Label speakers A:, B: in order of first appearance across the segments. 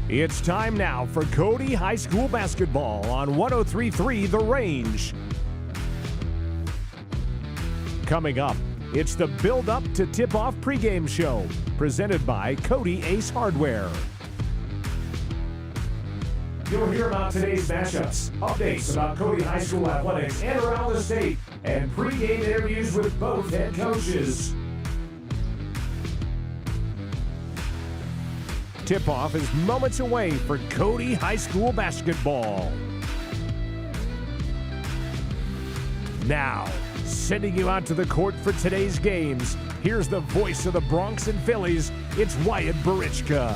A: It's time now for Cody High School basketball on 103.3 The Range. Coming up, it's the build-up to tip-off pregame show, presented by Cody Ace Hardware. You'll hear about today's matchups, updates about Cody High School athletics and around the state, and pregame interviews with both head coaches. Tip-off is moments away for Cody High School basketball. Now, sending you out to the court for today's games, here's the voice of the Bronx and Phillies, it's Wyatt Barichka.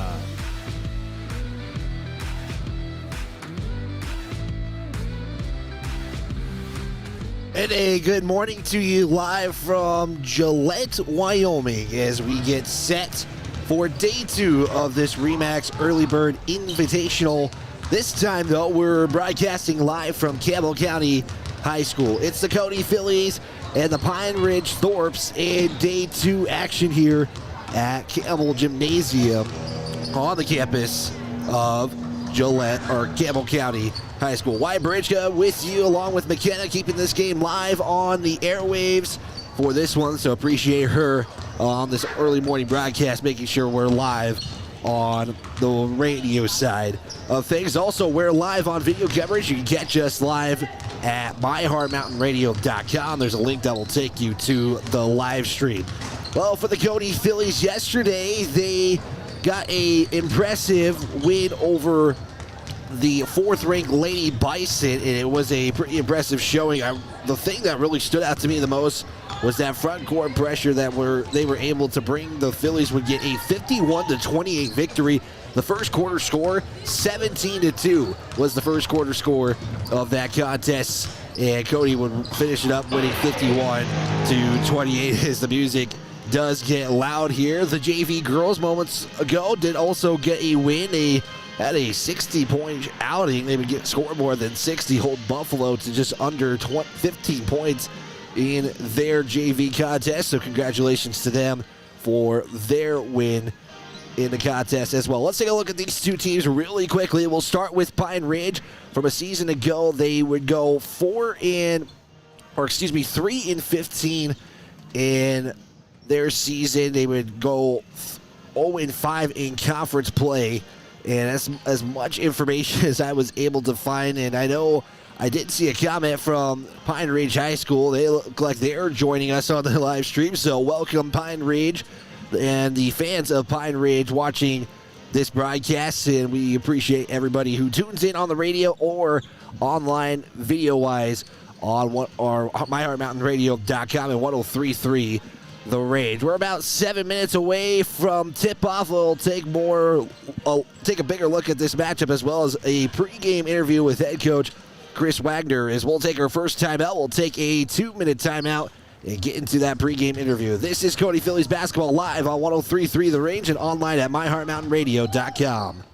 B: And a good morning to you live from Gillette, Wyoming, as we get set for day 2 of this REMAX Early Bird Invitational. This time, though, we're broadcasting live from Campbell County High School. It's the Cody Phillies and the Pine Ridge Thorpes in day 2 action here at Campbell Gymnasium on the campus of Gillette, or Campbell County High School. Wyatt Barichka with you, along with McKenna, keeping this game live on the airwaves for this one, so appreciate her on this early morning broadcast, making sure we're live on the radio side of things. Also, we're live on video coverage. You can catch us live at myheartmountainradio.com. There's a link that will take you to the live stream. Well, for the Cody Phillies yesterday, they got a impressive win over the 4th-ranked Lady Bison, and it was a pretty impressive showing. The thing that really stood out to me the most was that front court pressure that they were able to bring. The Phillies would get a 51-28 victory. The first quarter score, 17-2, was the first quarter score of that contest, and Cody would finish it up winning 51-28 as the music does get loud here. The JV girls moments ago did also get a win. They had a 60-point outing. They would score more than 60, hold Buffalo to just under 15 points in their JV contest. So congratulations to them for their win in the contest as well. Let's take a look at these two teams really quickly. We'll start with Pine Ridge. From a season ago, they would go 3-15 in their season. They would go 0-5 in conference play. And that's as much information as I was able to find. And I know I did see a comment from Pine Ridge High School. They look like they're joining us on the live stream. So welcome, Pine Ridge, and the fans of Pine Ridge watching this broadcast. And we appreciate everybody who tunes in on the radio or online video-wise on myheartmountainradio.com and 103.3 The Range. We're about 7 minutes away from tip-off. We'll take a bigger look at this matchup, as well as a pregame interview with head coach Chris Wagner. As we'll take our first timeout, we'll take a 2-minute timeout and get into that pregame interview. This is Cody Phillies basketball live on 103.3 The Range and online at myheartmountainradio.com.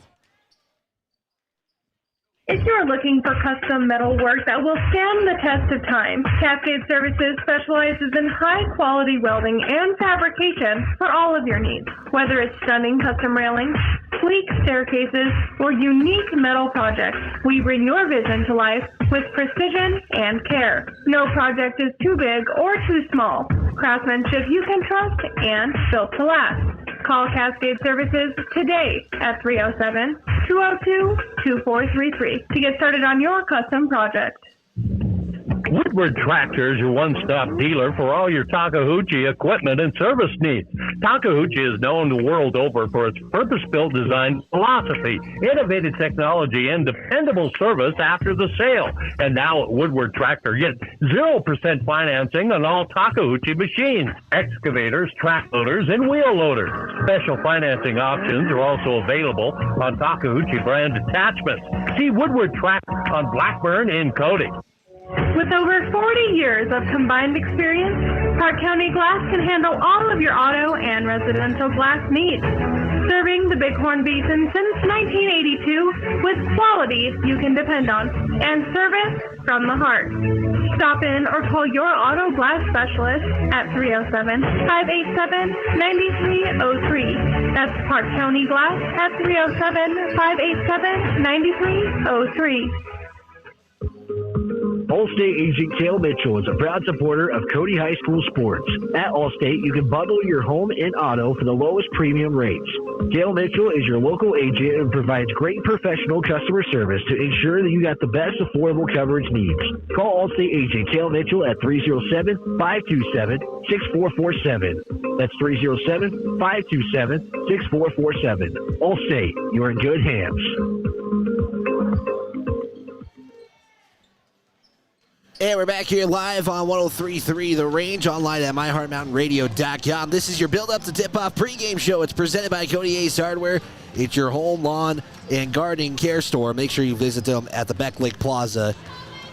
C: If you're looking for custom metal work that will stand the test of time, Cascade Services specializes in high-quality welding and fabrication for all of your needs. Whether it's stunning custom railings, sleek staircases, or unique metal projects, we bring your vision to life with precision and care. No project is too big or too small. Craftsmanship you can trust and built to last. Call Cascade Services today at 307-202-2433 to get started on your custom project.
D: Woodward Tractor is your one-stop dealer for all your Takeuchi equipment and service needs. Takeuchi is known the world over for its purpose-built design philosophy, innovative technology, and dependable service after the sale. And now at Woodward Tractor, get 0% financing on all Takeuchi machines, excavators, track loaders, and wheel loaders. Special financing options are also available on Takeuchi brand attachments. See Woodward Tractor on Blackburn in Cody.
C: With over 40 years of combined experience, Park County Glass can handle all of your auto and residential glass needs. Serving the Bighorn Basin since 1982 with quality you can depend on and service from the heart. Stop in or call your auto glass specialist at 307-587-9303. That's Park County Glass at 307-587-9303.
E: Allstate agent Cale Mitchell is a proud supporter of Cody High School sports. At Allstate, you can bundle your home and auto for the lowest premium rates. Cale Mitchell is your local agent and provides great professional customer service to ensure that you got the best affordable coverage needs. Call Allstate agent Cale Mitchell at 307-527-6447. That's 307-527-6447. Allstate, you're in good hands.
B: And we're back here live on 103.3 The Range, online at myheartmountainradio.com. This is your build-up to tip-off pregame show. It's presented by Cody Ace Hardware. It's your home, lawn, and gardening care store. Make sure you visit them at the Beck Lake Plaza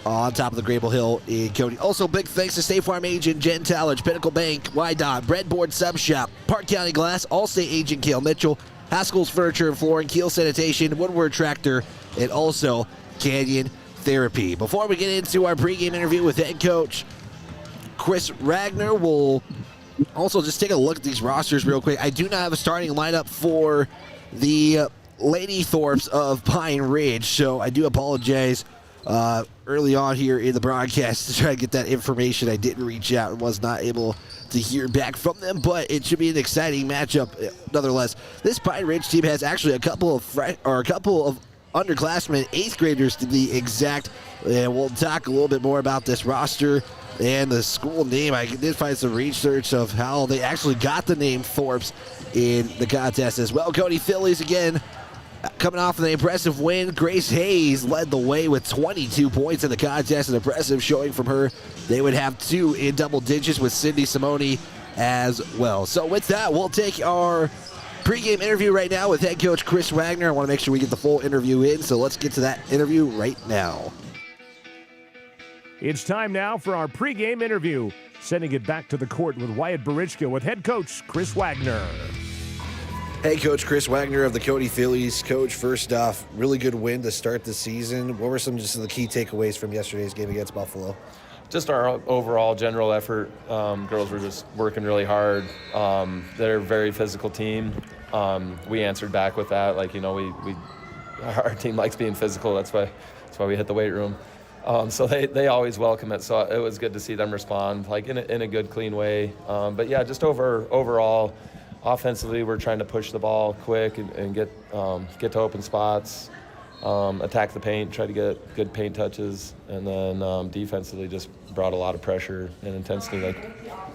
B: on top of the Grable Hill in Cody. Also, big thanks to State Farm agent Jen Tallage, Pinnacle Bank, Wydot, Breadboard Sub Shop, Park County Glass, Allstate agent Cale Mitchell, Haskell's Furniture and Flooring, Keel Sanitation, Woodward Tractor, and also Canyon Therapy. Before we get into our pregame interview with head coach Chris Wagner, we'll also just take a look at these rosters real quick. I do not have a starting lineup for the Lady Thorpes of Pine Ridge, so I do apologize early on here in the broadcast to try to get that information. I didn't reach out and was not able to hear back from them, but it should be an exciting matchup nonetheless. This Pine Ridge team has actually a couple of underclassmen, 8th graders to be exact, and we'll talk a little bit more about this roster and the school name. I did find some research of how they actually got the name Thorpes in the contest as well. Cody Phillies again coming off of an impressive win. Grace Hayes led the way with 22 points in the contest, an impressive showing from her. They would have 2 in double digits with Cindy Simone as well. So with that, we'll take our pregame interview right now with head coach Chris Wagner. I want to make sure we get the full interview in, so let's get to that interview right now.
A: It's time now for our pregame interview. Sending it back to the court with Wyatt Barichka with head coach Chris Wagner.
B: Hey, Coach Chris Wagner of the Cody Phillies. Coach, first off, really good win to start the season. What were some just of the key takeaways from yesterday's game against Buffalo?
F: Just our overall general effort. Girls were just working really hard. They're a very physical team. We answered back with that. Like, our team likes being physical. That's why we hit the weight room. So they always welcome it. So it was good to see them respond like in a good, clean way. But yeah, just overall, offensively, we're trying to push the ball quick and get to open spots. Attack the paint, try to get good paint touches, and then defensively just brought a lot of pressure and intensity. Like,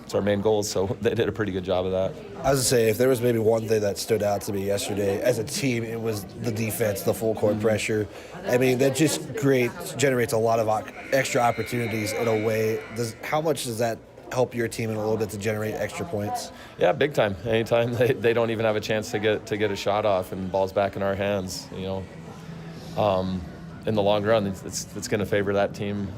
F: it's our main goals, so they did a pretty good job of that.
B: I was going to say, if there was maybe one thing that stood out to me yesterday as a team, it was the defense, the full court pressure. I mean, that just generates a lot of extra opportunities in a way. How much does that help your team in a little bit to generate extra points?
F: Yeah, big time. Anytime they don't even have a chance to get a shot off and ball's back in our hands, in the long run, it's going to favor that team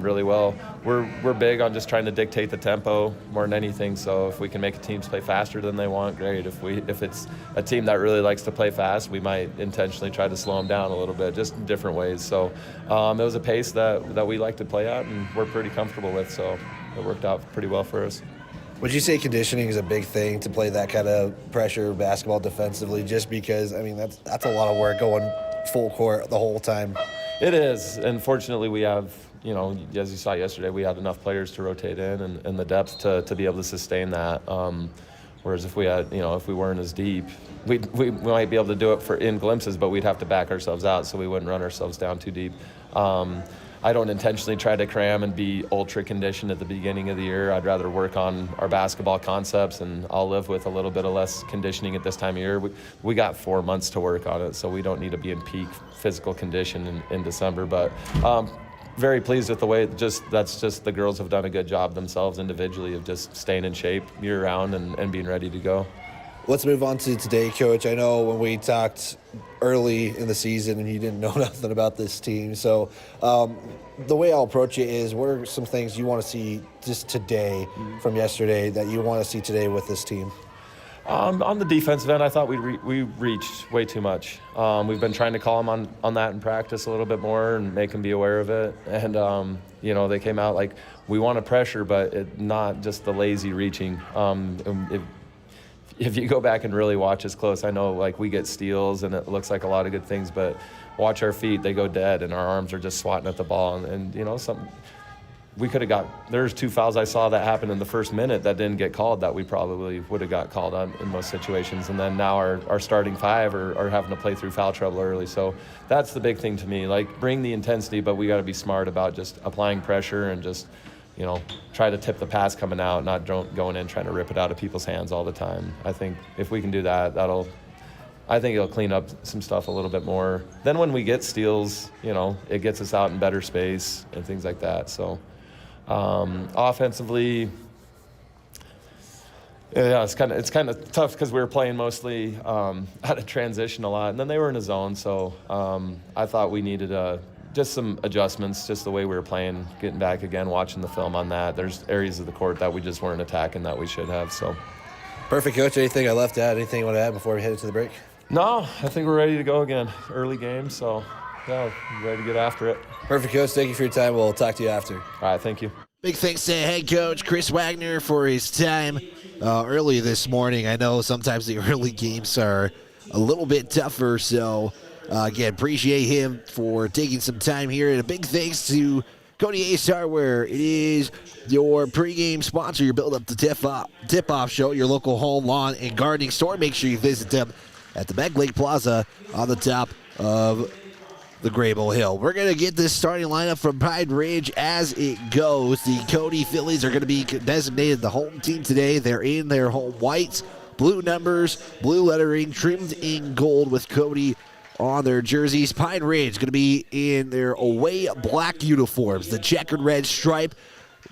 F: really well. We're big on just trying to dictate the tempo more than anything. So if we can make teams play faster than they want, great. If it's a team that really likes to play fast, we might intentionally try to slow them down a little bit, just in different ways. So it was a pace that we like to play at, and we're pretty comfortable with. So it worked out pretty well for us.
B: Would you say conditioning is a big thing to play that kind of pressure basketball defensively? Just because, I mean, that's a lot of work going full court the whole time.
F: It is. Unfortunately, we have, as you saw yesterday, we had enough players to rotate in and the depth to be able to sustain that. Whereas if we had, if we weren't as deep, we might be able to do it in glimpses, but we'd have to back ourselves out so we wouldn't run ourselves down too deep. I don't intentionally try to cram and be ultra conditioned at the beginning of the year. I'd rather work on our basketball concepts, and I'll live with a little bit of less conditioning at this time of year. We got 4 months to work on it, so we don't need to be in peak physical condition in December. But very pleased with the way that's just the girls have done a good job themselves individually of just staying in shape year round and being ready to go.
B: Let's move on to today, Coach. I know when we talked early in the season and you didn't know nothing about this team. So the way I'll approach it is, what are some things you want to see just today from yesterday that you want to see today with this team?
F: On the defensive end, I thought we reached way too much. We've been trying to call them on that in practice a little bit more and make them be aware of it. And, they came out like, we want to pressure, but not just the lazy reaching. If you go back and really watch us close, I know like we get steals and it looks like a lot of good things, but watch our feet, they go dead and our arms are just swatting at the ball. And we could have there's 2 fouls I saw that happened in the first minute that didn't get called that we probably would have got called on in most situations. And then now our starting 5 are having to play through foul trouble early. So that's the big thing to me, like bring the intensity, but we got to be smart about just applying pressure and just, try to tip the pass coming out, not going in trying to rip it out of people's hands all the time. I think if we can do that, I think it'll clean up some stuff a little bit more. Then when we get steals, it gets us out in better space and things like that. So offensively, yeah, it's kind of tough because we were playing mostly out of transition a lot, and then they were in a zone. So I thought we needed just some adjustments, just the way we were playing, getting back again, watching the film on that. There's areas of the court that we just weren't attacking that we should have. So
B: perfect, Coach. Anything I left out? Anything you want to add before we head into the break?
F: No, I think we're ready to go again. Early game, so yeah, ready to get after it.
B: Perfect, Coach. Thank you for your time. We'll talk to you after.
F: All right, thank you.
B: Big thanks to head coach Chris Wagner for his time early this morning. I know sometimes the early games are a little bit tougher, so again, appreciate him for taking some time here. And a big thanks to Cody Ace Hardware. It is your pregame sponsor, your Build Up the Tip-Off Show, your local home, lawn, and gardening store. Make sure you visit them at the Meg Lake Plaza on the top of the Grable Hill. We're going to get this starting lineup from Pine Ridge as it goes. The Cody Phillies are going to be designated the home team today. They're in their home whites, blue numbers, blue lettering, trimmed in gold with Cody on their jerseys. Pine Ridge going to be in their away black uniforms, the checkered red stripe,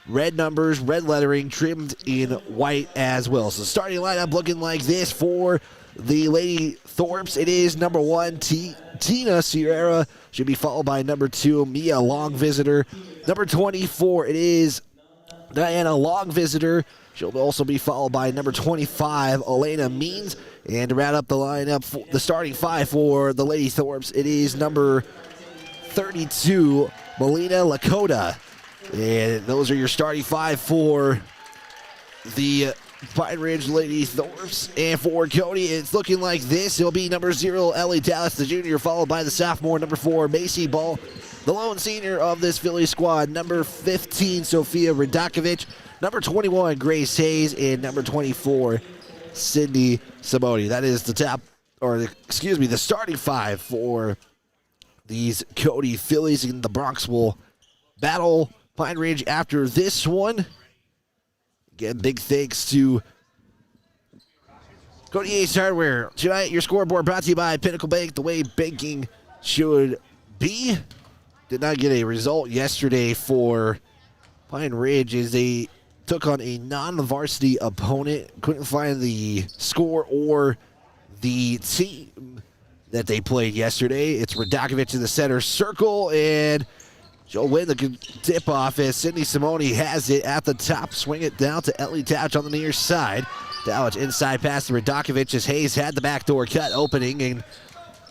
B: red numbers, red lettering, trimmed in white as well. So starting lineup looking like this for the Lady Thorpes. It is number 1, Tina Sierra. Should be followed by number 2, Mia Long Visitor. Number 24, it is Diana Long Visitor. She'll also be followed by number 25, Elena Means. And to round up the lineup, the starting 5 for the Lady Thorpes, it is number 32, Melina Lakota. And those are your starting 5 for the Pine Ridge Lady Thorpes. And for Cody, it's looking like this. It'll be number 0, Ellie Dallas, the junior, followed by the sophomore, number 4, Macy Ball, the lone senior of this Philly squad, number 15, Sophia Radakovich, number 21, Grace Hayes, and number 24, Sydney Simone. That is the starting 5 for these Cody Phillies, and the Bronx will battle Pine Ridge after this one. Again, big thanks to Cody Ace Hardware. Tonight, your scoreboard brought to you by Pinnacle Bank, the way banking should be. Did not get a result yesterday for Pine Ridge as they took on a non-varsity opponent. Couldn't find the score or the team that they played yesterday. It's Radakovich in the center circle, and she'll win the tip-off as Sydney Simone has it at the top. Swing it down to Ellie Touch on the near side. Touch inside pass to Radakovich as Hayes had the backdoor cut opening, and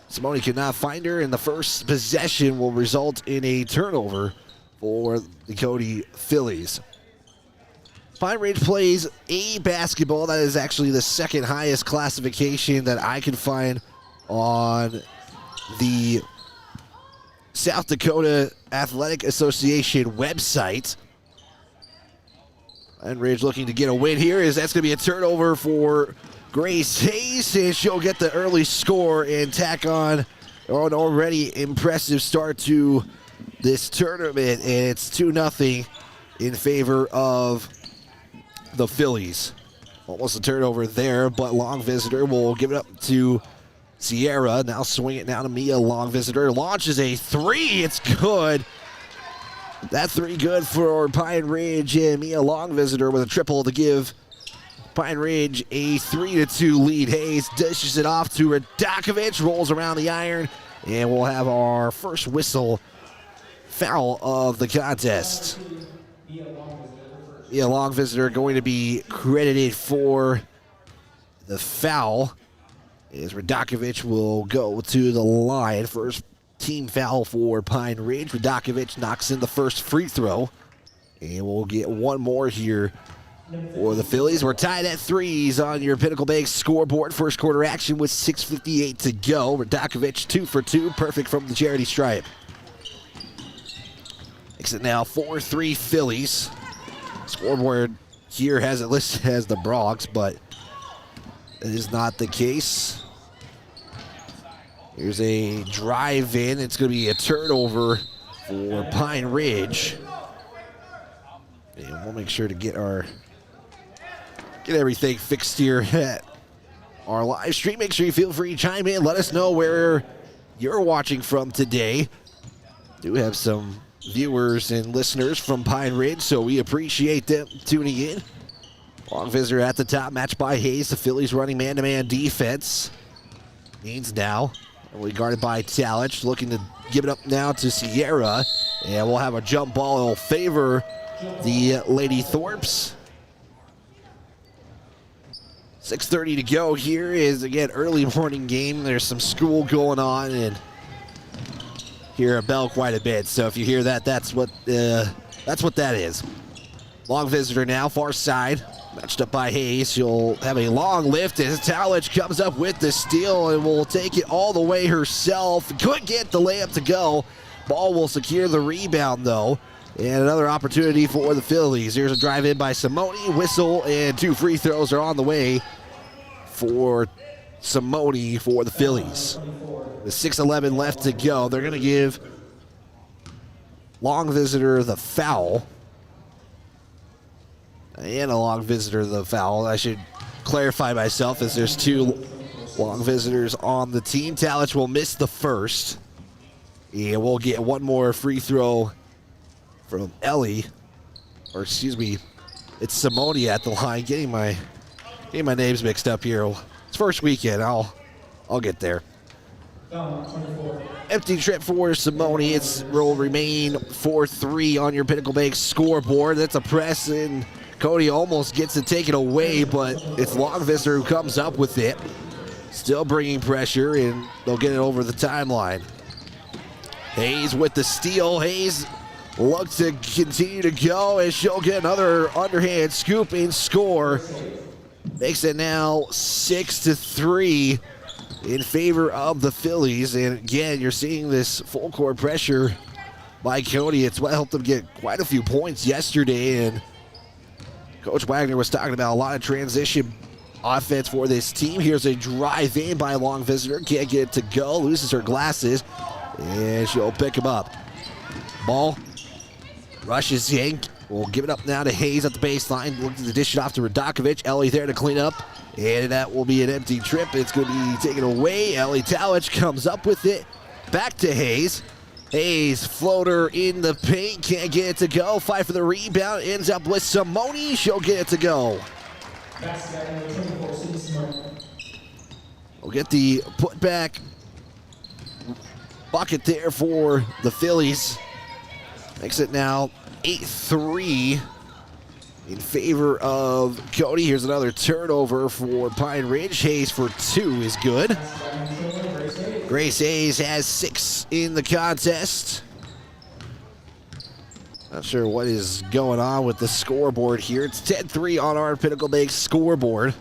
B: Simone could not find her, and the first possession will result in a turnover for the Cody Phillies. Pine Ridge plays A basketball. That is actually the second highest classification that I can find on the South Dakota Athletic Association website. Pine Ridge looking to get a win here, as that's going to be a turnover for Grace Hayes, and she'll get the early score and tack on an already impressive start to this tournament, and it's 2-0 in favor of the Phillies. Almost a turnover there, but Long Visitor will give it up to Sierra. Now swing it down to Mia Long Visitor. Launches a 3. It's good. That 3 good for Pine Ridge, and Mia Long Visitor with a triple to give Pine Ridge a 3-2 lead. Hayes dishes it off to Radakovich, rolls around the iron, and we'll have our first whistle foul of the contest. The long visitor going to be credited for the foul, as Radakovich will go to the line. First team foul for Pine Ridge. Radakovich knocks in the first free throw, and we'll get one more here for the Phillies. We're tied at 3s on your Pinnacle Bank scoreboard. First quarter action with 6:58 to go. Radakovich 2 for 2, perfect from the charity stripe. Makes it now 4-3 Phillies. Scoreboard here has it listed as the Bronx, but it is not the case. Here's a drive in. It's going to be a turnover for Pine Ridge. And we'll make sure to get everything fixed here at our live stream. Make sure you feel free to chime in. Let us know where you're watching from today. Do have some viewers and listeners from Pine Ridge, so we appreciate them tuning in. Long visitor at the top, matched by Hayes. The Phillies running man-to-man defense. Means now, we guarded by Talich, looking to give it up now to Sierra, and we'll have a jump ball. It'll favor the Lady Thorpes. 6:30 to go. Here is, again, early morning game. There's some school going on, and hear a bell quite a bit. So if you hear that, that's what that is. Long visitor now, far side, matched up by Hayes. She'll have a long lift as Talich comes up with the steal and will take it all the way herself. Couldn't get the layup to go. Ball will secure the rebound though. And another opportunity for the Phillies. Here's a drive in by Simone, whistle, and 2 free throws are on the way for Simone for the Phillies. With 6:11 left to go, they're going to give long visitor the foul. And a long visitor the foul. I should clarify myself, as there's 2 long visitors on the team. Talich will miss the first. And we'll get one more free throw from Ellie. Or excuse me, it's Simone at the line. Getting my names mixed up here. It's first weekend. I'll get there. Empty trip for Simone. It will remain 4-3 on your Pinnacle Bank scoreboard. That's a press, and Cody almost gets to take it away, but it's long visitor who comes up with it. Still bringing pressure, and they'll get it over the timeline. Hayes with the steal. Hayes looks to continue to go, and she'll get another underhand scoop and score. Makes it now 6-3 in favor of the Phillies. And again, you're seeing this full court pressure by Cody. It's what helped them get quite a few points yesterday. And Coach Wagner was talking about a lot of transition offense for this team. Here's a drive in by a long visitor. Can't get it to go. Loses her glasses. And she'll pick him up. Ball rushes in. We'll give it up now to Hayes at the baseline. Looking to dish it off to Radakovich. Ellie there to clean up. And that will be an empty trip. It's going to be taken away. Ellie Talich comes up with it. Back to Hayes. Hayes, floater in the paint. Can't get it to go. Fight for the rebound. Ends up with Simone. She'll get it to go. We'll get the putback bucket there for the Phillies. Makes it now 8-3 in favor of Cody. Here's another turnover for Pine Ridge. Hayes for 2 is good. Grace Hayes has 6 in the contest. Not sure what is going on with the scoreboard here. It's 10-3 on our Pinnacle Bank scoreboard.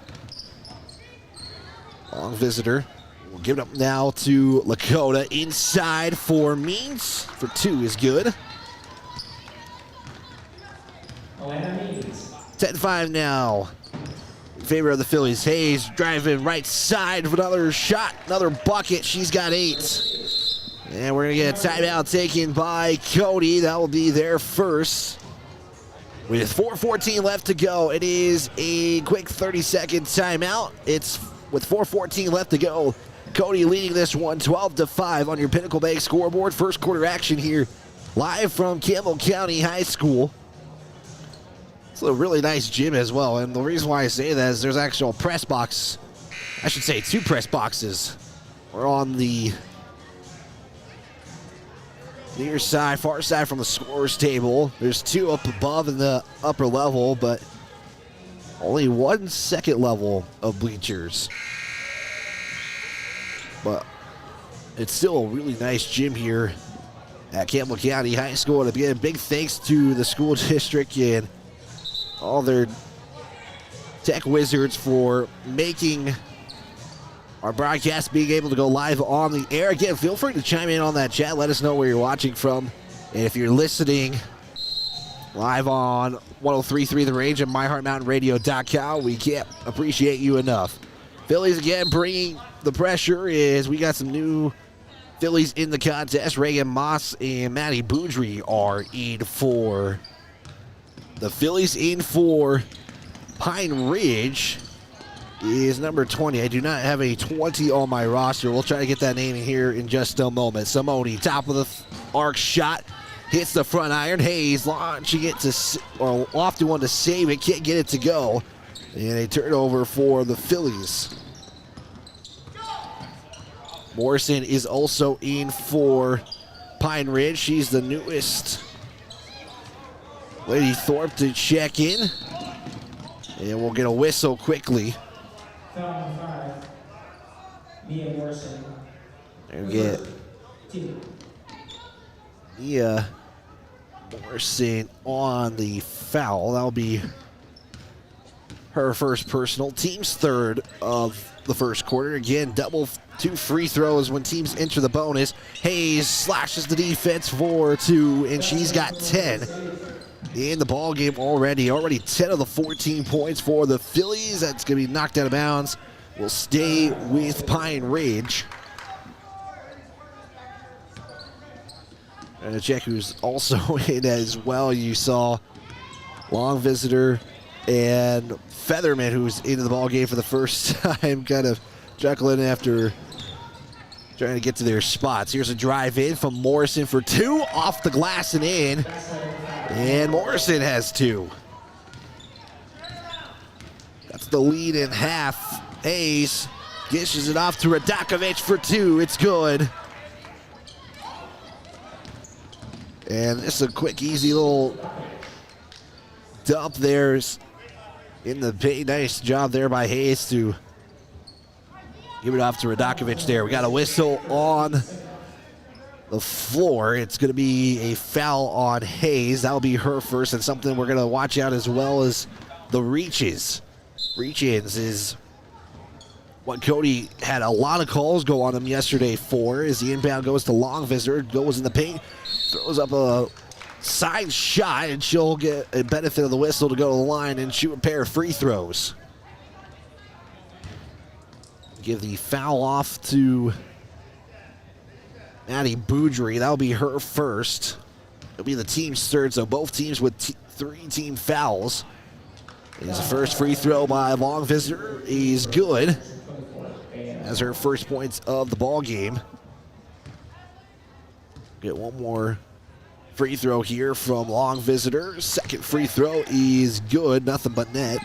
B: Long visitor. We'll give it up now to Lakota. Inside for Means. For 2 is good. 10-5 now in favor of the Phillies. Hayes driving right side for another shot, another bucket. She's got 8. And we're going to get a timeout taken by Cody. That will be their first. With 4:14 left to go, it is a quick 30-second timeout. It's with 4:14 left to go. Cody leading this one 12-5 on your Pinnacle Bank scoreboard. First quarter action here live from Campbell County High School. It's a really nice gym as well, and the reason why I say that is there's actual press box. I should say 2 press boxes. We're on the near side, far side from the scorer's table. There's 2 up above in the upper level, but only 1 second level of bleachers. But it's still a really nice gym here at Campbell County High School. And again, big thanks to the school district and all their tech wizards for making our broadcast being able to go live on the air. Again, feel free to chime in on that chat. Let us know where you're watching from. And if you're listening live on 103.3 The Range and MyHeartMountainRadio.com, we can't appreciate you enough. Phillies again bringing the pressure is we got some new Phillies in the contest. Reagan Moss and Matty Boudry are in for the Phillies. In for Pine Ridge is number 20. I do not have a 20 on my roster. We'll try to get that name in here in just a moment. Simone, top of the arc shot, hits the front iron. Hayes launching it to, or off to one to save it, can't get it to go. And a turnover for the Phillies. Morrison is also in for Pine Ridge. She's the newest. Lady Thorpe to check in. And we'll get a whistle quickly.
G: Foul number 5, Mia Morrison.
B: And get Mia Morrison on the foul. That'll be her first personal. Team's third of the first quarter. Again, double 2 free throws when teams enter the bonus. Hayes slashes the defense for 2, and she's got 10 in the ball game already. Already 10 of the 14 points for the Phillies. That's going to be knocked out of bounds. Will stay with Pine Ridge. And check who's also in as well. You saw Long Visitor and Featherman, who's into the ball game for the first time, kind of chuckling after trying to get to their spots. Here's a drive in from Morrison for 2, off the glass and in. And Morrison has 2. That's the lead in half. Hayes dishes it off to Radakovich for 2. It's good. And this is a quick, easy little dump there in the paint. Nice job there by Hayes to give it off to Radakovich there. We got a whistle on the floor. It's going to be a foul on Hayes. That'll be her first, and something we're going to watch out as well as the reaches. Reach-ins is what Cody had a lot of calls go on him yesterday for, as the inbound goes to Long Visitor, goes in the paint, throws up a side shot, and she'll get a benefit of the whistle to go to the line and shoot a pair of free throws. Give the foul off to Maddie Boudry. That'll be her first. It'll be the team's third, so both teams with 3 team fouls. It's the first free throw by Long Visitor. He's good. As her first points of the ball game. Get one more free throw here from Long Visitor. Second free throw is good, nothing but net.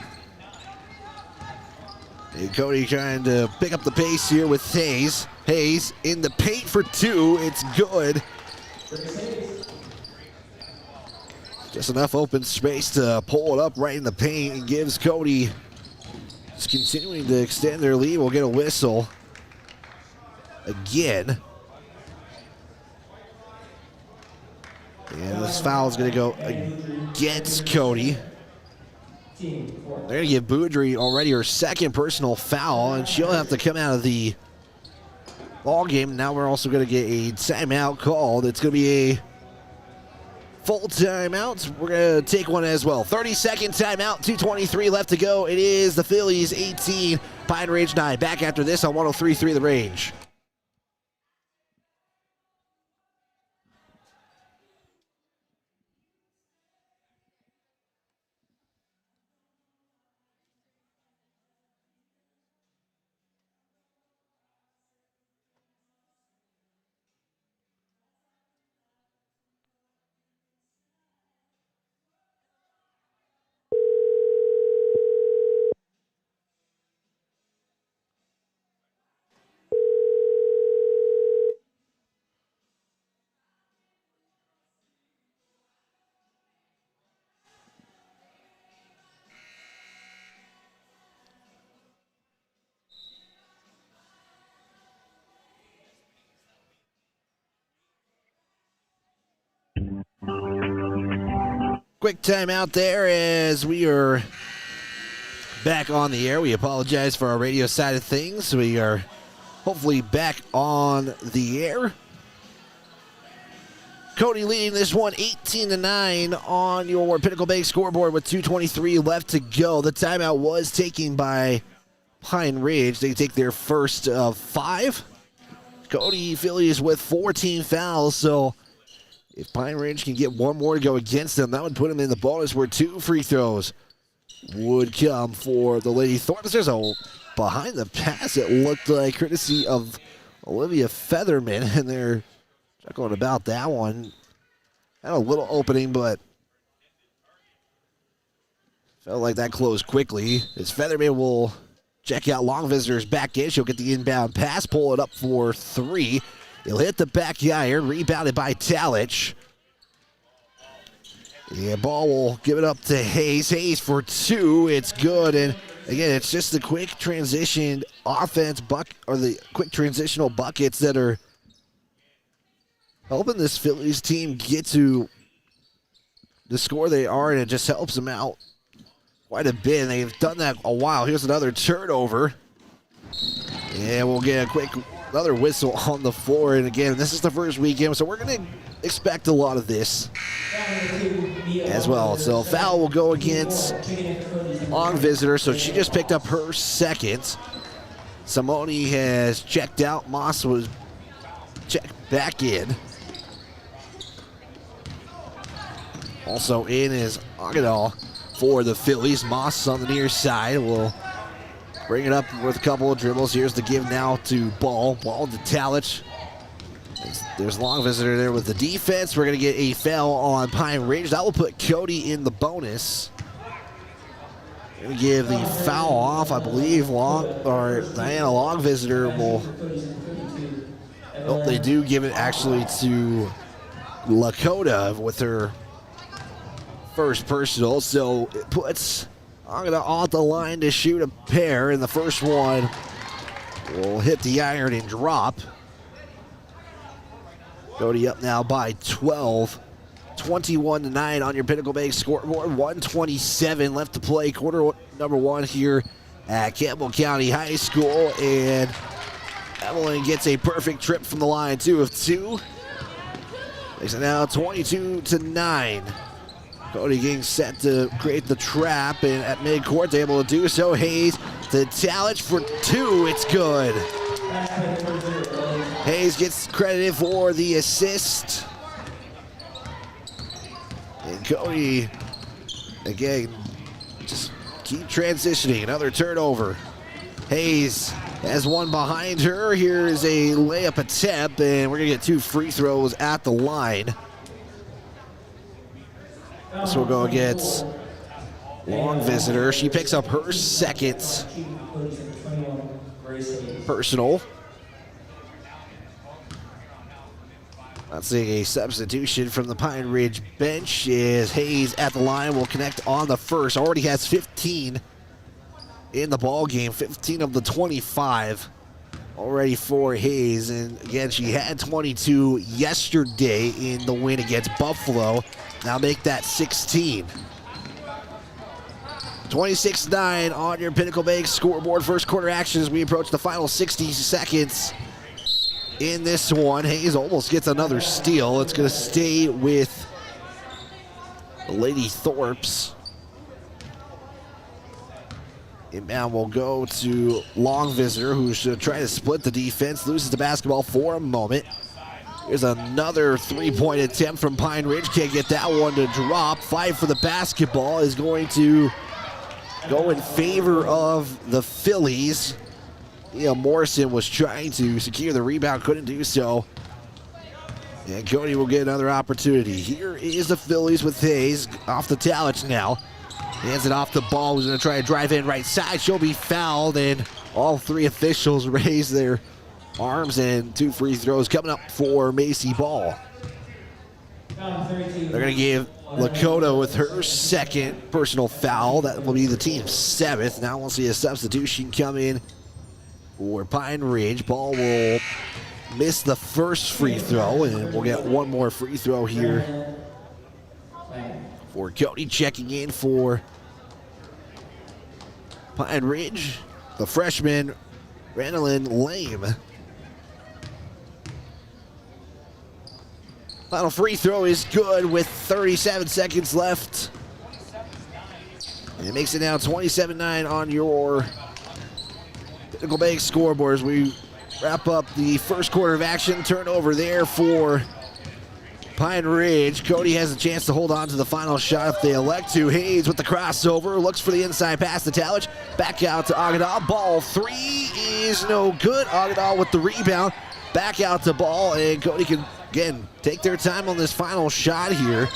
B: And Cody trying to pick up the pace here with Hayes. Hayes in the paint for 2. It's good. Just enough open space to pull it up right in the paint and gives Cody just continuing to extend their lead. We'll get a whistle again. And this foul is going to go against Cody. They're going to give Boudry already her second personal foul, and she'll have to come out of the ball game. Now we're also going to get a timeout called. It's going to be a full timeout. We're going to take one as well. 30-second timeout, 2:23 left to go. It is the Phillies 18, Pine Ridge 9. Back after this on 103.3 The Range. Quick timeout there as we are back on the air. We apologize for our radio side of things. We are hopefully back on the air. Cody leading this one 18-9 on your Pinnacle Bank scoreboard with 2:23 left to go. The timeout was taken by Pine Ridge. They take their first of 5. Cody Phillies with 14 fouls, so if Pine Ridge can get one more to go against them, that would put them in the bonus where 2 free throws would come for the Lady Thorns. There's a behind the pass, it looked like, courtesy of Olivia Featherman, and they're chuckling about that one. Had a little opening, but felt like that closed quickly. As Featherman will check out long visitors back in. She'll get the inbound pass, pull it up for 3. He'll hit the back iron, rebounded by Talich. The ball will give it up to Hayes. Hayes for 2. It's good. And again, it's just the quick transition offense or the quick transitional buckets that are helping this Phillies team get to the score they are, and it just helps them out quite a bit. And they've done that a while. Here's another turnover. And we'll get another whistle on the floor. And again, this is the first weekend, so we're going to expect a lot of this as well. So foul will go against long visitor. So she just picked up her second. Simone has checked out. Moss was checked back in. Also in is Agadal for the Phillies. Moss on the near side will bring it up with a couple of dribbles. Here's the give now to Ball. Ball to Talich. There's long visitor there with the defense. We're going to get a foul on Pine Ridge. That will put Cody in the bonus. Going to give the foul off, I believe. Diana Long visitor will. Oh, they do give it actually to Lakota with her first personal, so it puts Agata off the line to shoot a pair, and the first one will hit the iron and drop. Cody up now by 12. 21-9 on your Pinnacle Bank scoreboard. 1:27 left to play. Quarter number 1 here at Campbell County High School, and Evelyn gets a perfect trip from the line, 2 of 2. Makes it now 22-9. Cody getting set to create the trap, and at midcourt, able to do so. Hayes to Talich for 2. It's good. Hayes gets credited for the assist. And Cody, again, just keep transitioning. Another turnover. Hayes has one behind her. Here is a layup attempt, and we're going to get 2 free throws at the line. This will go against long visitor. She picks up her second personal. Not seeing a substitution from the Pine Ridge bench is Hayes at the line. Will connect on the first. Already has 15 in the ball game. 15 of the 25 already for Hayes. And again, she had 22 yesterday in the win against Buffalo. Now make that 16. 26-9 on your Pinnacle Bank scoreboard. First quarter action as we approach the final 60 seconds in this one. Hayes almost gets another steal. It's going to stay with the Lady Thorpes. Inbound will go to long visitor, who should try to split the defense. Loses the basketball for a moment. Here's another three-point attempt from Pine Ridge. Can't get that one to drop. Fight for the basketball is going to go in favor of the Phillies. Morrison was trying to secure the rebound, couldn't do so. And Cody will get another opportunity. Here is the Phillies with Hayes off the Talich now. Hands it off the Ball, who's going to try to drive in right side. She'll be fouled, and all 3 officials raise their arms, and 2 free throws coming up for Macy Ball. They're going to give Lakota with her second personal foul. That will be the team's 7th. Now we'll see a substitution come in for Pine Ridge. Ball will miss the first free throw, and we'll get one more free throw here for Cody. Checking in for Pine Ridge, the freshman, Randallin Lame. Final free throw is good with 37 seconds left. And it makes it now 27-9 on your Pinnacle Bank scoreboard as we wrap up the first quarter of action. Turnover there for Pine Ridge. Cody has a chance to hold on to the final shot if they elect to. Hayes with the crossover, looks for the inside pass to Talich. Back out to Agudal. Ball three is no good. Agudal with the rebound. Back out to Ball, and Cody can, again, take their time on this final shot here.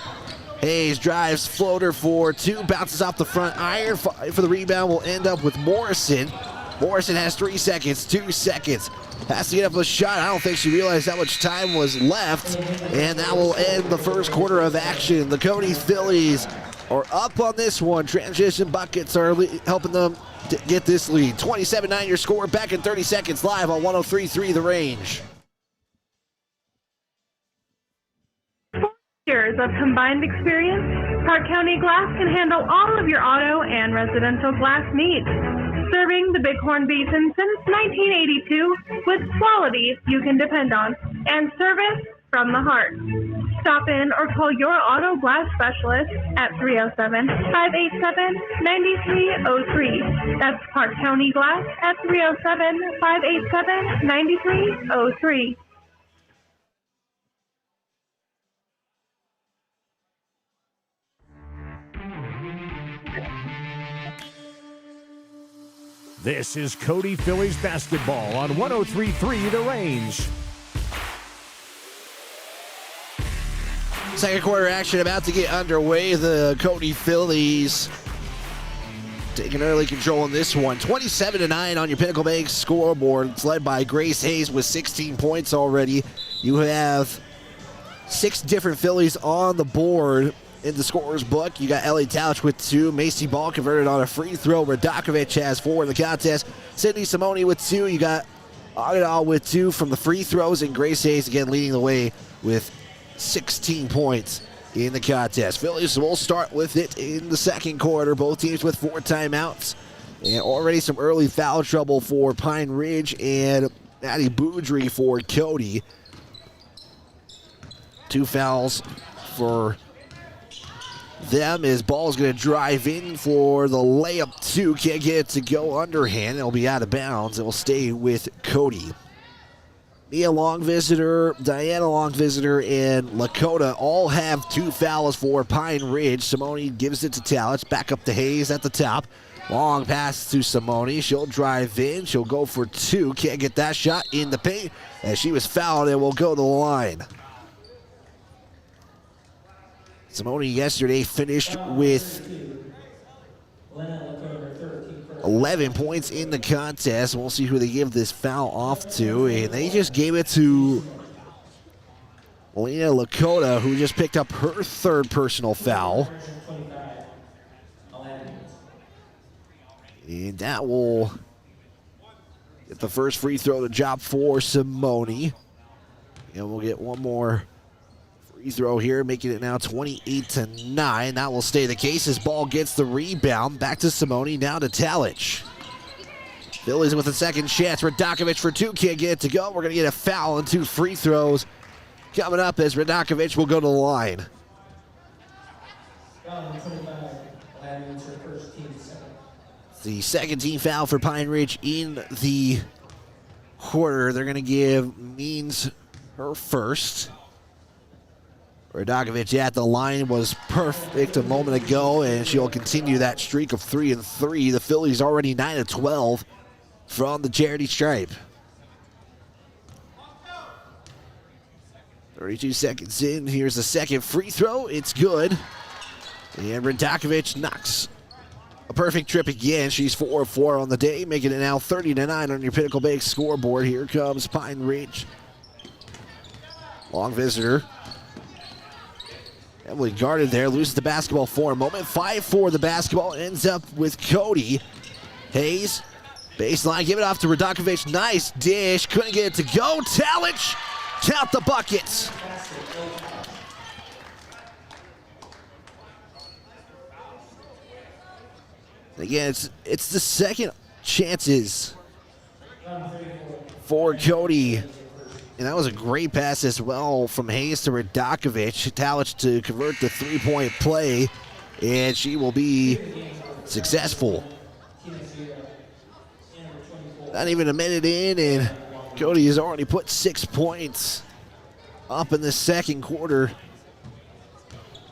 B: Hayes drives, floater for two, bounces off the front iron. For the rebound will end up with Morrison. Morrison has 3 seconds, 2 seconds. Has to get up with a shot. I don't think she realized how much time was left. And that will end the first quarter of action. The Cody Phillies are up on this one. Transition buckets are helping them to get this lead. 27-9 your score. Back in 30 seconds live on 103.3 The Range.
C: Years of combined experience, Park County Glass can handle all of your auto and residential glass needs. Serving the Bighorn Basin since 1982 with quality you can depend on and service from the heart. Stop in or call your auto glass specialist at 307-587-9303. That's Park County Glass at 307-587-9303.
A: This is Cody Phillies basketball on 103.3 The Range.
B: Second quarter action about to get underway. The Cody Phillies taking early control in this one. 27-9 on your Pinnacle Bank scoreboard. It's led by Grace Hayes with 16 points already. You have 6 different Phillies on the board in the scorer's book. You got Ellie Talich with 2. Macy Ball converted on a free throw. Radakovich has 4 in the contest. Sydney Simone with 2. You got Agudal with 2 from the free throws. And Grace Hayes again leading the way with 16 points in the contest. Phillies will start with it in the second quarter. Both teams with 4 timeouts. And already some early foul trouble for Pine Ridge and Maddie Boudry for Cody. 2 fouls for them as Ball's going to drive in for the layup 2. Can't get it to go underhand. It'll be out of bounds. It will stay with Cody. Mia Long Visitor, Diana Long Visitor, and Lakota all have 2 fouls for Pine Ridge. Simone gives it to Talich. Back up to Hayes at the top. Long pass to Simone. She'll drive in. She'll go for 2. Can't get that shot in the paint as she was fouled and will go to the line. Simone yesterday finished with 11 points in the contest. We'll see who they give this foul off to. And they just gave it to Lena Lakota, who just picked up her 3rd personal foul. And that will get the first free throw to drop for Simone. And we'll get one more free throw here, making it now 28-9. That will stay the case as Ball gets the rebound. Back to Simone, now to Talich. Phillies with a second chance. Radakovich for 2, can't get it to go. We're going to get a foul and 2 free throws coming up as Radakovich will go to the line. The second team foul for Pine Ridge in the quarter. They're going to give Means her first. Radakovich at the line was perfect a moment ago, and she'll continue that streak of 3-3. The Phillies already 9-12 from the charity stripe. 32 seconds in. Here's the second free throw. It's good. And Radakovich knocks a perfect trip again. She's 4 of 4 on the day, making it now 30-9 on your Pinnacle Bank scoreboard. Here comes Pine Ridge. Long visitor. Emily guarded there, loses the basketball for a moment. 5-4 the basketball, ends up with Cody. Hayes, baseline, give it off to Radakovich. Nice dish, couldn't get it to go. Talich, count the buckets. Again, it's the second chances for Cody. And that was a great pass as well from Hayes to Radakovich. Talich to convert the three-point play, and she will be successful. Not even a minute in, and Cody has already put 6 points up in the second quarter.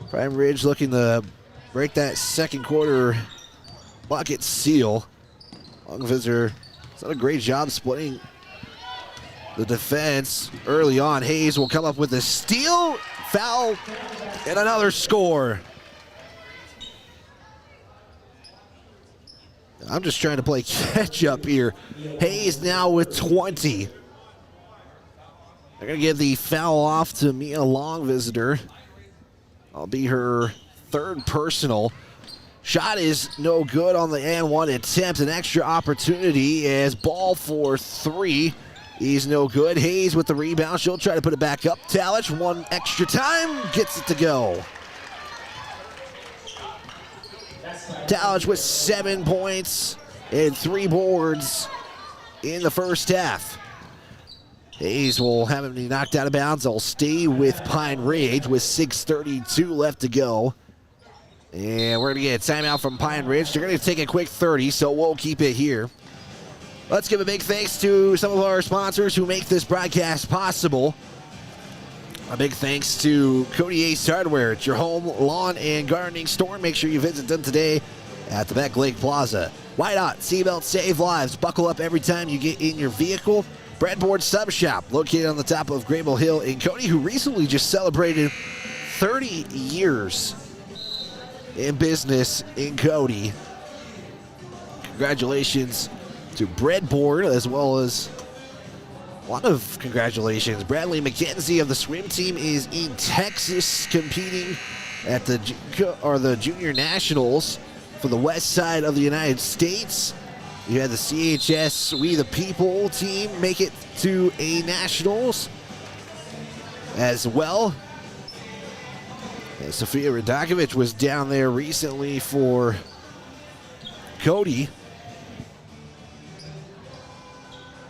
B: Prime Ridge looking to break that second quarter bucket seal. Long visitor has done a great job splitting the defense early on. Hayes will come up with a steal, foul, and another score. I'm just trying to play catch up here. Hayes now with 20. They're going to give the foul off to Mia Long visitor. I'll be her third personal. Shot is no good on the and one attempt. An extra opportunity as ball for three. He's no good. Hayes with the rebound. She'll try to put it back up. Talich, one extra time, gets it to go. Talich with 7 points and 3 boards in the first half. Hayes will have him knocked out of bounds. They'll stay with Pine Ridge with 6:32 left to go. And we're going to get a timeout from Pine Ridge. They're going to take a quick 30, so we'll keep it here. Let's give a big thanks to some of our sponsors who make this broadcast possible. A big thanks to Cody Ace Hardware. It's your home, lawn, and gardening store. Make sure you visit them today at the Beck Lake Plaza. Whiteout, seatbelts save lives. Buckle up every time you get in your vehicle. Breadboard Sub Shop, located on the top of Grable Hill in Cody, who recently just celebrated 30 years in business in Cody. Congratulations to Breadboard, as well as a lot of congratulations. Bradley McKenzie of the swim team is in Texas competing at the Junior Nationals for the west side of the United States. You had the CHS We the People team make it to a Nationals as well. And Sofia Radakovich was down there recently for Cody.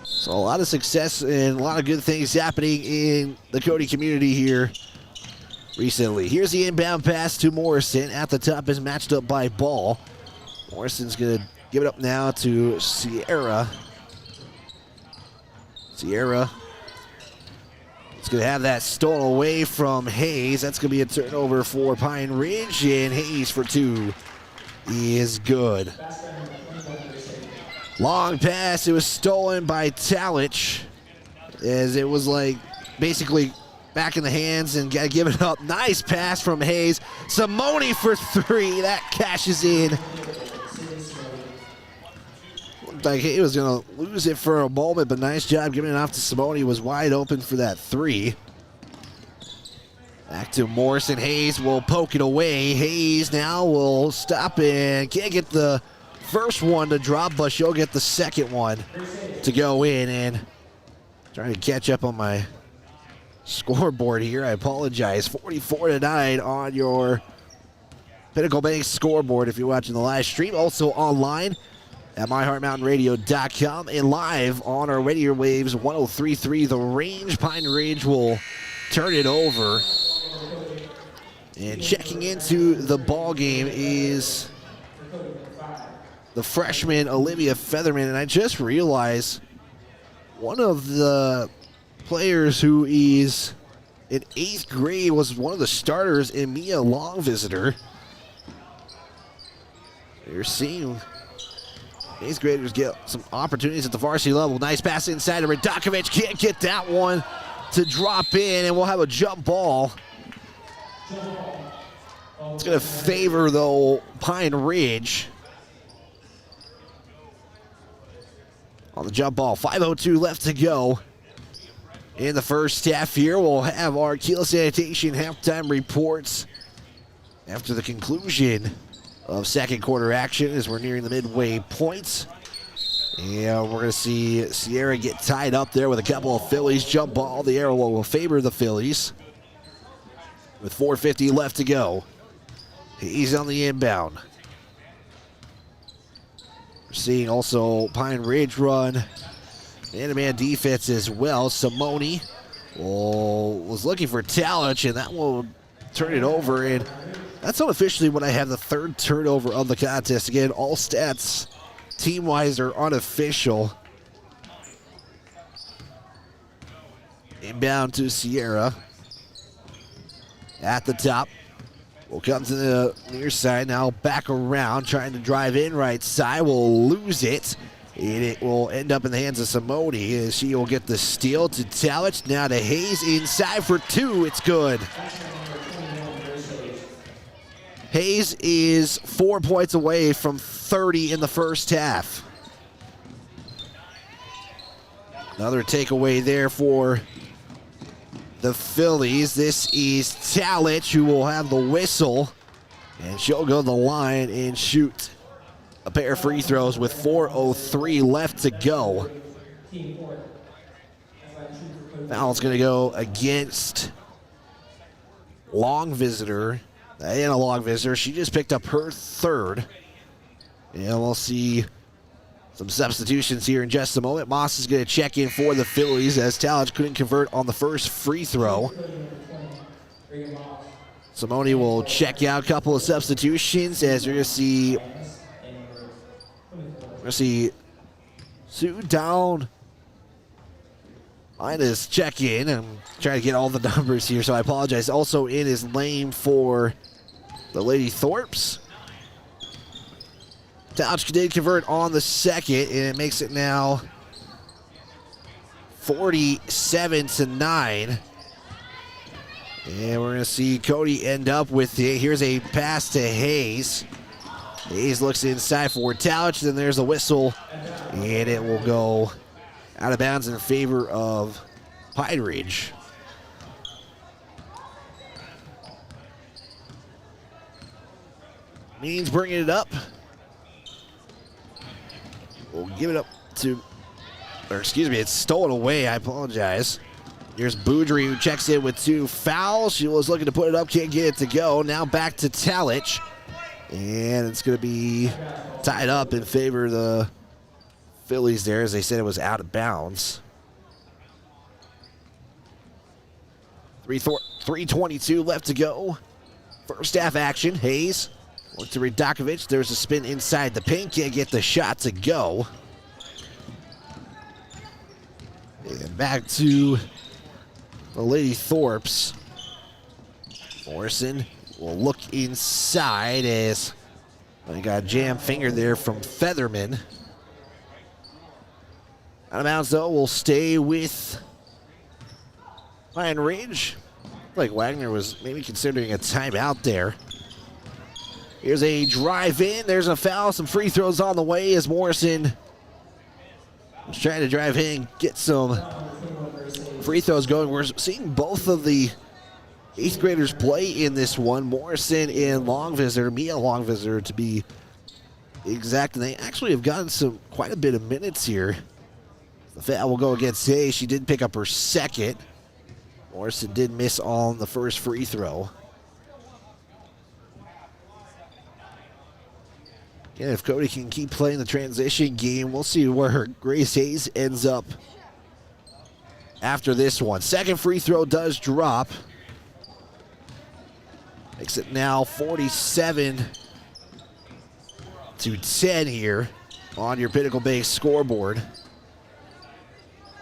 B: So a lot of success and a lot of good things happening in the Cody community here recently. Here's the inbound pass to Morrison. At the top is matched up by Ball. Morrison's going to give it up now to Sierra. Sierra is going to have that stolen away from Hayes. That's going to be a turnover for Pine Ridge, and Hayes for two is good. Long pass. It was stolen by Talich, as it was like basically back in the hands and got to give it up. Nice pass from Hayes. Simone for three. That cashes in. Looked like he was going to lose it for a moment, but nice job giving it off to Simone. He was wide open for that three. Back to Morrison. Hayes will poke it away. Hayes now will stop and can't get the first one to drop, but she'll get the second one to go in. And trying to catch up on my scoreboard here. I apologize. 44-9 on your Pinnacle Bank scoreboard if you're watching the live stream. Also online at myheartmountainradio.com and live on our radio waves 103.3 The Range. Pine Ridge will turn it over. And checking into the ball game is the freshman Olivia Featherman. And I just realized one of the players who is in 8th grade was one of the starters in Mia Long visitor. You're seeing 8th graders get some opportunities at the varsity level. Nice pass inside to Radakovich. Can't get that one to drop in, and we'll have a jump ball. It's going to favor, though, Pine Ridge on the jump ball. 5:02 left to go in the first half here. We'll have our Keeler Sanitation halftime reports after the conclusion of second quarter action as we're nearing the midway points. And we're going to see Sierra get tied up there with a couple of Phillies. Jump ball. The arrow will favor the Phillies with 4:50 left to go. He's on the inbound. Seeing also Pine Ridge run man-to-man defense as well. Simone was looking for Talich, and that will turn it over. And that's unofficially when I have the third turnover of the contest. Again, all stats team-wise are unofficial. Inbound to Sierra. At the top. Will come to the near side. Now back around. Trying to drive in right side. Will lose it. And it will end up in the hands of Simone as she will get the steal to Talich. Now to Hayes inside for two. It's good. Hayes is 4 points away from 30 in the first half. Another takeaway there for the Phillies. This is Talich who will have the whistle, and she'll go to the line and shoot a pair of free throws with 4:03 left to go. Foul's going to go against Long Visitor. And a Long Visitor. She just picked up her third. And we'll see some substitutions here in just a moment. Moss is going to check in for the Phillies as Talich couldn't convert on the first free throw. Simone will check out a couple of substitutions as you're going to see Sue down. Ina's check in. I'm trying to get all the numbers here, so I apologize. Also in is Lane for the Lady Thorpes. Talich did convert on the second, and it makes it now 47-9. And we're going to see Cody end up with it. Here's a pass to Hayes. Hayes looks inside for Talich, then there's a whistle, and it will go out of bounds in favor of Pine Ridge. Means bringing it up. We'll give it up to, or excuse me, it's stolen away. I apologize. Here's Boudry who checks in with two fouls. She was looking to put it up, can't get it to go. Now back to Talich. And it's going to be tied up in favor of the Phillies there, as they said it was out of bounds. 3:22 left to go. First half action. Hayes look to Radakovic. There's a spin inside the paint. Can't get the shot to go. And back to the Lady Thorpes. Morrison will look inside as I got a jam finger there from Featherman. Out of bounds, though, will stay with Pine Ridge. Like Wagner was maybe considering a timeout there. Here's a drive in. There's a foul. Some free throws on the way as Morrison was trying to drive in, get some free throws going. We're seeing both of the 8th graders play in this one. Morrison and Long Visitor, Mia Long Visitor to be exact. And they actually have gotten quite a bit of minutes here. The foul will go against Hayes. She did pick up her second. Morrison did miss on the first free throw. Again, if Cody can keep playing the transition game, we'll see where Grace Hayes ends up after this one. Second free throw does drop. Makes it now 47-10 here on your Pinnacle Bay scoreboard.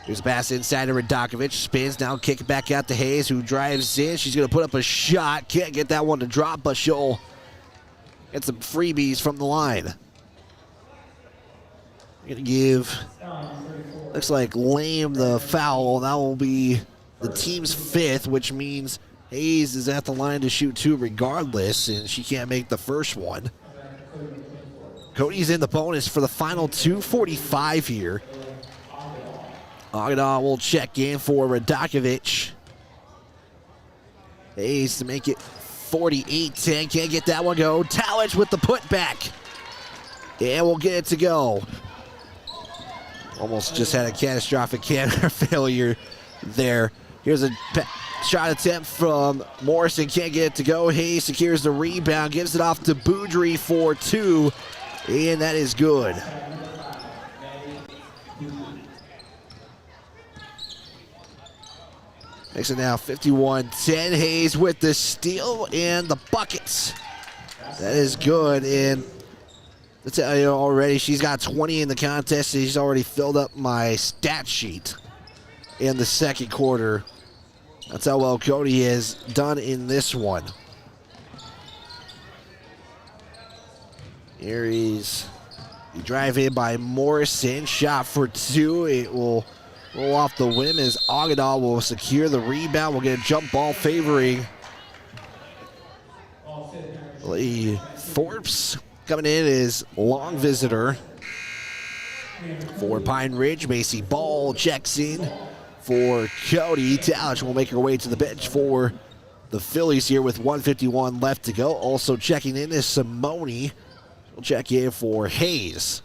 B: Here's a pass inside to Radakovic. Spins, now kick it back out to Hayes, who drives in. She's going to put up a shot. Can't get that one to drop, but she'll get some freebies from the line. Going to give, looks like Lame the foul. That will be the team's 5th, which means Hayes is at the line to shoot 2 regardless, and she can't make the first one. Cody's in the bonus for the final 2:45 here. Agada will check in for Radakovic. Hayes to make it 48-10. Can't get that one go. Talich with the putback. And we'll get it to go. Almost just had a catastrophic camera failure there. Here's a shot attempt from Morrison. Can't get it to go. Hayes secures the rebound. Gives it off to Boudry for 2. And that is good. Makes it now 51-10. Hayes with the steal and the buckets. That is good. And I'll tell you already, she's got 20 in the contest. She's already filled up my stat sheet in the second quarter. That's how well Cody has done in this one. Aries, you drive in by Morrison. Shot for two. It will roll off the rim as Agadal will secure the rebound. We'll get a jump ball favoring Lee Forbes. Coming in is long visitor for Pine Ridge. Macy Ball checks in for Cody. Talish will make her way to the bench for the Phillies here with 1:51 left to go. Also checking in is Simone. We'll check in for Hayes.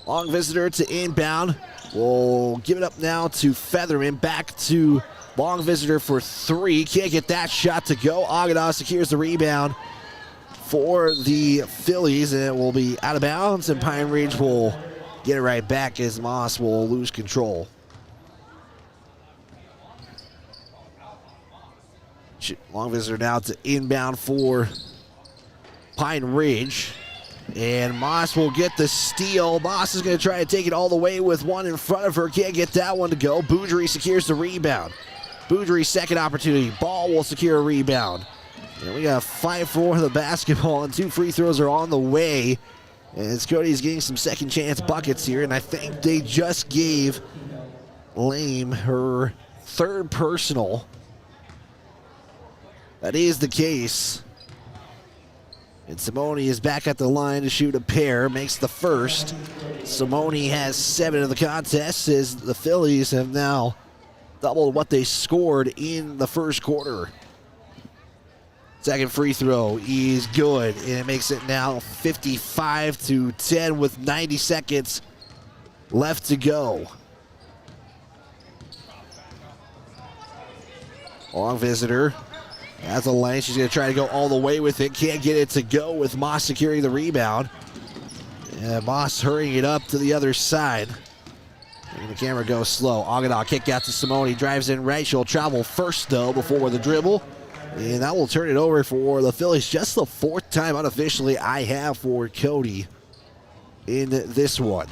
B: Long visitor to inbound. We'll give it up now to Featherman. Back to long visitor for three. Can't get that shot to go. Agadal secures the rebound for the Phillies, and it will be out of bounds, and Pine Ridge will get it right back as Moss will lose control. Long visitor now to inbound for Pine Ridge. And Moss will get the steal. Moss is going to try to take it all the way with one in front of her. Can't get that one to go. Boudry secures the rebound. Boudry's second opportunity. Ball will secure a rebound. And we got a fight for the basketball, and two free throws are on the way. As Cody's getting some second chance buckets here, and I think they just gave Lame her third personal. That is the case. And Simone is back at the line to shoot a pair, makes the first. Simone has 7 in the contest as the Phillies have now doubled what they scored in the first quarter. Second free throw is good, and it makes it now 55-10 with 90 seconds left to go. Long visitor. Has a lane. She's going to try to go all the way with it. Can't get it to go with Moss securing the rebound. And Moss hurrying it up to the other side. Making the camera go slow. Agadal kick out to Simone. Drives in right. She'll travel first, though, before the dribble. And that will turn it over for the Phillies. Just the fourth time unofficially I have for Cody in this one.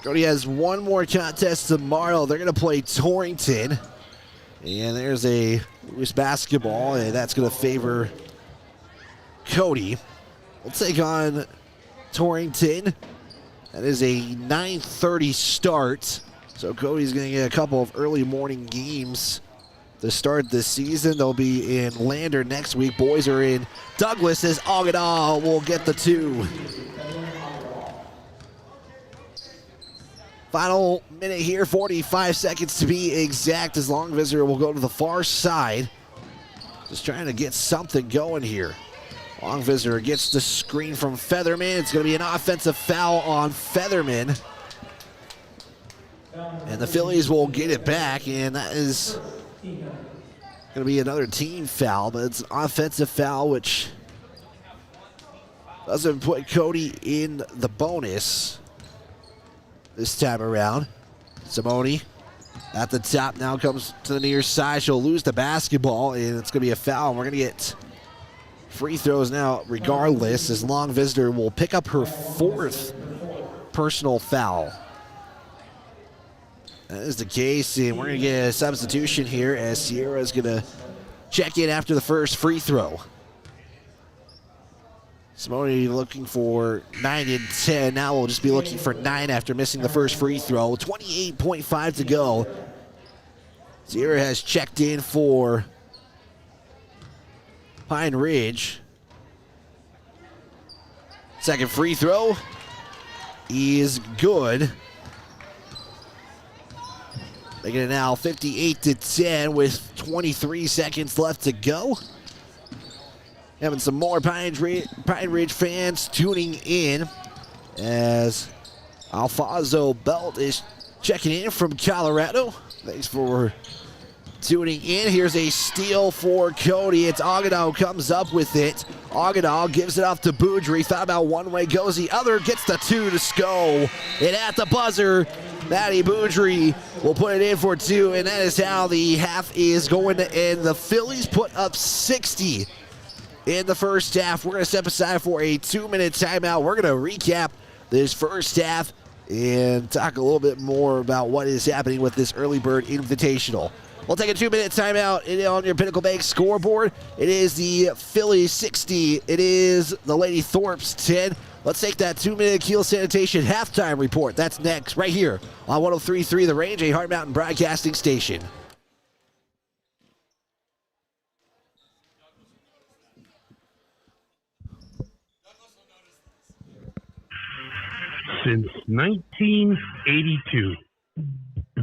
B: Cody has one more contest tomorrow. They're going to play Torrington. And there's a loose basketball, and that's going to favor Cody. We'll take on Torrington. That is a 9:30 start. So Cody's going to get a couple of early morning games to start this season. They'll be in Lander next week. Boys are in Douglas as Agadal will get the 2. Final minute here, 45 seconds to be exact, as long visitor will go to the far side. Just trying to get something going here. Long visitor gets the screen from Featherman. It's going to be an offensive foul on Featherman. And the Phillies will get it back, and that is going to be another team foul, but it's an offensive foul, which doesn't put Cody in the bonus this time around. Simone at the top now comes to the near side. She'll lose the basketball, and it's going to be a foul. We're going to get free throws now regardless, as long visitor will pick up her 4th personal foul. That is the case, and we're going to get a substitution here as Sierra is going to check in after the first free throw. Simone looking for 9 and 10. Now we'll just be looking for 9 after missing the first free throw. 28.5 to go. Sierra has checked in for Pine Ridge. Second free throw is good. Making it now 58-10 with 23 seconds left to go. Having some more Pine Ridge fans tuning in as Alfonso Belt is checking in from Colorado. Thanks for tuning in. Here's a steal for Cody. It's Agudal who comes up with it. Agudal gives it off to Boudry. Thought about one way, goes the other, gets the two to go. And at the buzzer, Matty Boudry will put it in for two, and that is how the half is going to end. The Phillies put up 60 in the first half. We're going to step aside for a 2-minute timeout. We're going to recap this first half and talk a little bit more about what is happening with this early bird invitational. We'll take a 2-minute timeout. It is on your Pinnacle Bank scoreboard. It is the Phillies 60. It is the Lady Thorpe's 10. Let's take that 2-minute Keel Sanitation halftime report. That's next, right here on 103.3 The Range, a Hard Mountain broadcasting station.
H: Since 1982,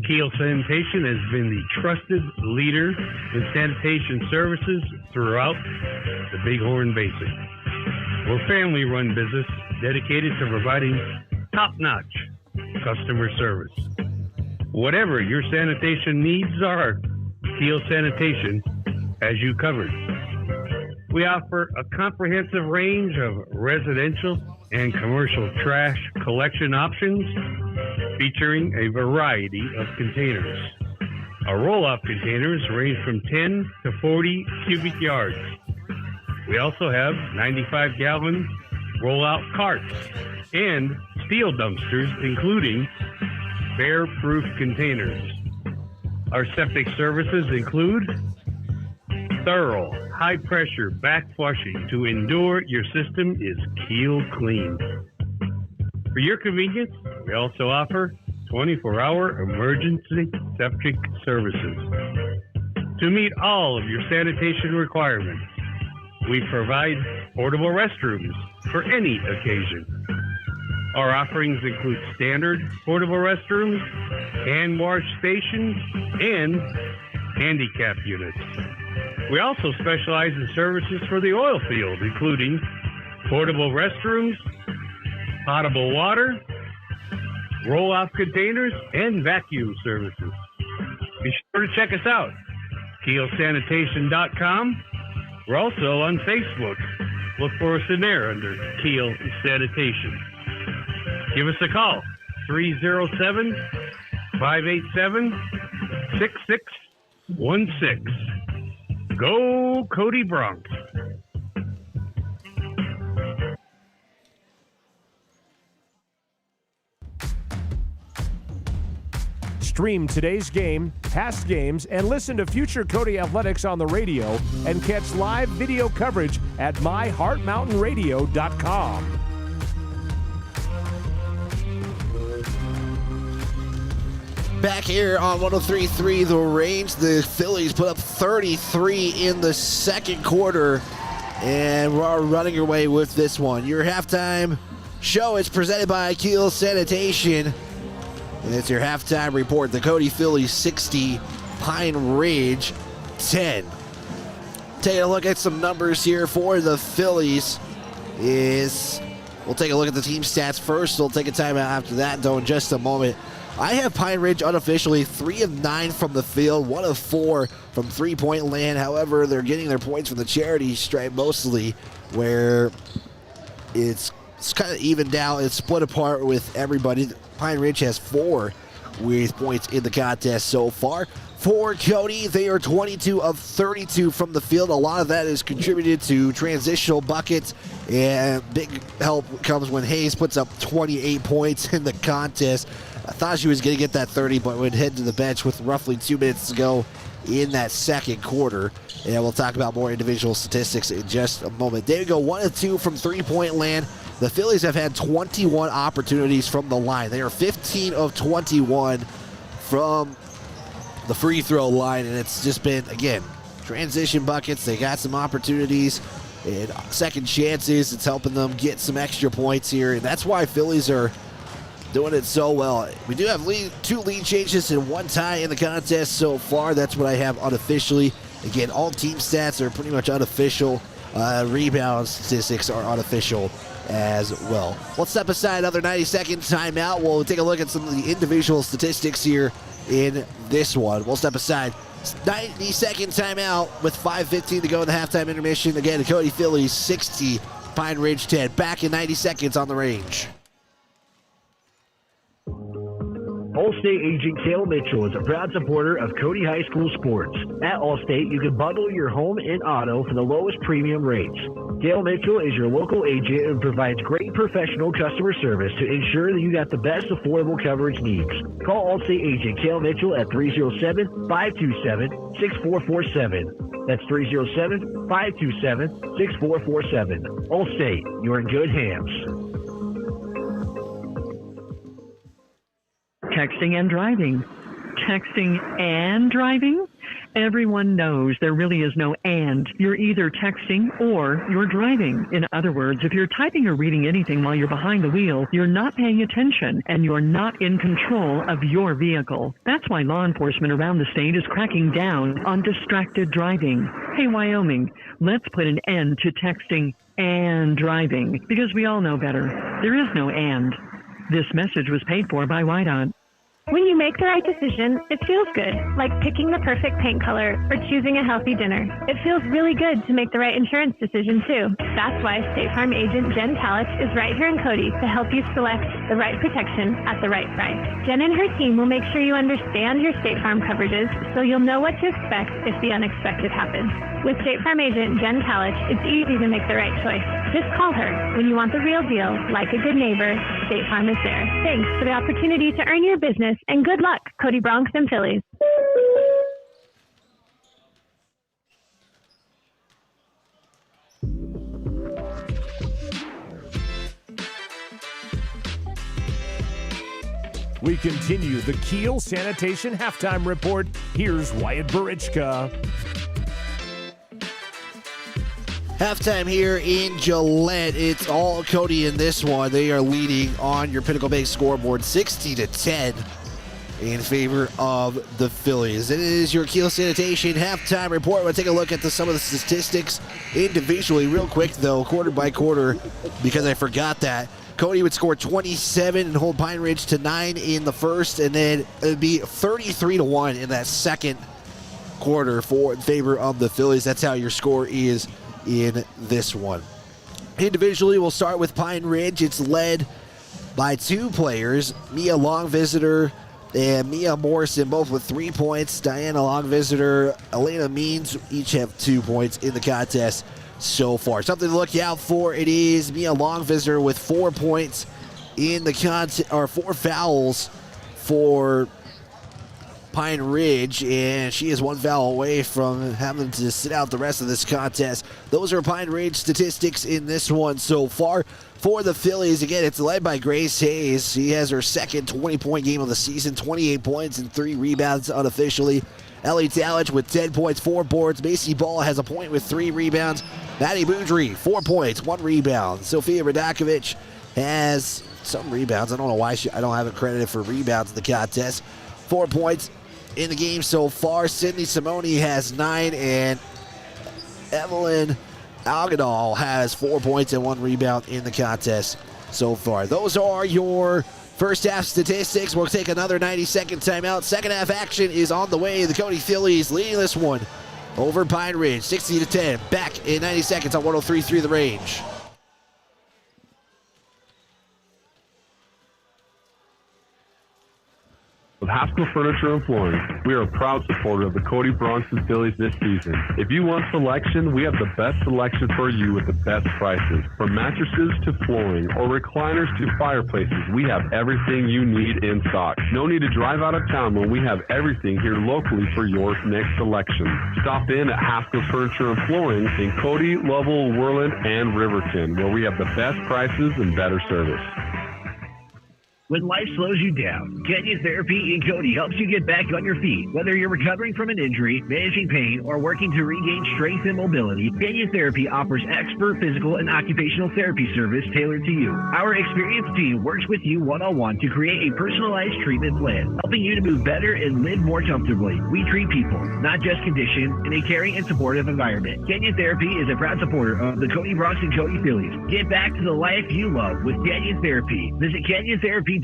H: Keel Sanitation has been the trusted leader in sanitation services throughout the Bighorn Basin. We're a family-run business dedicated to providing top-notch customer service. Whatever your sanitation needs are, Keel Sanitation has you covered. We offer a comprehensive range of residential and commercial trash collection options featuring a variety of containers. Our roll-off containers range from 10 to 40 cubic yards. We also have 95-gallon roll-out carts and steel dumpsters, including bear-proof containers. Our septic services include thorough, high-pressure back flushing to ensure your system is Keel clean. For your convenience, we also offer 24-hour emergency septic services. To meet all of your sanitation requirements, we provide portable restrooms for any occasion. Our offerings include standard portable restrooms, hand wash stations, and handicap units. We also specialize in services for the oil field, including portable restrooms, potable water, roll-off containers, and vacuum services. Be sure to check us out, keelsanitation.com. We're also on Facebook. Look for us in there under Keel Sanitation. Give us a call, 307-587-6616. Go Cody Bronx.
A: Stream today's game, past games, and listen to future Cody Athletics on the radio and catch live video coverage at myheartmountainradio.com.
B: Back here on 103.3 The Range, the Phillies put up 33 in the second quarter, and we're running away with this one. Your halftime show is presented by Keel Sanitation. And it's your halftime report. The Cody Phillies 60, Pine Ridge 10. Taking a look at some numbers here for the Phillies we'll take a look at the team stats first. We'll take a timeout after that, though, in just a moment. I have Pine Ridge unofficially 3 of 9 from the field, 1 of 4 from three-point land. However, they're getting their points from the charity stripe mostly, where it's kind of evened out. It's split apart with everybody. Pine Ridge has 4 with points in the contest so far. For Cody, they are 22 of 32 from the field. A lot of that is contributed to transitional buckets, and big help comes when Hayes puts up 28 points in the contest. I thought she was going to get that 30, but would head to the bench with roughly 2 minutes to go in that second quarter. And we'll talk about more individual statistics in just a moment. There you go, 1 of 2 from three-point land. The Phillies have had 21 opportunities from the line. They are 15 of 21 from the free throw line, and it's just been, again, transition buckets. They got some opportunities and second chances. It's helping them get some extra points here, and that's why Phillies are doing it so well. We do have 2 lead changes and 1 tie in the contest so far. That's what I have unofficially. Again, all team stats are pretty much unofficial. Rebound statistics are unofficial as well. Let's step aside another 90-second timeout. We'll take a look at some of the individual statistics here in this one. We'll step aside 90-second timeout with 5:15 to go in the halftime intermission. Again, the Cody Phillies 60, Pine Ridge 10. Back in 90 seconds on the range.
E: Allstate agent Cale Mitchell is a proud supporter of Cody High School sports. At Allstate, you can bundle your home and auto for the lowest premium rates. Cale Mitchell is your local agent and provides great professional customer service to ensure that you got the best affordable coverage needs. Call Allstate agent Cale Mitchell at 307-527-6447. That's 307-527-6447. Allstate, you're in good hands.
I: Texting and driving. Texting and driving? Everyone knows there really is no and. You're either texting or you're driving. In other words, if you're typing or reading anything while you're behind the wheel, you're not paying attention and you're not in control of your vehicle. That's why law enforcement around the state is cracking down on distracted driving. Hey, Wyoming, let's put an end to texting and driving because we all know better. There is no and. This message was paid for by WYDOT.
C: When you make the right decision, it feels good, like picking the perfect paint color or choosing a healthy dinner. It feels really good to make the right insurance decision, too. That's why State Farm agent Jen Kalich is right here in Cody to help you select the right protection at the right price. Jen and her team will make sure you understand your State Farm coverages so you'll know what to expect if the unexpected happens. With State Farm agent Jen Kalich, it's easy to make the right choice. Just call her when you want the real deal. Like a good neighbor, State Farm is there. Thanks for the opportunity to earn your business, and good luck, Cody Bronx and Phillies.
A: We continue the Kiel Sanitation Halftime Report. Here's Wyatt Barichka.
B: Halftime here in Gillette. It's all Cody in this one. They are leading on your Pinnacle Bank scoreboard 60-10 in favor of the Phillies. It is your Kiel Sanitation Halftime Report. We'll take a look at some of the statistics individually real quick, though, quarter by quarter, because I forgot that. Cody would score 27 and hold Pine Ridge to 9 in the first, and then it would be 33-1 in that second quarter in favor of the Phillies. That's how your score is in this one. Individually, we'll start with Pine Ridge. It's led by two players, Mia Longvisitor and Mia Morrison, both with 3 points. Diana Longvisitor, Elena Means each have 2 points in the contest so far. Something to look out for, it is Mia Longvisitor with 4 points in the contest, or 4 fouls for Pine Ridge, and she is 1 foul away from having to sit out the rest of this contest. Those are Pine Ridge statistics in this one so far. For the Phillies, again, it's led by Grace Hayes. She has her second 20-point game of the season, 28 points and 3 rebounds unofficially. Ellie Talich with 10 points, 4 boards. Macy Ball has a point with 3 rebounds. Maddie Boudry, 4 points, 1 rebound. Sophia Radakovich has some rebounds. I don't know why I don't have it credited for rebounds in the contest. 4 points in the game so far. Sydney Simone has 9, and Evelyn Algadal has 4 points and 1 rebound in the contest so far. Those are your first half statistics. We'll take another 90-second timeout. Second half action is on the way. The Cody Phillies leading this one over Pine Ridge, 60-10. Back in 90 seconds on 103.3 The Range.
J: With Haskell Furniture and Flooring, we are a proud supporter of the Cody Bronx and Phillies this season. If you want selection, we have the best selection for you with the best prices. From mattresses to flooring or recliners to fireplaces, we have everything you need in stock. No need to drive out of town when we have everything here locally for your next selection. Stop in at Haskell Furniture and Flooring in Cody, Lovell, Worland, and Riverton, where we have the best prices and better service.
E: When life slows you down, Canyon Therapy in Cody helps you get back on your feet. Whether you're recovering from an injury, managing pain, or working to regain strength and mobility, Canyon Therapy offers expert physical and occupational therapy service tailored to you. Our experienced team works with you one-on-one to create a personalized treatment plan, helping you to move better and live more comfortably. We treat people, not just conditions, in a caring and supportive environment. Canyon Therapy is a proud supporter of the Cody Bronx and Cody Phillies. Get back to the life you love with Canyon Therapy. Visit CanyonTherapy.com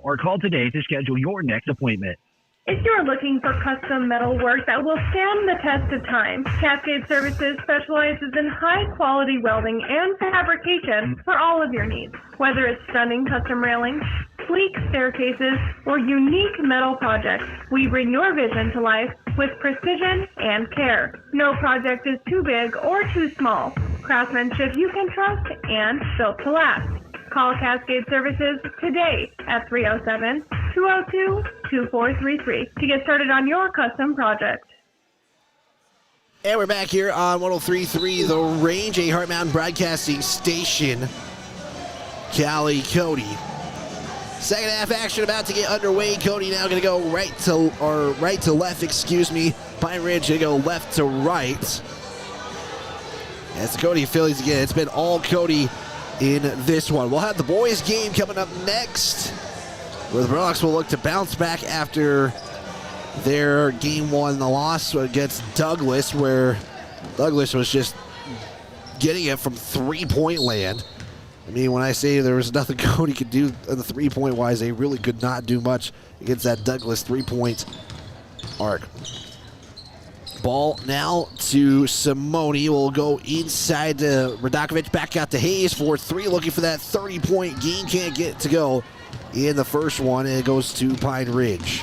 E: or call today to schedule your next appointment.
C: If you're looking for custom metal work that will stand the test of time, Cascade Services specializes in high-quality welding and fabrication for all of your needs. Whether it's stunning custom railings, sleek staircases, or unique metal projects, we bring your vision to life with precision and care. No project is too big or too small. Craftsmanship you can trust and built to last. Call Cascade Services today at 307-202-2433 to get started on your custom project.
B: And we're back here on 103.3 The Range, a Heart Mountain Broadcasting Station. Cali, Cody. Second half action about to get underway. Cody now going to go right to left, excuse me. Pine Ridge going to go left to right. As the Cody Phillies again, it's been all Cody in this one. We'll have the boys game coming up next, where the Bronx will look to bounce back after their game one loss against Douglas, where Douglas was just getting it from three-point land. I mean, when I say there was nothing Cody could do on the three-point wise, they really could not do much against that Douglas three-point arc. Ball now to Simone. Will go inside to Radakovic. Back out to Hayes for three. Looking for that 30-point game. Can't get it to go in the first one. And it goes to Pine Ridge.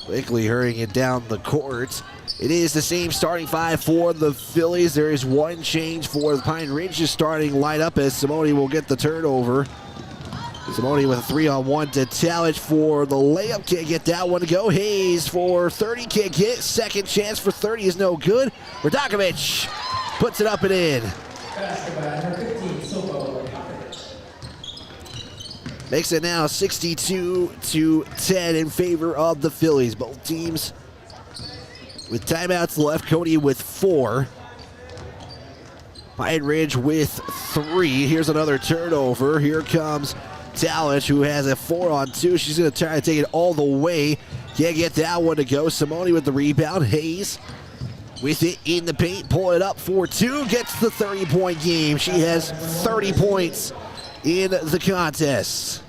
B: Quickly hurrying it down the court. It is the same starting five for the Phillies. There is one change for the Pine Ridge's starting lineup as Simone will get the turnover. Simone with a 3-on-1 to Talich for the layup. Can't get that one to go. Hayes for 30. Can't get it. Second chance for 30 is no good. Radakovic puts it up and in. Makes it now 62-10 in favor of the Phillies. Both teams with timeouts left. Cody with 4. Pine Ridge with 3. Here's another turnover. Here comes Talich, who has a 4-on-2. She's going to try to take it all the way. Can't get that one to go. Simone with the rebound. Hayes with it in the paint. Pull it up for 2. Gets the 30-point game. She has 30 points in the contest.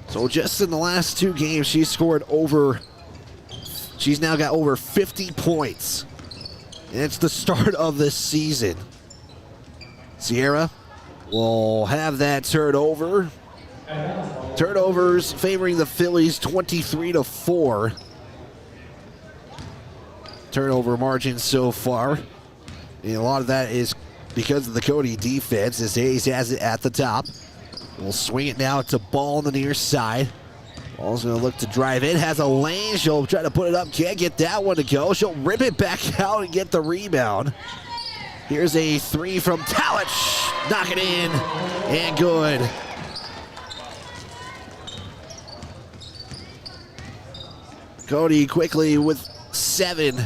B: So just in the last 2 games, she's now got over 50 points. And it's the start of the season. Sierra will have that turnover. Turnovers favoring the Phillies 23-4. Turnover margin so far. And a lot of that is because of the Cody defense as Hayes has it at the top. We'll swing it now to Ball on the near side. Ball's going to look to drive in. Has a lane. She'll try to put it up. Can't get that one to go. She'll rip it back out and get the rebound. Here's a 3 from Talich. Knock it in, and good. Cody quickly with 7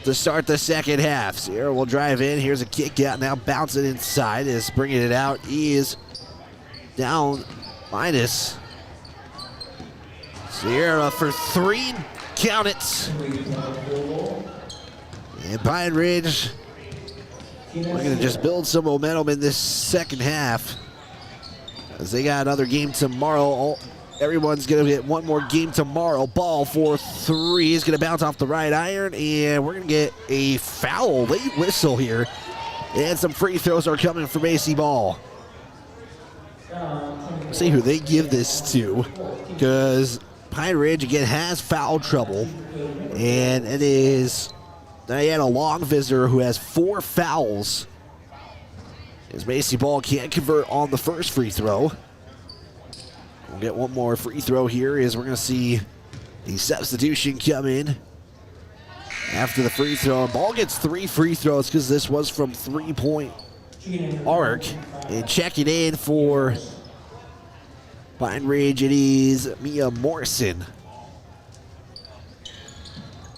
B: to start the second half. Sierra will drive in. Here's a kick out now, bouncing inside. Is bringing it out. Is down minus. Sierra for 3. Count it. And Pine Ridge looking to just build some momentum in this second half, as they got another game tomorrow. Everyone's going to get one more game tomorrow. Ball for 3 is going to bounce off the right iron, and we're going to get a foul, late whistle here. And some free throws are coming from AC Ball. Let's see who they give this to, because Pine Ridge again has foul trouble, and it is Diana Long visitor who has 4 fouls. As Macy Ball can't convert on the first free throw. We'll get one more free throw here as we're going to see the substitution come in after the free throw. Ball gets 3 free throws because this was from 3-point arc. And checking in for Pine Ridge, it is Mia Morrison.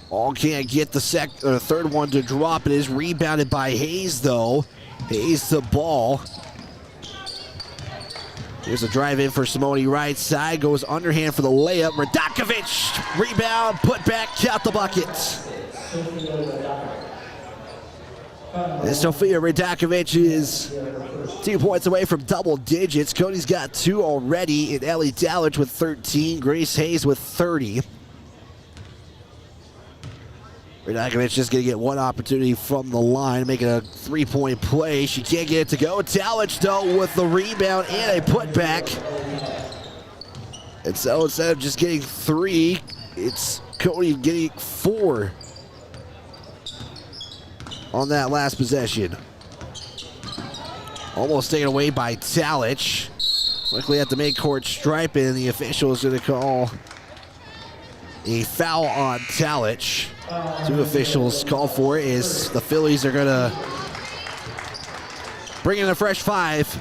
B: Ball can't get the third one to drop. It is rebounded by Hayes, though. Hayes the ball. Here's a drive in for Simone right side. Goes underhand for the layup. Radakovic, rebound, put back, count the bucket. And Sofia Radakovic is 2 points away from double digits. Cody's got 2 already, and Ellie Dallage with 13, Grace Hayes with 30. Radakovic just going to get 1 opportunity from the line, making a 3-point play. She can't get it to go. Dallage, though, with the rebound and a putback. And so instead of just getting 3, it's Cody getting 4 on that last possession. Almost taken away by Dallage. Quickly at the midcourt stripe, and the official is going to call a foul on Dallage. 2 officials call for it as the Phillies are going to bring in a fresh 5.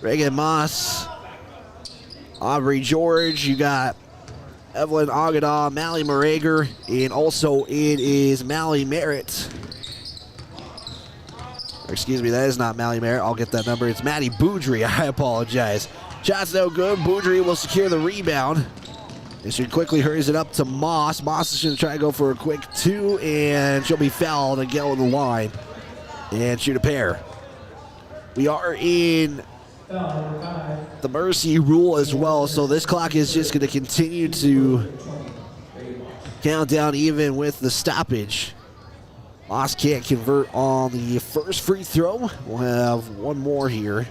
B: Reagan Moss, Aubrey George, you got Evelyn Agada, Mally Morager, and also it is Mally Merritt. Excuse me, that is not Mally Merritt. I'll get that number. It's Maddie Boudry. I apologize. Shot's no good. Boudry will secure the rebound. And she quickly hurries it up to Moss. Moss is going to try to go for a quick 2, and she'll be fouled and get on the line and shoot a pair. We are in the mercy rule as well, so this clock is just going to continue to count down even with the stoppage. Moss can't convert on the first free throw. We'll have 1 more here.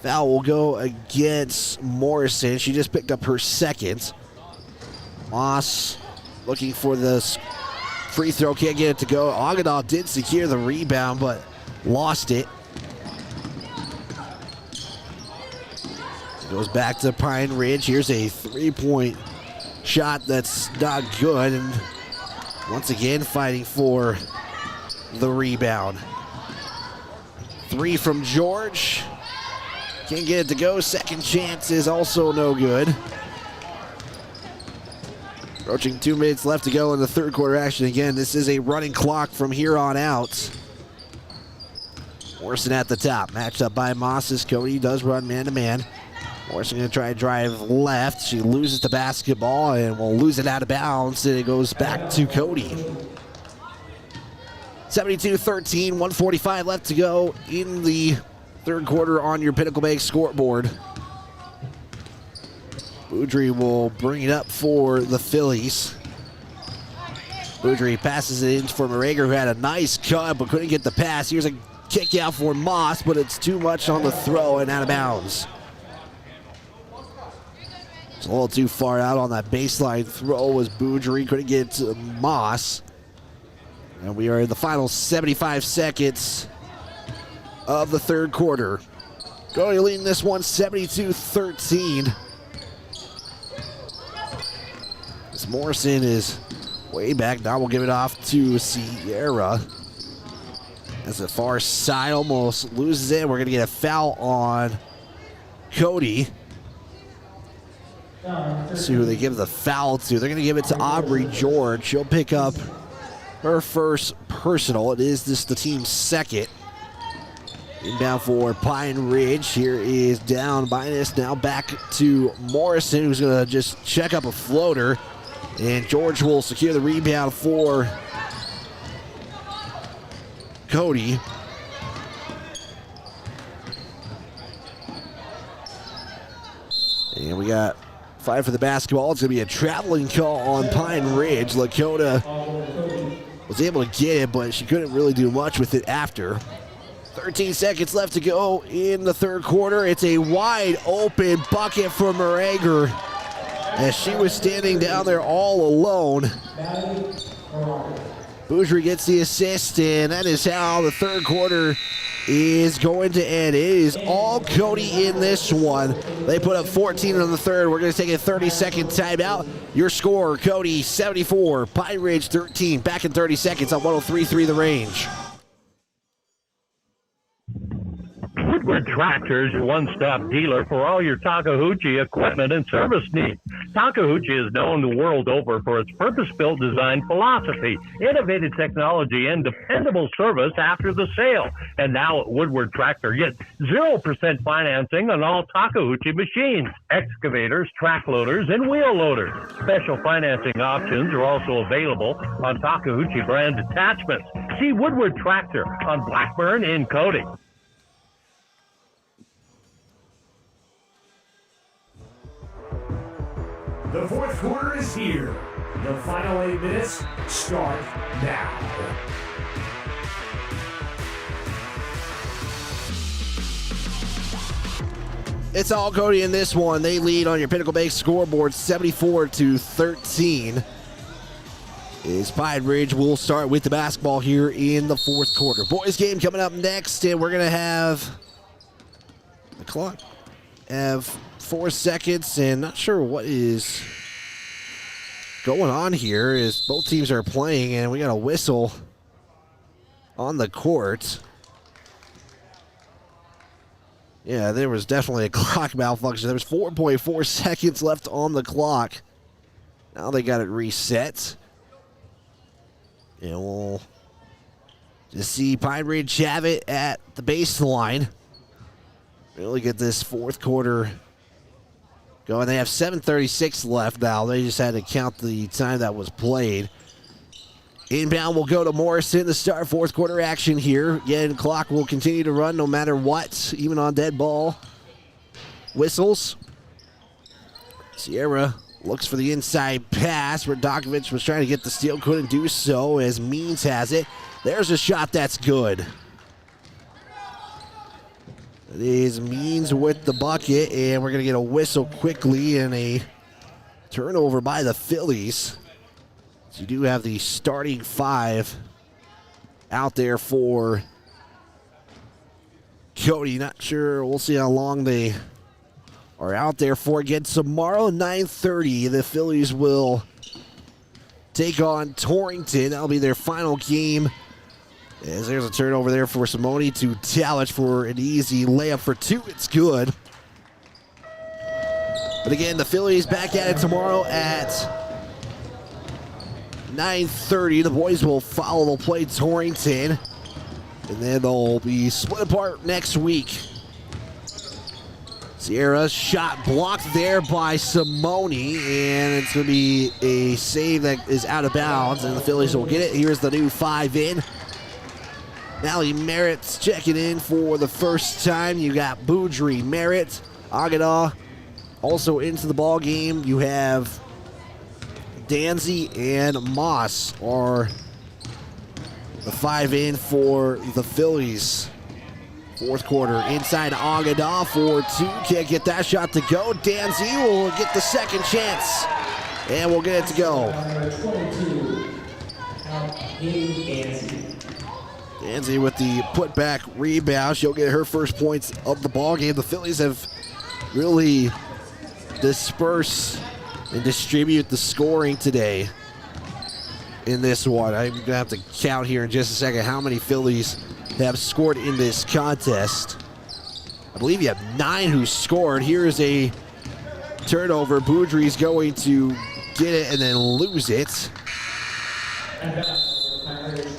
B: Foul will go against Morrison. She just picked up her 2nd. Moss looking for this free throw. Can't get it to go. Agada did secure the rebound, but lost it. It goes back to Pine Ridge. Here's a 3-point shot that's not good. And once again, fighting for the rebound. 3 from George. Can't get it to go. Second chance is also no good. Approaching 2 minutes left to go in the third quarter action. Again, this is a running clock from here on out. Morrison at the top. Matched up by Moss. Cody does run man-to-man. Morrison going to try to drive left. She loses the basketball and will lose it out of bounds. And it goes back to Cody. 72-13, 1:45 left to go in the third quarter on your Pinnacle Bank scoreboard. Boudry will bring it up for the Phillies. Boudry passes it in for Morager, who had a nice cut but couldn't get the pass. Here's a kick out for Moss, but it's too much on the throw and out of bounds. It's a little too far out on that baseline throw was Boudry. Couldn't get it to Moss. And we are in the final 75 seconds of the third quarter. Cody leading this one 72-13. This Morrison is way back. Now we'll give it off to Sierra. As the far side almost loses it. We're going to get a foul on Cody. Let's see who they give the foul to. They're going to give it to Aubrey George. She'll pick up her first personal. It is just the team's 2nd. Inbound for Pine Ridge. Here is down Binus. Now back to Morrison, who's going to just check up a floater. And George will secure the rebound for Cody. And we got 5 for the basketball. It's going to be a traveling call on Pine Ridge. Lakota was able to get it, but she couldn't really do much with it after. 13 seconds left to go in the third quarter. It's a wide open bucket for Morager as she was standing down there all alone. Boudry gets the assist, and that is how the third quarter is going to end. It is all Cody in this one. They put up 14 in the third. We're going to take a 30-second timeout. Your score, Cody 74, Pine Ridge 13. Back in 30 seconds on 103.3 The Range.
D: Woodward Tractors, your one-stop dealer for all your Takahouchi equipment and service needs. Takahouchi is known the world over for its purpose-built design philosophy, innovative technology, and dependable service after the sale. And now at Woodward Tractor, get 0% financing on all Takahouchi machines, excavators, track loaders, and wheel loaders. Special financing options are also available on Takahouchi brand attachments. See Woodward Tractor on Blackburn in Cody.
A: The fourth quarter is here. The final 8 minutes start now.
B: It's all Cody in this one. They lead on your Pinnacle Bank scoreboard 74-13. Is Pine Ridge will start with the basketball here in the fourth quarter. Boys game coming up next, and we're going to have the clock have 4 seconds, and not sure what is going on here as both teams are playing, and we got a whistle on the court. Yeah, there was definitely a clock malfunction. There was 4.4 seconds left on the clock. Now they got it reset. And we'll just see Pine Ridge have it at the baseline. Really get this fourth quarter going. They have 7:36 left now. They just had to count the time that was played. Inbound will go to Morrison to start fourth quarter action here. Again, clock will continue to run no matter what, even on dead ball. Whistles. Sierra looks for the inside pass. Radokovic was trying to get the steal, couldn't do so as Means has it. There's a shot that's good. It is Means with the bucket, and we're going to get a whistle quickly and a turnover by the Phillies. So you do have the starting 5 out there for Cody. Not sure. We'll see how long they are out there for. Again, tomorrow, 9:30, the Phillies will take on Torrington. That'll be their final game. As there's a turnover there for Simone to Talich for an easy layup for 2. It's good. But again, the Phillies back at it tomorrow at 9:30. The boys will follow. They'll play Torrington. And then they'll be split apart next week. Sierra's shot blocked there by Simone. And it's going to be a save that is out of bounds. And the Phillies will get it. Here's the new 5 in. Nally Merritt's checking in for the first time. You got Boudry, Merritt, Agada also into the ball game. You have Danzy and Moss are the 5 in for the Phillies. Fourth quarter, inside Agada for 2. Can't get that shot to go. Danzy will get the second chance, and we'll get it to go. Danzy with the putback rebound. She'll get her first points of the ball game. The Phillies have really dispersed and distribute the scoring today in this one. I'm going to have to count here in just a second how many Phillies have scored in this contest. I believe you have 9 who scored. Here's a turnover. Boudry's going to get it and then lose it.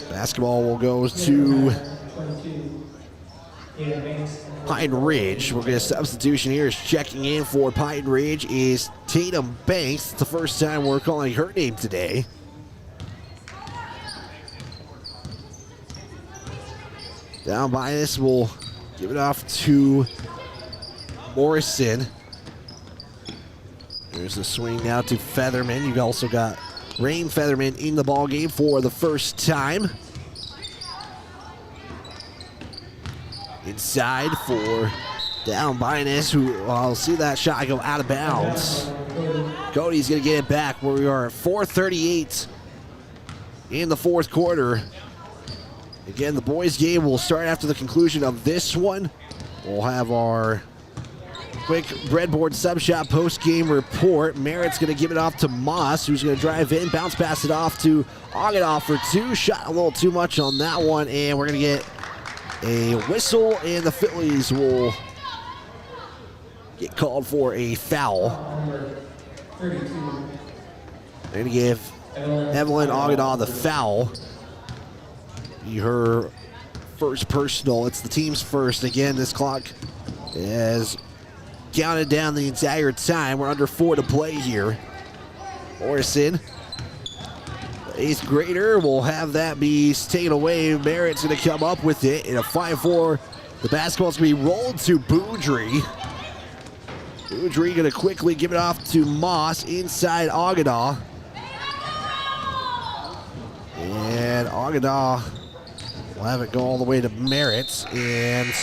B: Basketball will go to Pine Ridge. We'll get a substitution here. Is checking in for Pine Ridge is Tatum Banks. It's the first time we're calling her name today. Down by this, we'll give it off to Morrison. There's the swing now to Featherman. You've also got Rain Featherman in the ball game for the first time. Inside for down Byness, who I'll see that shot go out of bounds. Cody's going to get it back where we are at 4:38 in the fourth quarter. Again, the boys' game will start after the conclusion of this one. We'll have our quick breadboard sub-shot post-game report. Merritt's going to give it off to Moss, who's going to drive in, bounce pass it off to Agada for 2. Shot a little too much on that one, and we're going to get a whistle, and the Phillies will get called for a foul. They're going to give Evelyn Ogadaw the foul. Her first personal. It's the team's first. Again, this clock has counted down the entire time. We're under 4 to play here. Morrison, the 8th grader, will have that be taken away. Merritt's going to come up with it in a 5-4. The basketball's going to be rolled to Boudry. Boudry going to quickly give it off to Moss inside Ogadaw. And Ogadaw will have it go all the way to Merritt. And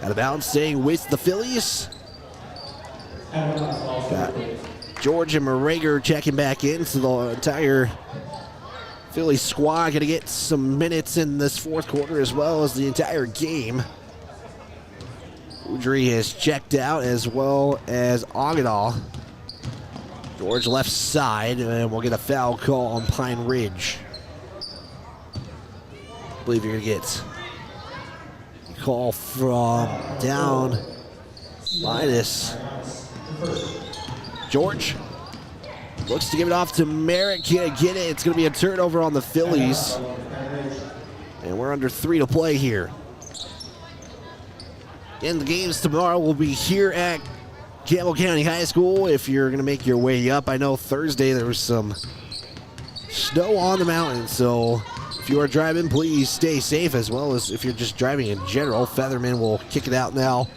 B: out of bounds, staying with the Phillies. Got George and Morager checking back in, so the entire Phillies squad going to get some minutes in this fourth quarter as well as the entire game. Boudry has checked out as well as Ogadaw. George left side, and we'll get a foul call on Pine Ridge. I believe you're going to get a call from down minus. George looks to give it off to Merritt. Can't get it. It's going to be a turnover on the Phillies. And we're under 3 to play here. And the games tomorrow will be here at Campbell County High School if you're going to make your way up. I know Thursday there was some snow on the mountain, so if you are driving, please stay safe, as well as if you're just driving in general. Featherman will kick it out now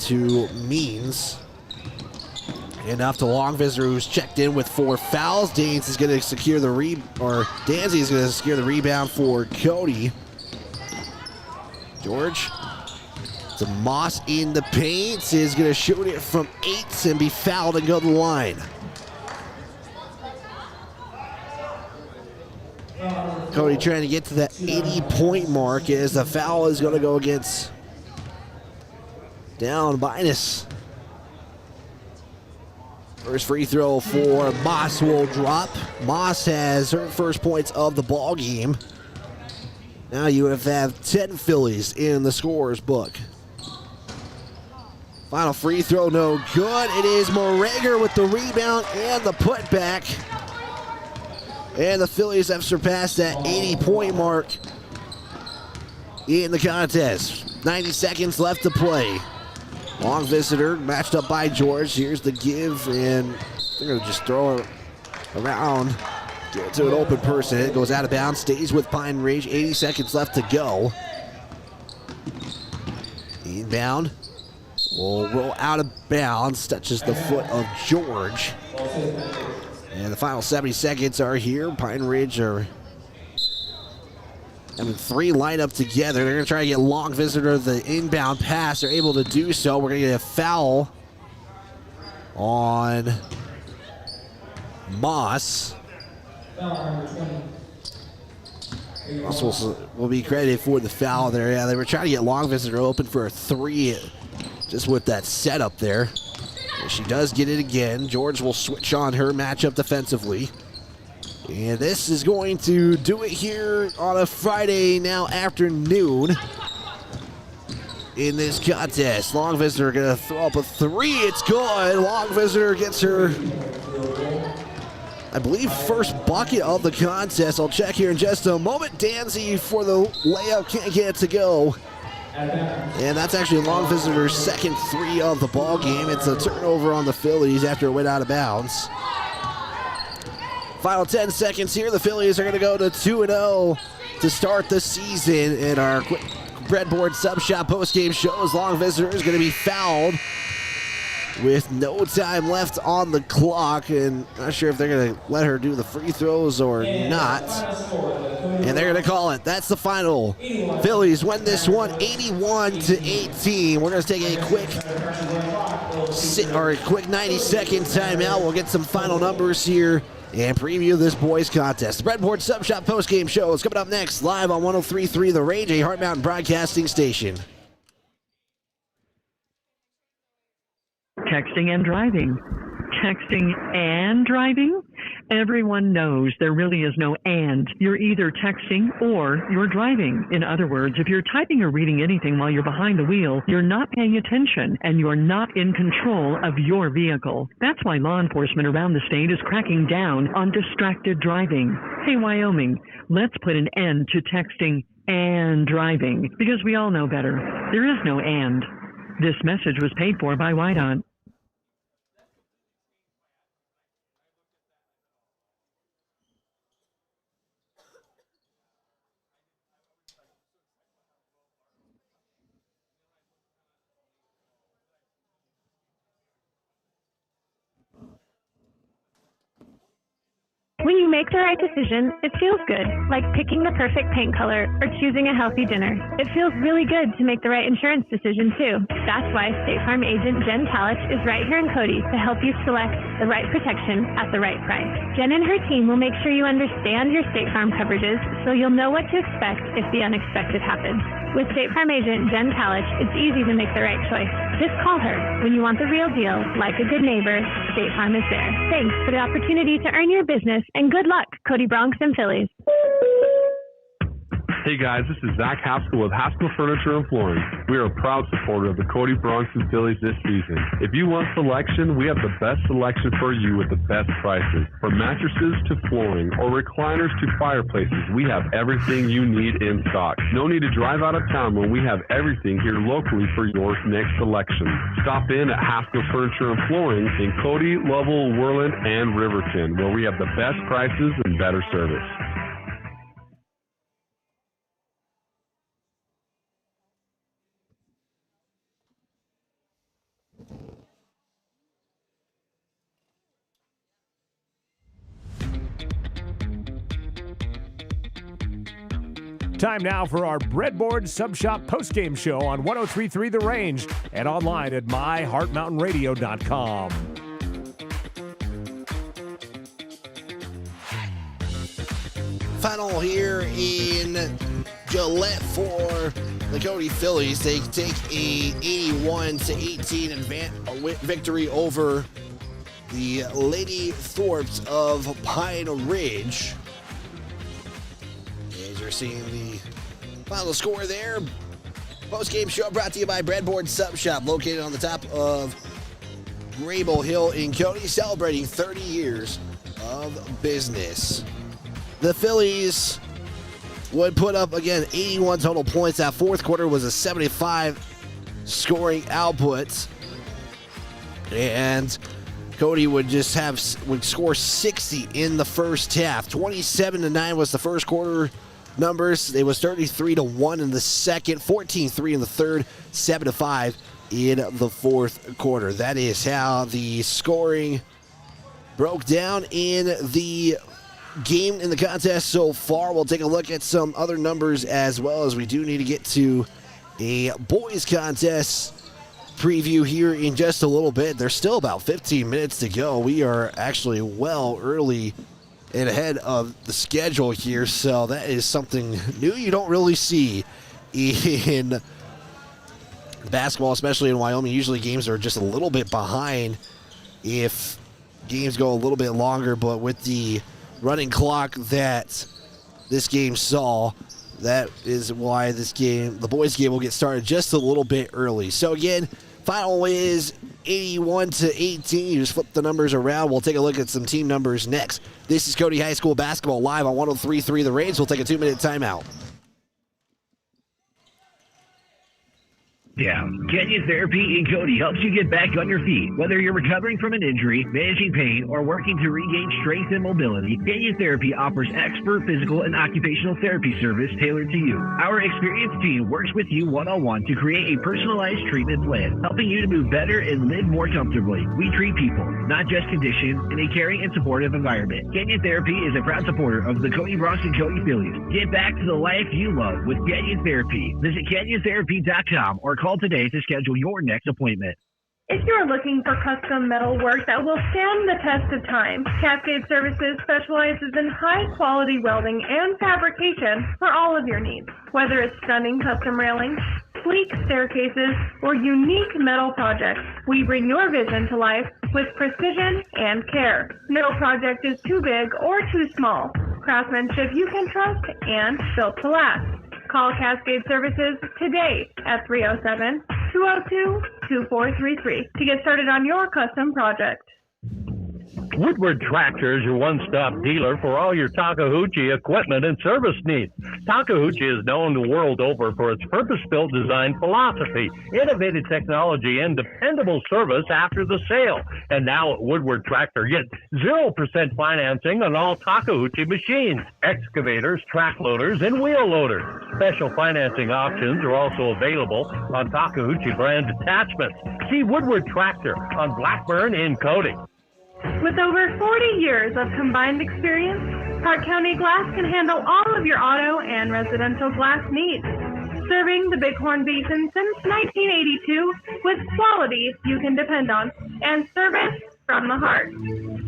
B: to Means. And off to Long Visitor, who's checked in with 4 fouls. Danzy is going to secure the rebound for Cody. George to Moss in the paint, is going to shoot it from 8 and be fouled and go to the line. Cody trying to get to that 80-point mark as the foul is going to go against down minus. First free throw for Moss will drop. Moss has her first points of the ball game. Now you have 10 Phillies in the scorer's book. Final free throw, no good. It is Morager with the rebound and the putback. And the Phillies have surpassed that 80-point mark in the contest. 90 seconds left to play. Long Visitor matched up by George. Here's the give, and they're going to just throw it around. Get it to an open person. It goes out of bounds, stays with Pine Ridge. 80 seconds left to go. Inbound. Will roll out of bounds, touches the foot of George. And the final 70 seconds are here. Pine Ridge are having 3 line up together. They're going to try to get Long Visitor the inbound pass. They're able to do so. We're going to get a foul on Moss. Moss will be credited for the foul there. Yeah, they were trying to get Long Visitor open for a 3 just with that setup there. And she does get it again. George will switch on her matchup defensively. And this is going to do it here on a Friday now afternoon in this contest. Long Visitor going to throw up a 3. It's good. Long Visitor gets her, I believe, first bucket of the contest. I'll check here in just a moment. Danzy for the layup, can't get it to go. And that's actually Long Visitor's second 3 of the ball game. It's a turnover on the Phillies after it went out of bounds. Final 10 seconds here. The Phillies are going to go to 2-0 to start the season. And our quick breadboard sub shop postgame shows Long Visitor is going to be fouled with no time left on the clock. And not sure if they're going to let her do the free throws or not. And they're going to call it. That's the final. Phillies win this one 81-18. We're going to take a quick 90-second timeout. We'll get some final numbers here and preview this boys contest. The Breadboard Sub Shop postgame show is coming up next, live on 103.3 The Range, a Heart Mountain broadcasting station.
I: Texting and driving. Texting and driving? Everyone knows there really is no and. You're either texting or you're driving. In other words, if you're typing or reading anything while you're behind the wheel, you're not paying attention and you're not in control of your vehicle. That's why law enforcement around the state is cracking down on distracted driving. Hey, Wyoming, let's put an end to texting and driving because we all know better. There is no and. This message was paid for by White.
C: When you make the right decision, it feels good, like picking the perfect paint color or choosing a healthy dinner. It feels really good to make the right insurance decision, too. That's why State Farm agent Jen Talich is right here in Cody to help you select the right protection at the right price. Jen and her team will make sure you understand your State Farm coverages so you'll know what to expect if the unexpected happens. With State Farm agent Jen Talich, it's easy to make the right choice. Just call her. When you want the real deal, like a good neighbor, State Farm is there. Thanks for the opportunity to earn your business, and good luck, Cody, Bronx, and Phillies.
J: Hey guys, this is Zach Haskell with Haskell Furniture and Flooring. We are a proud supporter of the Cody, Bronx, and Phillies this season. If you want selection, we have the best selection for you with the best prices. From mattresses to flooring or recliners to fireplaces, we have everything you need in stock. No need to drive out of town when we have everything here locally for your next selection. Stop in at Haskell Furniture and Flooring in Cody, Lovell, Worland, and Riverton, where we have the best prices and better service.
A: Time now for our Breadboard Sub Shop postgame show on 103.3 The Range and online at myheartmountainradio.com.
B: Final here in Gillette for the Cody Phillies. They take a 81-18 victory over the Lady Thorpes of Pine Ridge. As you're seeing the final score there, post-game show brought to you by Breadboard Sub Shop, located on the top of Grable Hill in Cody, celebrating 30 years of business. The Phillies would put up, again, 81 total points. That fourth quarter was a 75 scoring output. And Cody would score 60 in the first half. 27-9 was the first quarter numbers. It was 33-1 in the second, 14-3 in the third, 7-5 in the fourth quarter. That is how the scoring broke down in the game, in the contest so far. We'll take a look at some other numbers as well, as we do need to get to a boys contest preview here in just a little bit. There's still about 15 minutes to go. We are actually well early and ahead of the schedule here, so that is something new you don't really see in basketball, especially in Wyoming. Usually games are just a little bit behind if games go a little bit longer, but with the running clock that this game saw, that is why this game, the boys game, will get started just a little bit early. So again, final is 81-18. You just flip the numbers around. We'll take a look at some team numbers next. This is Cody High School basketball live on 103.3 The Range. We'll take a 2-minute timeout.
E: Yeah, Canyon Therapy in Cody helps you get back on your feet. Whether you're recovering from an injury, managing pain, or working to regain strength and mobility, Canyon Therapy offers expert physical and occupational therapy service tailored to you. Our experienced team works with you one-on-one to create a personalized treatment plan, helping you to move better and live more comfortably. We treat people, not just conditions, in a caring and supportive environment. Canyon Therapy is a proud supporter of the Cody Bronx and Cody Phillies. Get back to the life you love with Canyon Therapy. Visit canyontherapy.com or call today to schedule your next appointment.
C: If you're looking for custom metal work that will stand the test of time, Cascade Services specializes in high-quality welding and fabrication for all of your needs. Whether it's stunning custom railings, sleek staircases, or unique metal projects, we bring your vision to life with precision and care. No project is too big or too small. Craftsmanship you can trust and built to last. Call Cascade Services today at 307-202-2433 to get started on your custom project.
D: Woodward Tractor is your one-stop dealer for all your Takahouchi equipment and service needs. Takahouchi is known the world over for its purpose-built design philosophy, innovative technology, and dependable service after the sale. And now at Woodward Tractor, get 0% financing on all Takahouchi machines, excavators, track loaders, and wheel loaders. Special financing options are also available on Takahouchi brand attachments. See Woodward Tractor on Blackburn in Cody.
C: With over 40 years of combined experience, Park County Glass can handle all of your auto and residential glass needs. Serving the Bighorn Basin since 1982 with quality you can depend on and service from the heart.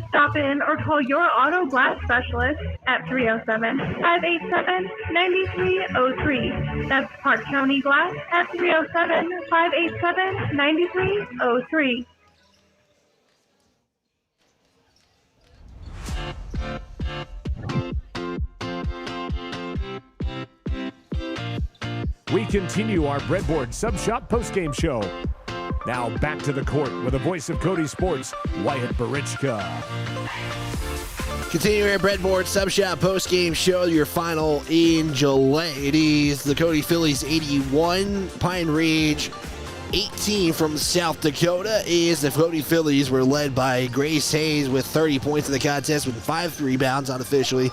C: Stop in or call your auto glass specialist at 307-587-9303. That's Park County Glass at 307-587-9303.
A: We continue our Breadboard Sub Shop postgame show. Now back to the court with the voice of Cody Sports, Wyatt Barichka.
B: Continuing our Breadboard Sub Shop postgame show, your final in Gillette. It is the Cody Phillies 81, Pine Ridge 18 from South Dakota. Is the Cody Phillies were led by Grace Hayes with 30 points in the contest with 5 rebounds unofficially.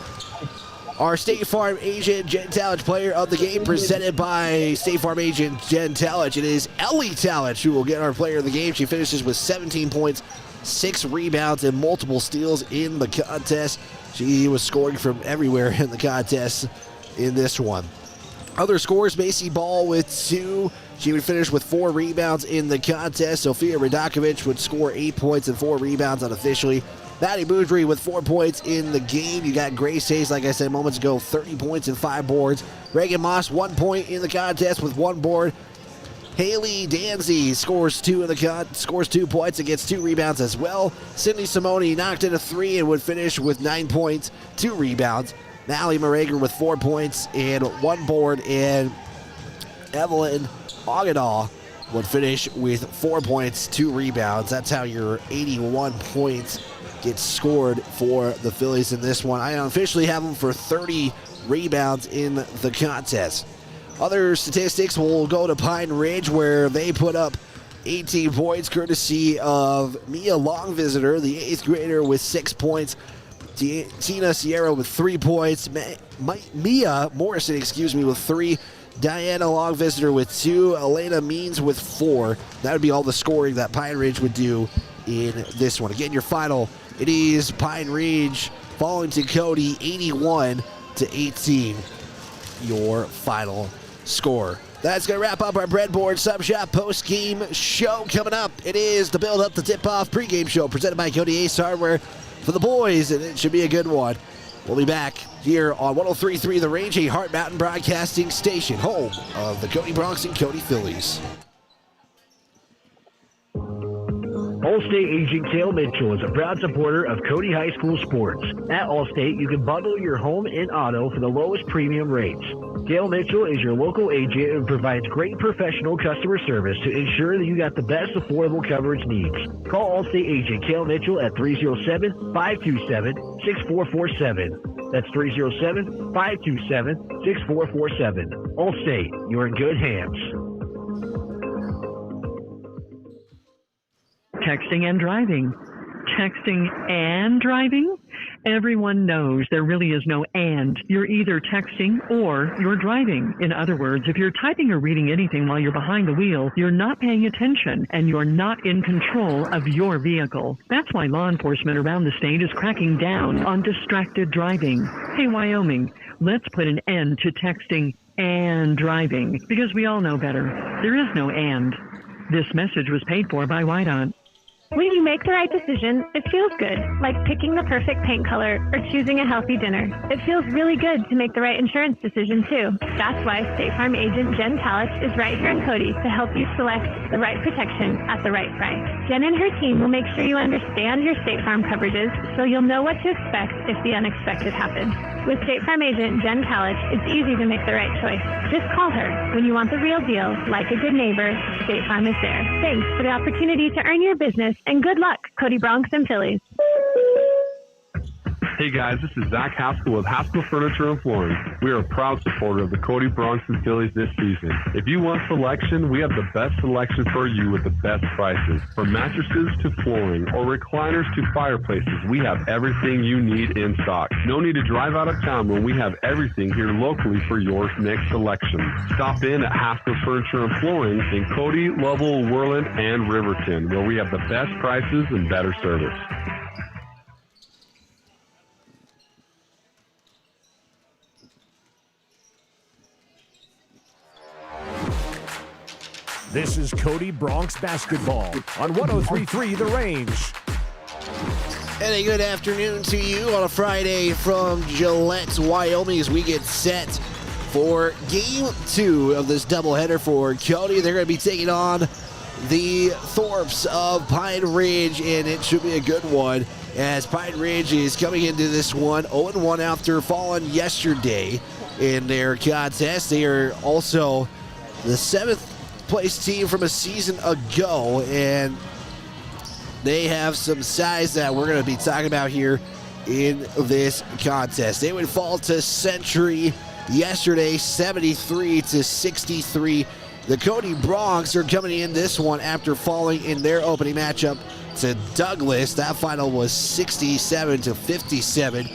B: Our State Farm agent, Jen Talich, player of the game, presented by State Farm agent Jen Talich. It is Ellie Talich who will get our player of the game. She finishes with 17 points, 6 rebounds, and multiple steals in the contest. She was scoring from everywhere in the contest in this one. Other scores, Macy Ball with 2. She would finish with 4 rebounds in the contest. Sofia Radakovic would score 8 points and 4 rebounds unofficially. Maddie Boudry with 4 points in the game. You got Grace Hayes, like I said moments ago, 30 points and 5 boards. Reagan Moss, 1 point in the contest with 1 board. Haley Danzy scores 2 points and gets 2 rebounds as well. Sydney Simone knocked in a 3 and would finish with 9 points, 2 rebounds. Natalie Morager with 4 points and 1 board. And Evelyn Ogadaw would finish with 4 points, 2 rebounds. That's how your 81 points gets scored for the Phillies in this one. I unofficially have them for 30 rebounds in the contest. Other statistics will go to Pine Ridge, where they put up 18 points courtesy of Mia Longvisitor, the 8th grader, with 6 points. Tina Sierra with 3 points. Mia Morrison, with 3. Diana Longvisitor with 2. Elena Means with 4. That would be all the scoring that Pine Ridge would do in this one. Again, your final, it is Pine Ridge falling to Cody 81-18. Your final score. That's going to wrap up our Breadboard Sub Shop post-game show. Coming up, it is the build-up, the tip-off pregame show presented by Cody Ace Hardware for the boys, and it should be a good one. We'll be back here on 103.3 The Range, a Heart Mountain Broadcasting Station, home of the Cody Bronx and Cody Phillies.
E: Allstate agent Cale Mitchell is a proud supporter of Cody High School sports. At Allstate, you can bundle your home and auto for the lowest premium rates. Cale Mitchell is your local agent and provides great professional customer service to ensure that you got the best affordable coverage needs. Call Allstate agent Cale Mitchell at 307-527-6447. That's 307-527-6447. Allstate, you're in good hands.
I: Texting and driving. Texting and driving? Everyone knows there really is no and. You're either texting or you're driving. In other words, if you're typing or reading anything while you're behind the wheel, you're not paying attention and you're not in control of your vehicle. That's why law enforcement around the state is cracking down on distracted driving. Hey, Wyoming, let's put an end to texting and driving because we all know better. There is no and. This message was paid for by White On.
C: When you make the right decision, it feels good, like picking the perfect paint color or choosing a healthy dinner. It feels really good to make the right insurance decision, too. That's why State Farm agent Jen Talich is right here in Cody to help you select the right protection at the right price. Jen and her team will make sure you understand your State Farm coverages so you'll know what to expect if the unexpected happens. With State Farm agent Jen Talich, it's easy to make the right choice. Just call her. When you want the real deal, like a good neighbor, State Farm is there. Thanks for the opportunity to earn your business, and good luck, Cody Bronx and Phillies.
J: Hey guys, this is Zach Haskell with Haskell Furniture and Flooring. We are a proud supporter of the Cody Bronx and Phillies this season. If you want selection, we have the best selection for you with the best prices. From mattresses to flooring or recliners to fireplaces, we have everything you need in stock. No need to drive out of town when we have everything here locally for your next selection. Stop in at Haskell Furniture and Flooring in Cody, Lovell, Worland, and Riverton, where we have the best prices and better service.
A: This is Cody Bronx basketball on 103.3 The Range.
B: And a good afternoon to you on a Friday from Gillette, Wyoming, as we get set for Game 2 of this doubleheader for Cody. They're going to be taking on the Thorpes of Pine Ridge, and it should be a good one, as Pine Ridge is coming into this one 0-1 after falling yesterday in their contest. They are also the 7th place team from a season ago, and they have some size that we're going to be talking about here in this contest. They would fall to Century yesterday, 73-63. The Cody Bronx are coming in this one after falling in their opening matchup to Douglas. That final was 67-57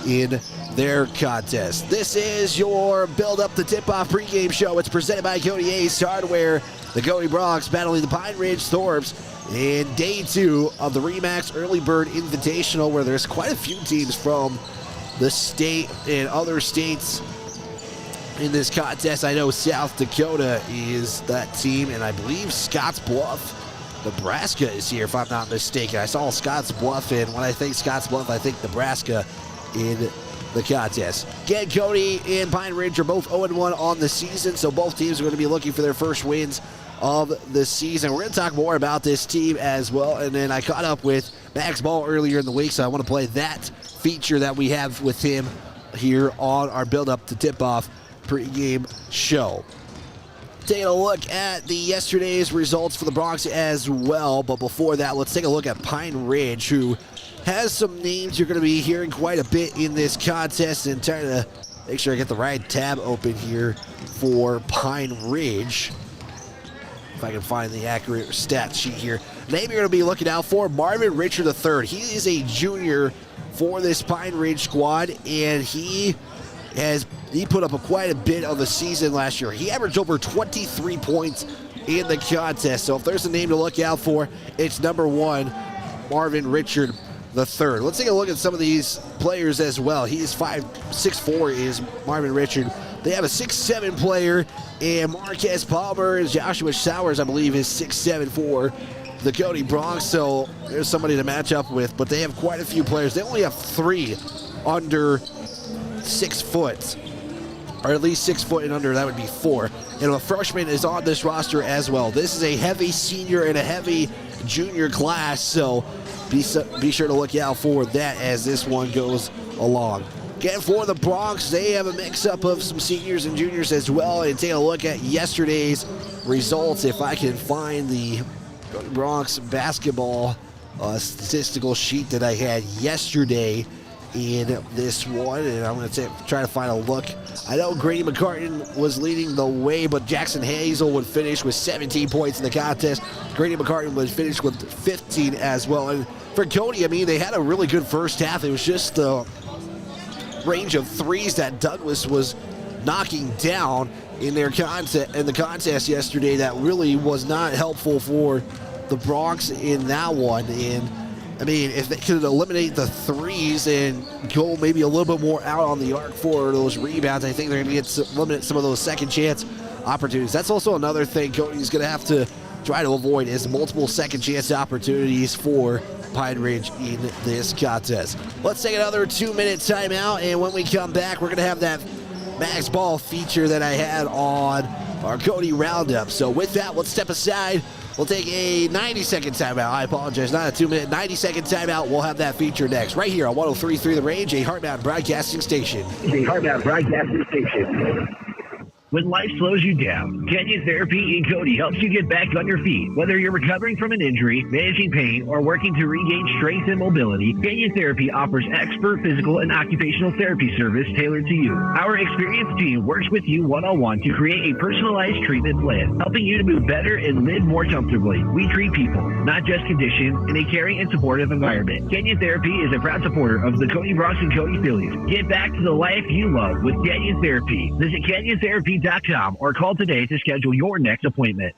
B: in their contest. This is your build-up the tip-off pregame show. It's presented by Cody Ace Hardware. The Cody Bronx battling the Pine Ridge Thorpes in day 2 of the REMAX Early Bird Invitational, where there's quite a few teams from the state and other states in this contest. I know South Dakota is that team, and I believe Scotts Bluff, Nebraska is here, if I'm not mistaken. I saw Scotts Bluff, and when I think Scotts Bluff, I think Nebraska in the contest. Again, Cody and Pine Ridge are both 0-1 on the season, so both teams are going to be looking for their first wins of the season. We're going to talk more about this team as well, and then I caught up with Max Ball earlier in the week, so I want to play that feature that we have with him here on our build-up to tip-off pregame show. Taking a look at the yesterday's results for the Bronx as well, but before that, let's take a look at Pine Ridge, who has some names you're going to be hearing quite a bit in this contest, and trying to make sure I get the right tab open here for Pine Ridge. If I can find the accurate stat sheet here. Name you're going to be looking out for, Marvin Richard III. He is a junior for this Pine Ridge squad, and he put up quite a bit of a season last year. He averaged over 23 points in the contest. So if there's a name to look out for, it's number 1, Marvin Richard III. Let's take a look at some of these players as well. He's 6'4" is Marvin Richard. They have a 6'7" player, and Marquez Palmer and Joshua Sowers, I believe, is 6'7" for the Cody Bronx. So there's somebody to match up with, but they have quite a few players. They only have 3 under 6 foot, or at least 6 foot and under. That would be 4. And a freshman is on this roster as well. This is a heavy senior and a heavy junior class, so be sure to look out for that as this one goes along. Again, for the Bronx, they have a mix-up of some seniors and juniors as well. And take a look at yesterday's results, if I can find the Bronx basketball statistical sheet that I had yesterday in this one, and I'm going to try to find a look. I know Grady McCartan was leading the way, but Jackson Hazel would finish with 17 points in the contest. Grady McCartan would finish with 15 as well. And for Cody, I mean, they had a really good first half. It was just the range of threes that Douglas was knocking down in the contest yesterday that really was not helpful for the Bronx in that one. And I mean, if they could eliminate the threes and go maybe a little bit more out on the arc for those rebounds, I think they're going to limit some of those second chance opportunities. That's also another thing Cody's going to have to try to avoid as multiple second chance opportunities for Pine Ridge in this contest. Let's take another 2-minute timeout, and when we come back, we're going to have that Max Ball feature that I had on our Cody Roundup. So with that, let's step aside. We'll take a 90-second timeout. I apologize, not a 2-minute, 90-second timeout. We'll have that feature next, right here on 103.3 The Range, a Heart Mountain Broadcasting Station.
E: When life slows you down, Canyon Therapy in Cody helps you get back on your feet. Whether you're recovering from an injury, managing pain, or working to regain strength and mobility, Canyon Therapy offers expert physical and occupational therapy service tailored to you. Our experienced team works with you one-on-one to create a personalized treatment plan, helping you to move better and live more comfortably. We treat people, not just conditions, in a caring and supportive environment. Canyon Therapy is a proud supporter of the Cody Bronx and Cody Phillies. Get back to the life you love with Canyon Therapy. Visit CanyonTherapy.com or call today to schedule your next appointment.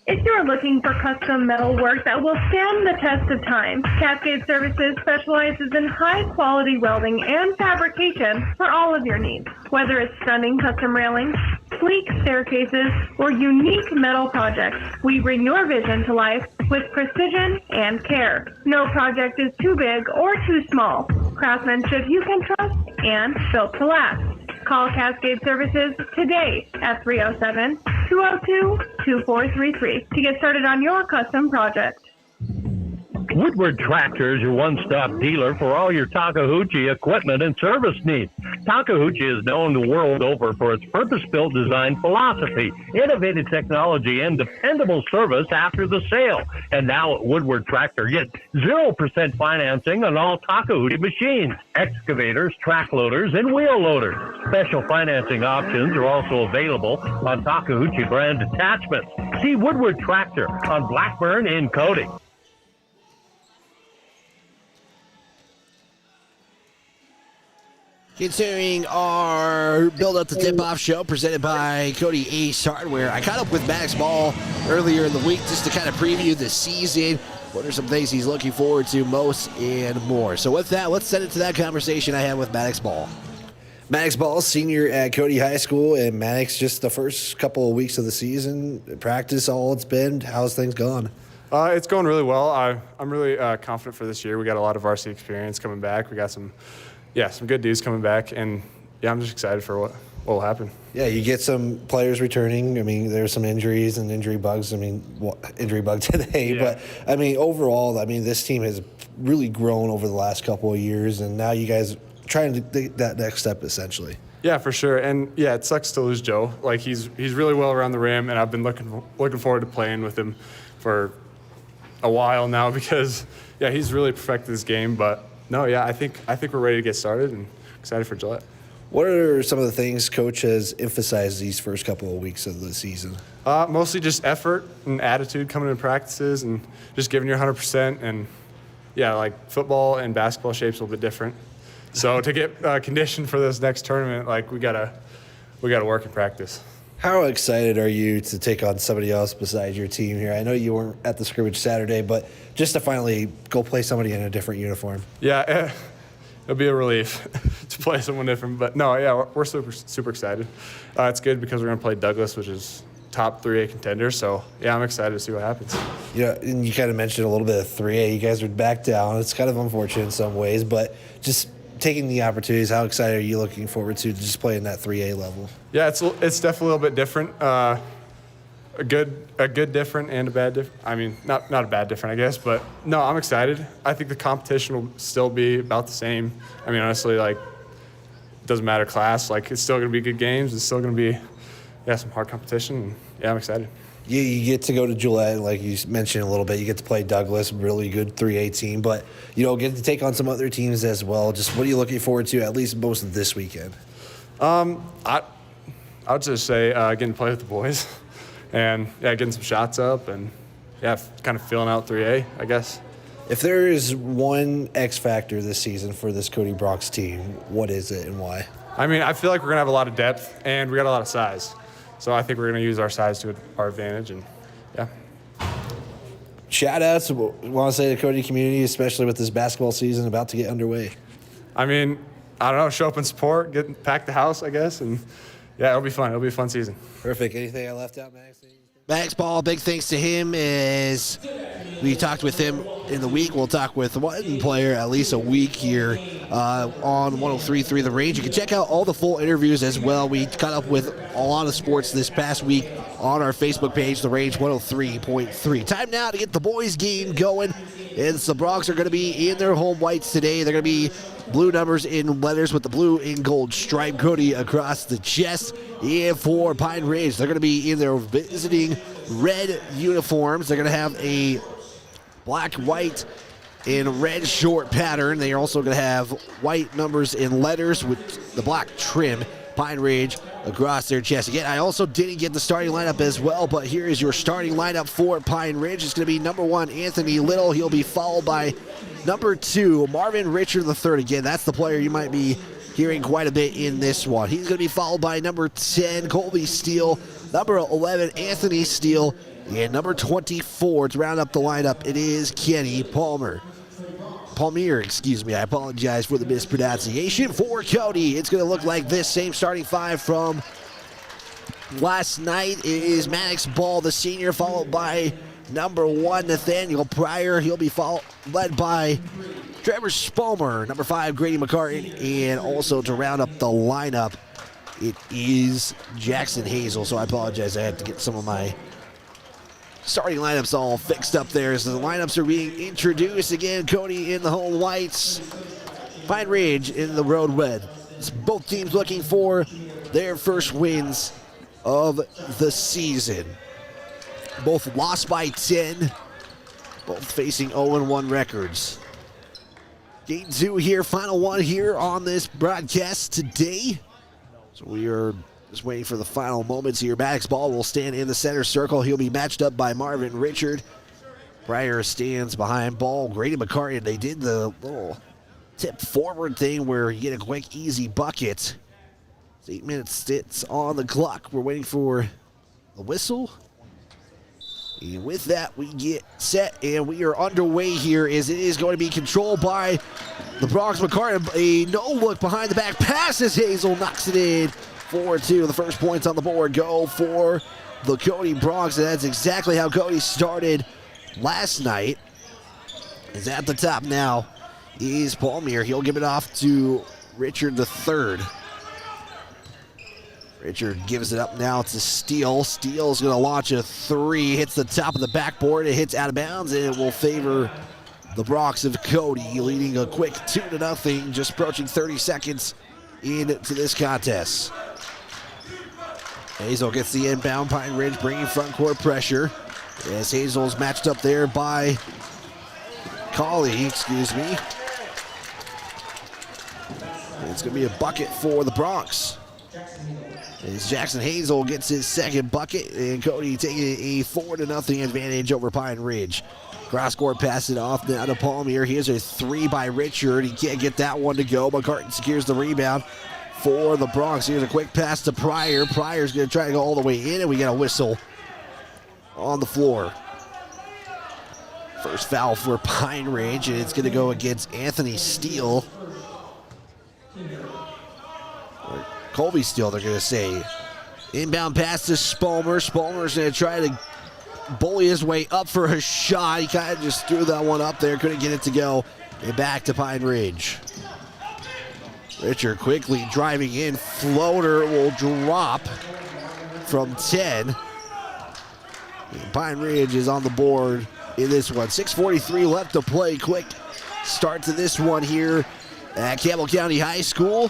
C: If you're looking for custom metal work that will stand the test of time, Cascade Services specializes in high-quality welding and fabrication for all of your needs. Whether it's stunning custom railings, sleek staircases, or unique metal projects, we bring your vision to life with precision and care. No project is too big or too small. Craftsmanship you can trust and built to last. Call Cascade Services today at 307-202-2433 to get started on your custom project.
D: Woodward Tractor is your one-stop dealer for all your Takahouchi equipment and service needs. Takahouchi is known the world over for its purpose-built design philosophy, innovative technology, and dependable service after the sale. And now at Woodward Tractor, get 0% financing on all Takahouchi machines, excavators, track loaders, and wheel loaders. Special financing options are also available on Takahouchi brand attachments. See Woodward Tractor on Blackburn in Cody.
B: Continuing our Build Up the Tip-Off show presented by Cody Ace Hardware. I caught up with Max Ball earlier in the week just to kind of preview the season. What are some things he's looking forward to most and more? So with that, let's send it to that conversation I had with Max Ball. Max Ball, senior at Cody High School, and Max, just the first couple of weeks of the season, practice, all it's been. How's things going?
K: It's going really well. I'm really confident for this year. We got a lot of varsity experience coming back. We got some good dudes coming back, and I'm just excited for what will happen. Yeah, you get some players returning. I mean, there's some injuries and injury bugs. Injury bug today, but overall, this team has really grown over the last couple of years, and now you guys are trying to take that next step, essentially. Yeah, for sure. And it sucks to lose Joe. Like he's really well around the rim, and I've been looking forward to playing with him for a while now because he's really perfected this game, but. No, I think we're ready to get started and excited for Gillette. What are some of the things Coach has emphasized these first couple of weeks of the season? Mostly just effort and attitude coming in practices and just giving your 100%. And, football and basketball shape's a little bit different. So to get conditioned for this next tournament, we gotta work in practice. How excited are you to take on somebody else besides your team here? I know you weren't at the scrimmage Saturday, but just to finally go play somebody in a different uniform. Yeah, it'll be a relief to play someone different. But no, we're super excited. It's good because we're going to play Douglas, which is top 3A contender. So, I'm excited to see what happens. Yeah, and you kind of mentioned a little bit of 3A. You guys are back down. It's kind of unfortunate in some ways, but just taking the opportunities, how excited are you looking forward to just playing that 3A level? Yeah, it's definitely a little bit different. A good different and a bad different. Not a bad different, I guess, but no, I'm excited. I think the competition will still be about the same. Honestly, it doesn't matter class. It's still going to be good games. It's still going to be, some hard competition. And, I'm excited. You get to go to Gillette, like you mentioned a little bit. You get to play Douglas, really good 3A team, but get to take on some other teams as well. Just what are you looking forward to, at least most of this weekend? I would just say getting to play with the boys and getting some shots up and kind of feeling out 3A, I guess. If there is one X factor this season for this Cody Bronx team, what is it and why? I feel like we're gonna have a lot of depth and we got a lot of size. So I think we're going to use our size to our advantage, and shout-outs, want to say to the Cody community, especially with this basketball season about to get underway? I don't know, show up and support, pack the house, I guess, and it'll be fun. It'll be a fun season. Perfect. Anything I left out, Max?
B: Max Ball, big thanks to him as we talked with him in the week. We'll talk with one player at least a week here on 103.3 The Range. You can check out all the full interviews as well. We caught up with a lot of sports this past week on our Facebook page, The Range 103.3. Time now to get the boys game going. And the Bronx are going to be in their home whites today. They're going to be blue numbers in letters with the blue and gold stripe, Cody, across the chest. And for Pine Ridge, they're going to be in their visiting red uniforms. They're going to have a black, white, and red short pattern. They are also going to have white numbers in letters with the black trim, Pine Ridge, across their chest. Again, I also didn't get the starting lineup as well, but here is your starting lineup for Pine Ridge. It's going to be number 1, Anthony Little. He'll be followed by number 2, Marvin Richard III. Again, that's the player you might be hearing quite a bit in this one. He's going to be followed by number 10, Colby Steele, number 11, Anthony Steele, and number 24 to round up the lineup, it is Kenny Palmer. Palmier, excuse me. I apologize for the mispronunciation. For Cody, it's going to look like this same starting 5 from last night. It is Maddox Ball, the senior, followed by number 1, Nathaniel Pryor. He'll be led by Trevor Spomer, number 5, Grady McCartan, and also to round up the lineup, it is Jackson Hazel. So I apologize. I had to get some of my starting lineups all fixed up there. So the lineups are being introduced again. Cody in the home whites, Pine Ridge in the road red. It's both teams looking for their first wins of the season. Both lost by 10, both facing 0-1 records. Game 2 here, final one here on this broadcast today. So we are just waiting for the final moments here. Maddox Ball will stand in the center circle. He'll be matched up by Marvin Richard. Pryor stands behind Ball. Grady McCartan, they did the little tip forward thing where you get a quick, easy bucket. It's 8 minutes sits on the clock. We're waiting for the whistle. And with that, we get set, and we are underway here as it is going to be controlled by the Bronx. McCartan. A no-look behind the back pass as Hazel knocks it in. 4-2. The first points on the board go for the Cody Bronx, and that's exactly how Cody started last night. Is at the top now is Palmier. He'll give it off to Richard III. Richard gives it up now to Steele. Steele's going to launch a 3. Hits the top of the backboard. It hits out of bounds, and it will favor the Bronx of Cody, leading a quick 2-0, just approaching 30 seconds into this contest. Hazel gets the inbound. Pine Ridge bringing front court pressure as Hazel's matched up there by Colley, excuse me. And it's going to be a bucket for the Bronx. As Jackson Hazel gets his second bucket, and Cody taking a 4-0 advantage over Pine Ridge. Cross-court pass it off now to Palmier. Here's a 3 by Richard. He can't get that one to go. McCartan secures the rebound for the Bronx. Here's a quick pass to Pryor. Pryor's going to try to go all the way in, and we get a whistle on the floor. First foul for Pine Ridge, and it's going to go against Anthony Steele. Colby Steele, they're going to say. Inbound pass to Spomer. Spomer's going to try to bully his way up for a shot. He kind of just threw that one up there. Couldn't get it to go. And back to Pine Ridge. Richard quickly driving in. Floater will drop from 10. And Pine Ridge is on the board in this one. 6:43 left to play. Quick start to this one here at Campbell County High School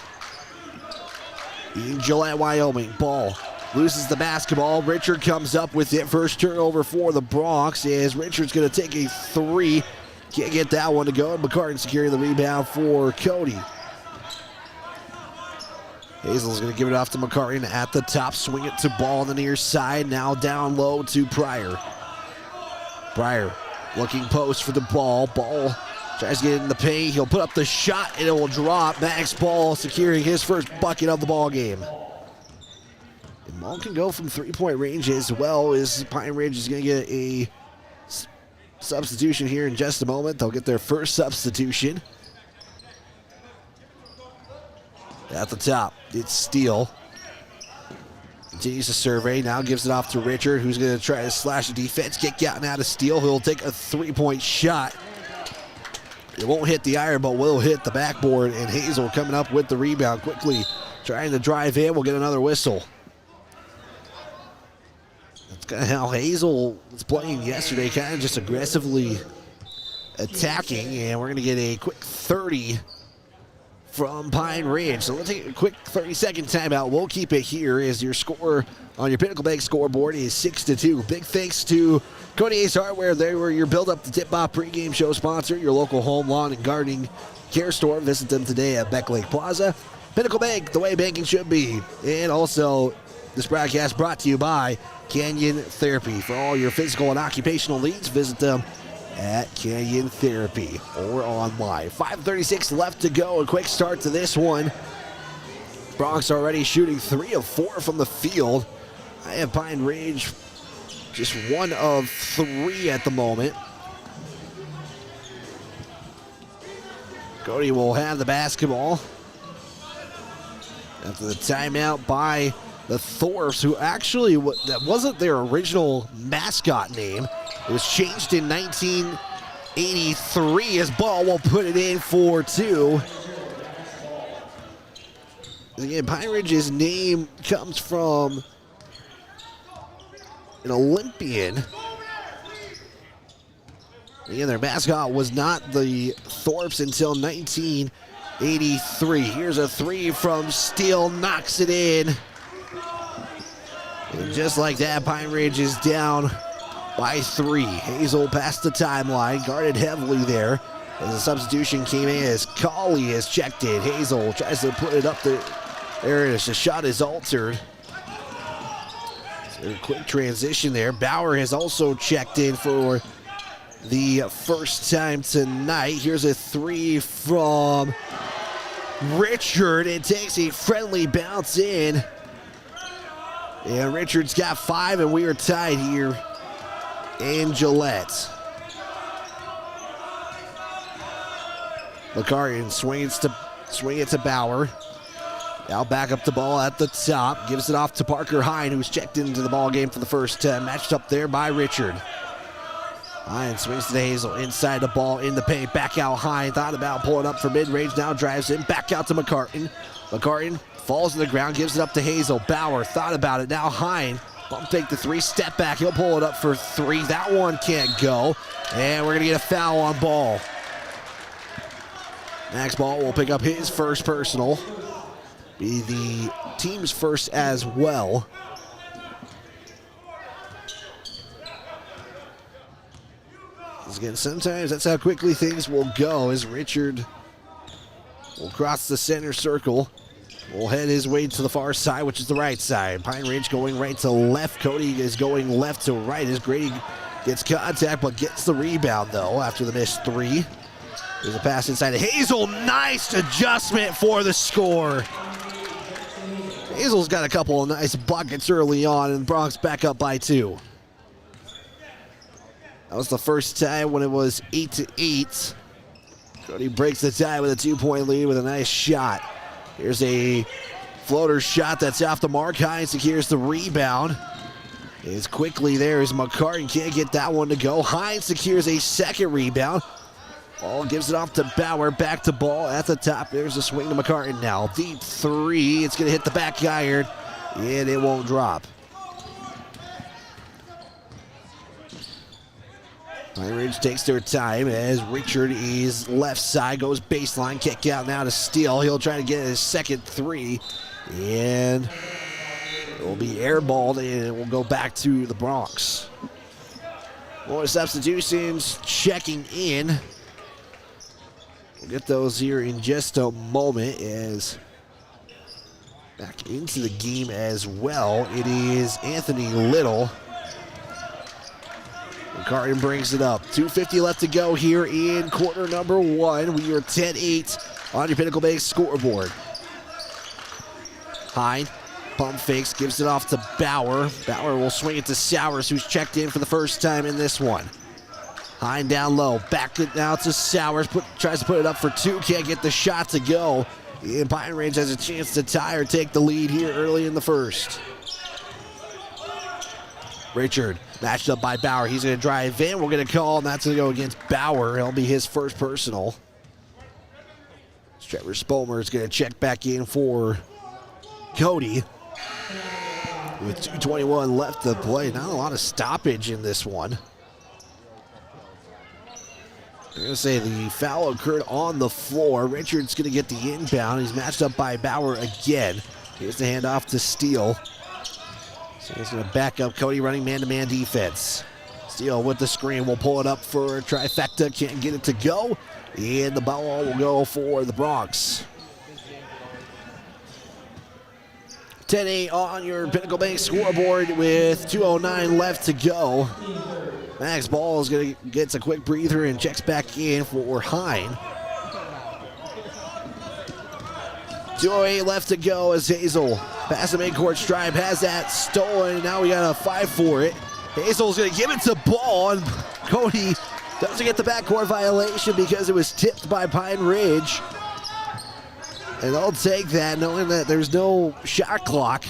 B: in Gillette, Wyoming. Ball loses the basketball. Richard comes up with it. First turnover for the Bronx as Richard's going to take a 3. Can't get that one to go. McCartan securing the rebound for Cody. Hazel's going to give it off to McCartan at the top. Swing it to Ball on the near side. Now down low to Pryor. Pryor looking post for the ball. Ball tries to get it in the paint. He'll put up the shot, and it will drop. Max Ball securing his first bucket of the ball game. And Ball can go from three-point range as well as Pine Ridge is going to get a substitution here in just a moment. They'll get their first substitution. At the top, it's Steele. Continues to survey, now gives it off to Richard, who's going to try to slash the defense, get gotten out of steal. He'll take a three-point shot. It won't hit the iron, but will hit the backboard, and Hazel coming up with the rebound quickly, trying to drive in. We'll get another whistle. That's kind of how Hazel was playing yesterday, kind of just aggressively attacking, and we're going to get a quick 30 from Pine Ridge. So let's take a quick 30-second timeout. We'll keep it here as your score on your Pinnacle Bank scoreboard is 6-2. Big thanks to Cody Ace Hardware. They were your Build Up the Tip-Off pregame show sponsor, your local home, lawn, and gardening care store. Visit them today at Beck Lake Plaza. Pinnacle Bank, the way banking should be. And also, this broadcast brought to you by Canyon Therapy. For all your physical and occupational needs, visit them at Canyon Therapy or online. 5:36 left to go. A quick start to this one. Bronx already shooting 3 of 4 from the field. I have Pine Ridge just 1 of 3 at the moment. Cody will have the basketball after the timeout by the Thorpes, who actually, that wasn't their original mascot name. It was changed in 1983 as Ball will put it in for 2. Again, Pine Ridge's name comes from an Olympian. Again, their mascot was not the Thorpes until 1983. Here's a 3 from Steele, knocks it in. And just like that, Pine Ridge is down by 3. Hazel past the timeline, guarded heavily there. As a substitution came in as Colley is checked in. Hazel tries to put it up there. There it is. The shot is altered. So a quick transition there. Bauer has also checked in for the first time tonight. Here's a 3 from Richard. It takes a friendly bounce in. And Richard's got 5, and we are tied here in Gillette. Lakarian swings it to Bauer. Now back up the ball at the top. Gives it off to Parker Hine, who's checked into the ball game for the first time. Matched up there by Richard. Hine swings to Hazel. Inside the ball in the paint. Back out Hine. Thought about pulling up for mid-range. Now drives in. Back out to McCartan. McCartan falls to the ground. Gives it up to Hazel. Bauer thought about it. Now Hine. Bump fake the 3. Step back. He'll pull it up for 3. That one can't go. And we're going to get a foul on Ball. Max Ball will pick up his first personal. Be the team's first as well. Again, sometimes that's how quickly things will go as Richard will cross the center circle. Will head his way to the far side, which is the right side. Pine Ridge going right to left. Cody is going left to right as Grady gets contact, but gets the rebound, though, after the missed 3. There's a pass inside to Hazel. Nice adjustment for the score. Hazel's got a couple of nice buckets early on, and Bronx back up by 2. That was the first time when it was 8-8. Cody breaks the tie with a 2-point lead with a nice shot. Here's a floater shot that's off the mark. Hine secures the rebound. It's quickly there as McCartan can't get that one to go. Hine secures a second rebound. Ball gives it off to Bauer. Back to Ball at the top. There's a swing to McCartan now. Deep 3. It's going to hit the back iron, and it won't drop. Pine Ridge takes their time as Richard is left side, goes baseline, kick out now to Steele. He'll try to get his second 3, and it will be airballed, and it will go back to the Bronx. More substitutions checking in. We'll get those here in just a moment as back into the game as well. It is Anthony Little. McCartan brings it up. 2:50 left to go here in quarter number 1. We are 10-8 on your Pinnacle Bank scoreboard. Hine pump fakes, gives it off to Bauer. Bauer will swing it to Sowers, who's checked in for the first time in this one. Hine down low, back it now to Sowers, tries to put it up for 2, can't get the shot to go. And Pine Ridge has a chance to tie or take the lead here early in the first. Richard matched up by Bauer. He's going to drive in. We're going to call, and that's going to go against Bauer. It'll be his first personal. Trevor Spomer is going to check back in for Cody. With 2:21 left to play. Not a lot of stoppage in this one. I'm going to say the foul occurred on the floor. Richard's going to get the inbound. He's matched up by Bauer again. Here's the handoff to Steele. So he's going to back up Cody running man-to-man defense. Steele with the screen will pull it up for a trifecta. Can't get it to go. And the ball will go for the Bronx. 10-8 on your Pinnacle Bank scoreboard with 2:09 left to go. Max Ball is going to get a quick breather and checks back in for Hine. 2:08 left to go as Hazel past the midcourt stripe has that stolen. Now we got a 5 for it. Hazel's going to give it to Ball, and Cody doesn't get the backcourt violation because it was tipped by Pine Ridge. And they'll take that knowing that there's no shot clock.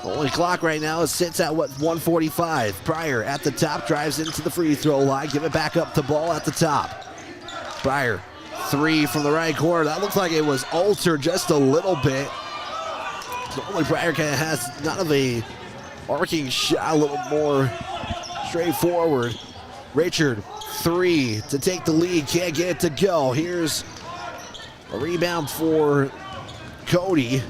B: The only clock right now sits at 1:45. Pryor at the top drives into the free throw line. Give it back up to Ball at the top. Pryor, 3 from the right corner. That looks like it was altered just a little bit. Normally Pryor kind of has none of a arcing shot, a little more straightforward. Richard, 3 to take the lead. Can't get it to go. Here's a rebound for Cody.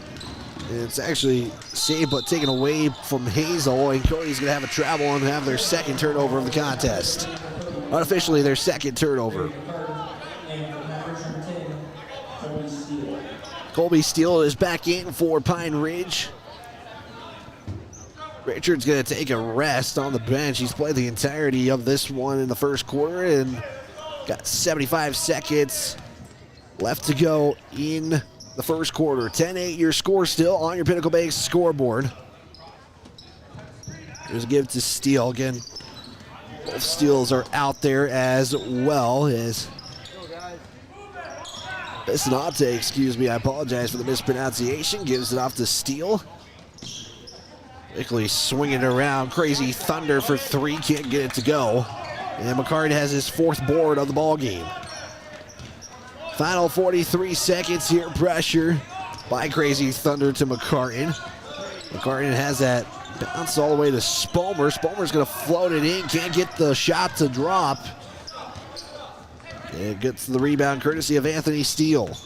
B: It's actually saved but taken away from Hazel, and Cody's going to have a travel and have their second turnover of the contest. Unofficially, their second turnover. Colby Steele is back in for Pine Ridge. Richard's going to take a rest on the bench. He's played the entirety of this one in the first quarter and got 75 seconds left to go in the first quarter. 10-8 your score still on your Pinnacle Bank scoreboard. Here's a give to Steele. Again, both steals are out there as well as Bisonate, excuse me, I apologize for the mispronunciation. Gives it off to Steele. Quickly swinging it around. Crazy Thunder for 3. Can't get it to go. And McCartan has his 4th board of the ball game. Final 43 seconds here. Pressure by Crazy Thunder to McCartan. McCartan has that bounce all the way to Spomer. Spomer's going to float it in. Can't get the shot to drop. And gets the rebound courtesy of Anthony Steele.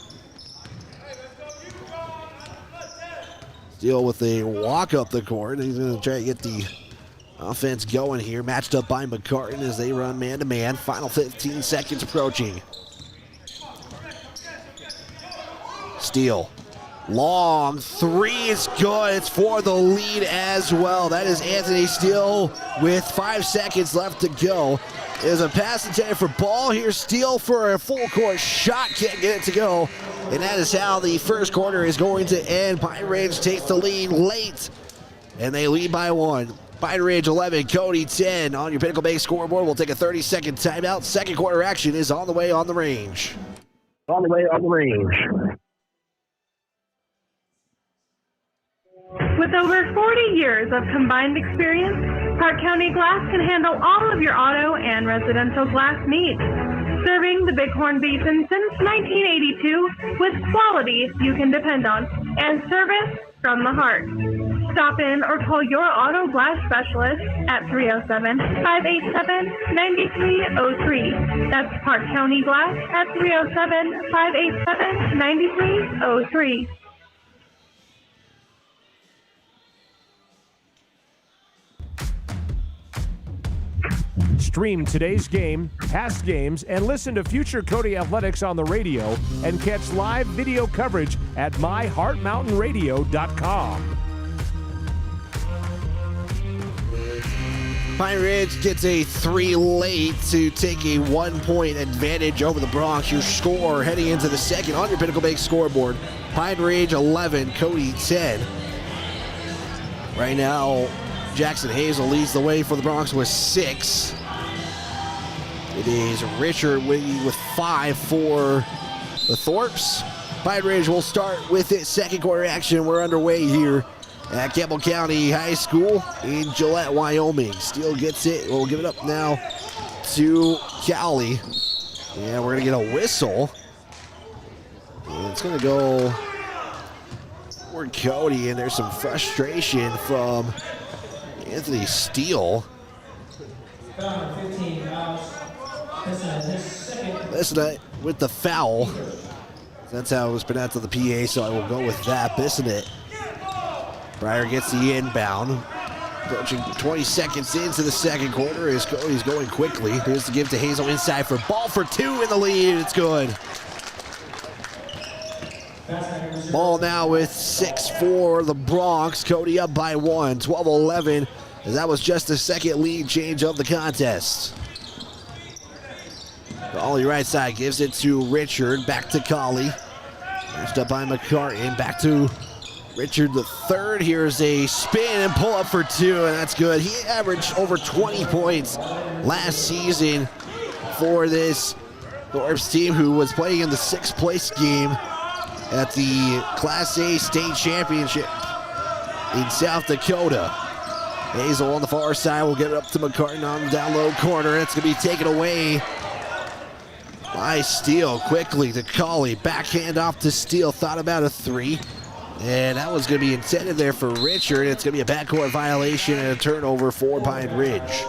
B: Steele with a walk up the court. He's going to try to get the offense going here. Matched up by McCartan as they run man-to-man. Final 15 seconds approaching. Steele. Long 3 is good. It's for the lead as well. That is Anthony Steele with 5 seconds left to go. There's a pass intended for Ball. Here's Steele for a full court shot. Can't get it to go. And that is how the first quarter is going to end. Pine Ridge takes the lead late, and they lead by 1. Pine Ridge 11, Cody 10 on your Pinnacle Bank scoreboard. We'll take a 30-second timeout. Second quarter action is on the way on the range.
E: On the way on the range.
C: With over 40 years of combined experience, Park County Glass can handle all of your auto and residential glass needs. Serving the Bighorn Basin since 1982 with quality you can depend on and service from the heart. Stop in or call your auto glass specialist at 307-587-9303. That's Park County Glass at 307-587-9303.
A: Stream today's game, past games, and listen to future Cody Athletics on the radio and catch live video coverage at myheartmountainradio.com.
B: Pine Ridge gets a 3 late to take a 1-point advantage over the Bronx. Your score heading into the second on your Pinnacle Bank scoreboard. Pine Ridge 11, Cody 10. Right now, Jackson Hazel leads the way for the Bronx with 6. It is Richard Wiggy with 5 for the Thorpes. Pine Ridge will start with its second quarter action. We're underway here at Campbell County High School in Gillette, Wyoming. Steele gets it. We'll give it up now to Cowley. And we're going to get a whistle. And it's going to go for Cody, and there's some frustration from Anthony Steele. Bissonette with the foul. That's how it was pronounced on the PA, so I will go with that. Bissonette. Pryor gets the inbound. Approaching 20 seconds into the second quarter as Cody's going quickly. Here's the give to Hazel inside for ball for two in the lead. It's good. Ball now with 6 for the Bronx. Cody up by 1, 12-11. As that was just the second lead change of the contest. Collie right side gives it to Richard. Back to Collie. First up by McCartan. Back to Richard the third. Here's a spin and pull up for two, and that's good. He averaged over 20 points last season for this Thorpe's team, who was playing in the 6th place game at the Class A state championship in South Dakota. Hazel on the far side will get it up to McCartan on the down low corner. It's going to be taken away by Steele. Quickly to Colley. Backhand off to Steele. Thought about a three. And that was going to be intended there for Richard. It's going to be a backcourt violation and a turnover for Pine Ridge.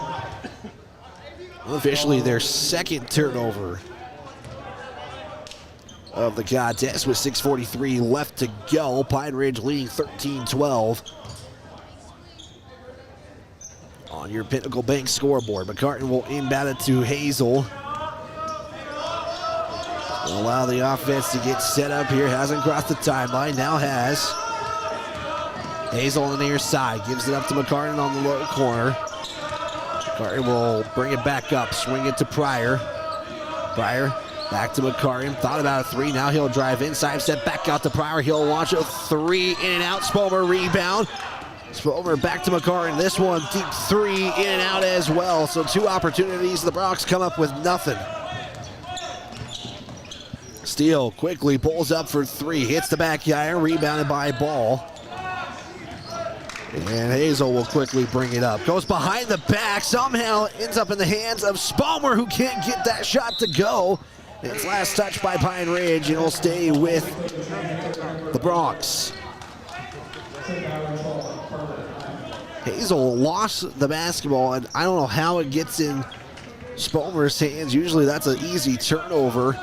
B: Unofficially their second turnover of the contest with 6:43 left to go. Pine Ridge leading 13-12. On your Pinnacle Bank scoreboard, McCartan will inbound it to Hazel. Allow the offense to get set up here. Hasn't crossed the timeline, now has. Hazel on the near side, gives it up to McCartan on the low corner. McCartan will bring it back up, swing it to Pryor. Pryor back to McCartan, thought about a three, now he'll drive inside, step back out to Pryor. He'll launch a three, in and out. Spomer rebound. Spomer back to McCartan. This one, deep three, in and out as well. So two opportunities. The Bronx come up with nothing. Steele quickly pulls up for three, hits the back iron, rebounded by Ball. And Hazel will quickly bring it up. Goes behind the back, somehow ends up in the hands of Spomer, who can't get that shot to go. It's last touch by Pine Ridge, and will stay with the Bronx. Hazel lost the basketball, and I don't know how it gets in Spomer's hands. Usually that's an easy turnover.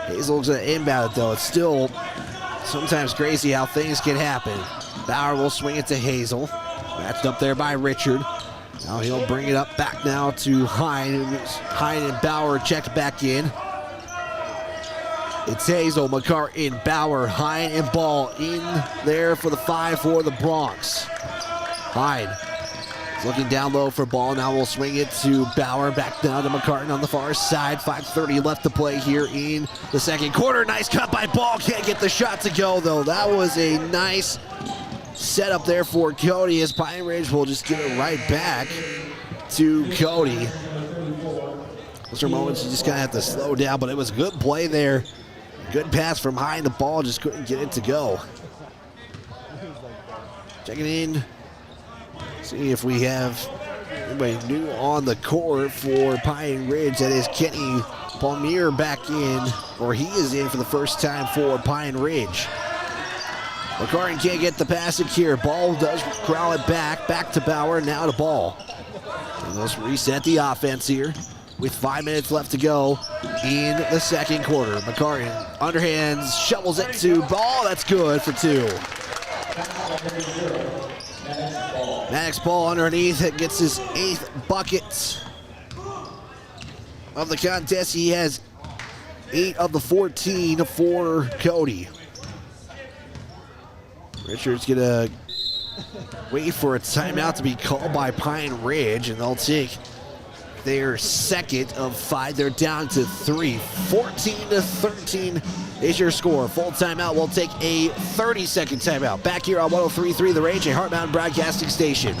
B: Hazel's going to inbound it, though. It's still sometimes crazy how things can happen. Bauer will swing it to Hazel. Matched up there by Richard. Now he'll bring it up back now to Hine. Hine and Bauer checked back in. It's Hazel, McCartan, Bauer, Hine, and Ball in there for the 5 for the Bronx. Hine is looking down low for Ball. Now we'll swing it to Bauer. Back down to McCartan on the far side. 5:30 left to play here in the second quarter. Nice cut by Ball. Can't get the shot to go, though. That was a nice setup there for Cody, as Pine Ridge will just give it right back to Cody. Those are moments you just kind of have to slow down, but it was a good play there. Good pass from Hine. The ball just couldn't get it to go. Checking in. See if we have anybody new on the court for Pine Ridge. That is Kenny Palmier back in, or he is in for the first time for Pine Ridge. McCartan can't get the pass secure. Ball does corral it back to Bauer, now to Ball. And let's reset the offense here with 5 minutes left to go in the second quarter. McCartan underhands, shovels it to Ball. That's good for two. Maddox Ball underneath, it gets his 8th bucket of the contest. He has 8 of the 14 for Cody. Richard's gonna wait for a timeout to be called by Pine Ridge, and they'll take their second of 5. They're down to 3. 14-13 is your score. Full timeout. We'll take a 30-second timeout. Back here on 103.3 The Range, a Heart Mountain Broadcasting Station.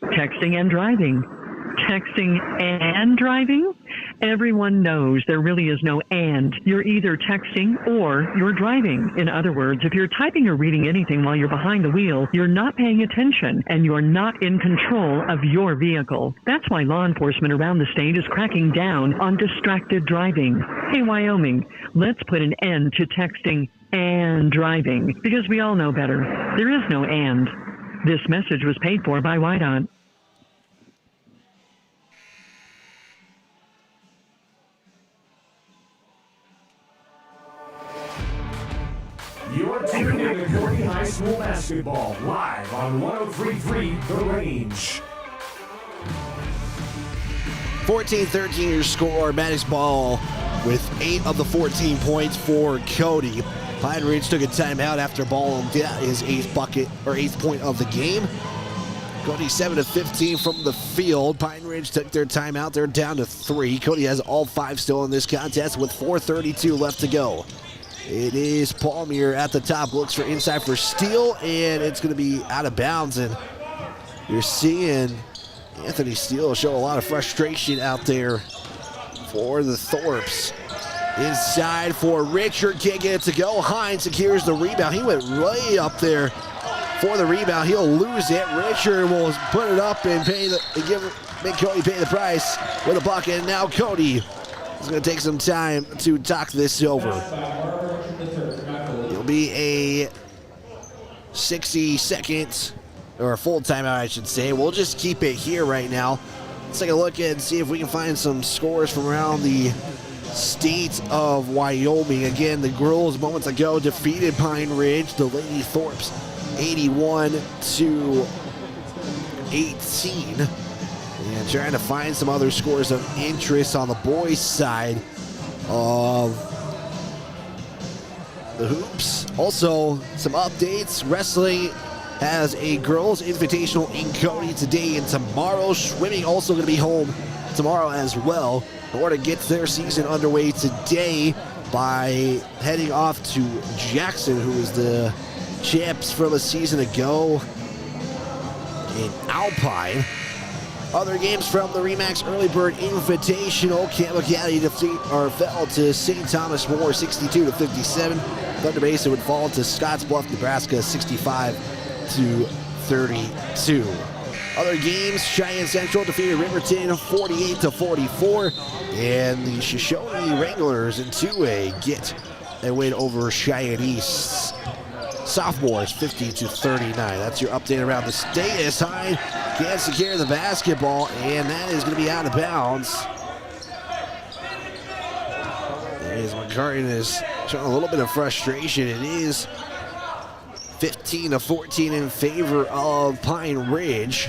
I: Texting and driving. Texting and driving? Everyone knows there really is no and. You're either texting or you're driving. In other words, if you're typing or reading anything while you're behind the wheel, you're not paying attention and you're not in control of your vehicle. That's why law enforcement around the state is cracking down on distracted driving. Hey, Wyoming, let's put an end to texting and driving because we all know better. There is no and. This message was paid for by YDOT.
A: You're tuned in to Cody High School basketball live on 103.3 The Range.
B: 14-13 your score. Maddox Ball with 8 of the 14 points for Cody. Pine Ridge took a timeout after Ball got his 8th point of the game. Cody 7 of 15 from the field. Pine Ridge took their timeout. They're down to 3. Cody has all 5 still in this contest with 4:32 left to go. It is Palmier at the top, looks for inside for Steele, and it's going to be out of bounds. And you're seeing Anthony Steele show a lot of frustration out there for the Thorpes. Inside for Richard, can't get it to go. Hines secures the rebound. He went way up there for the rebound. He'll lose it. Richard will put it up and make Cody pay the price with a bucket. And now Cody is going to take some time to talk this over. It'll be a 60-second, or a full timeout, I should say. We'll just keep it here right now. Let's take a look and see if we can find some scores from around the state of Wyoming. Again, the girls moments ago defeated Pine Ridge. The Lady Thorpes 81-18. And trying to find some other scores of interest on the boys' side of the hoops. Also, some updates. Wrestling has a girls' invitational in Cody today and tomorrow. Swimming also going to be home tomorrow as well. Florida gets their season underway today by heading off to Jackson, who was the champs from a season ago in Alpine. Other games from the REMAX Early Bird Invitational. Campbell County fell to St. Thomas More 62-57. Thunder Basin would fall to Scottsbluff, Nebraska 65-32. Other games, Cheyenne Central defeated Riverton 48-44. And the Shoshone Wranglers in 2A get a win over Cheyenne East. Sophomores 50-39. That's your update around the state. As Hine can't secure the basketball, and that is going to be out of bounds. As McCartan is showing a little bit of frustration. It is 15-14 in favor of Pine Ridge.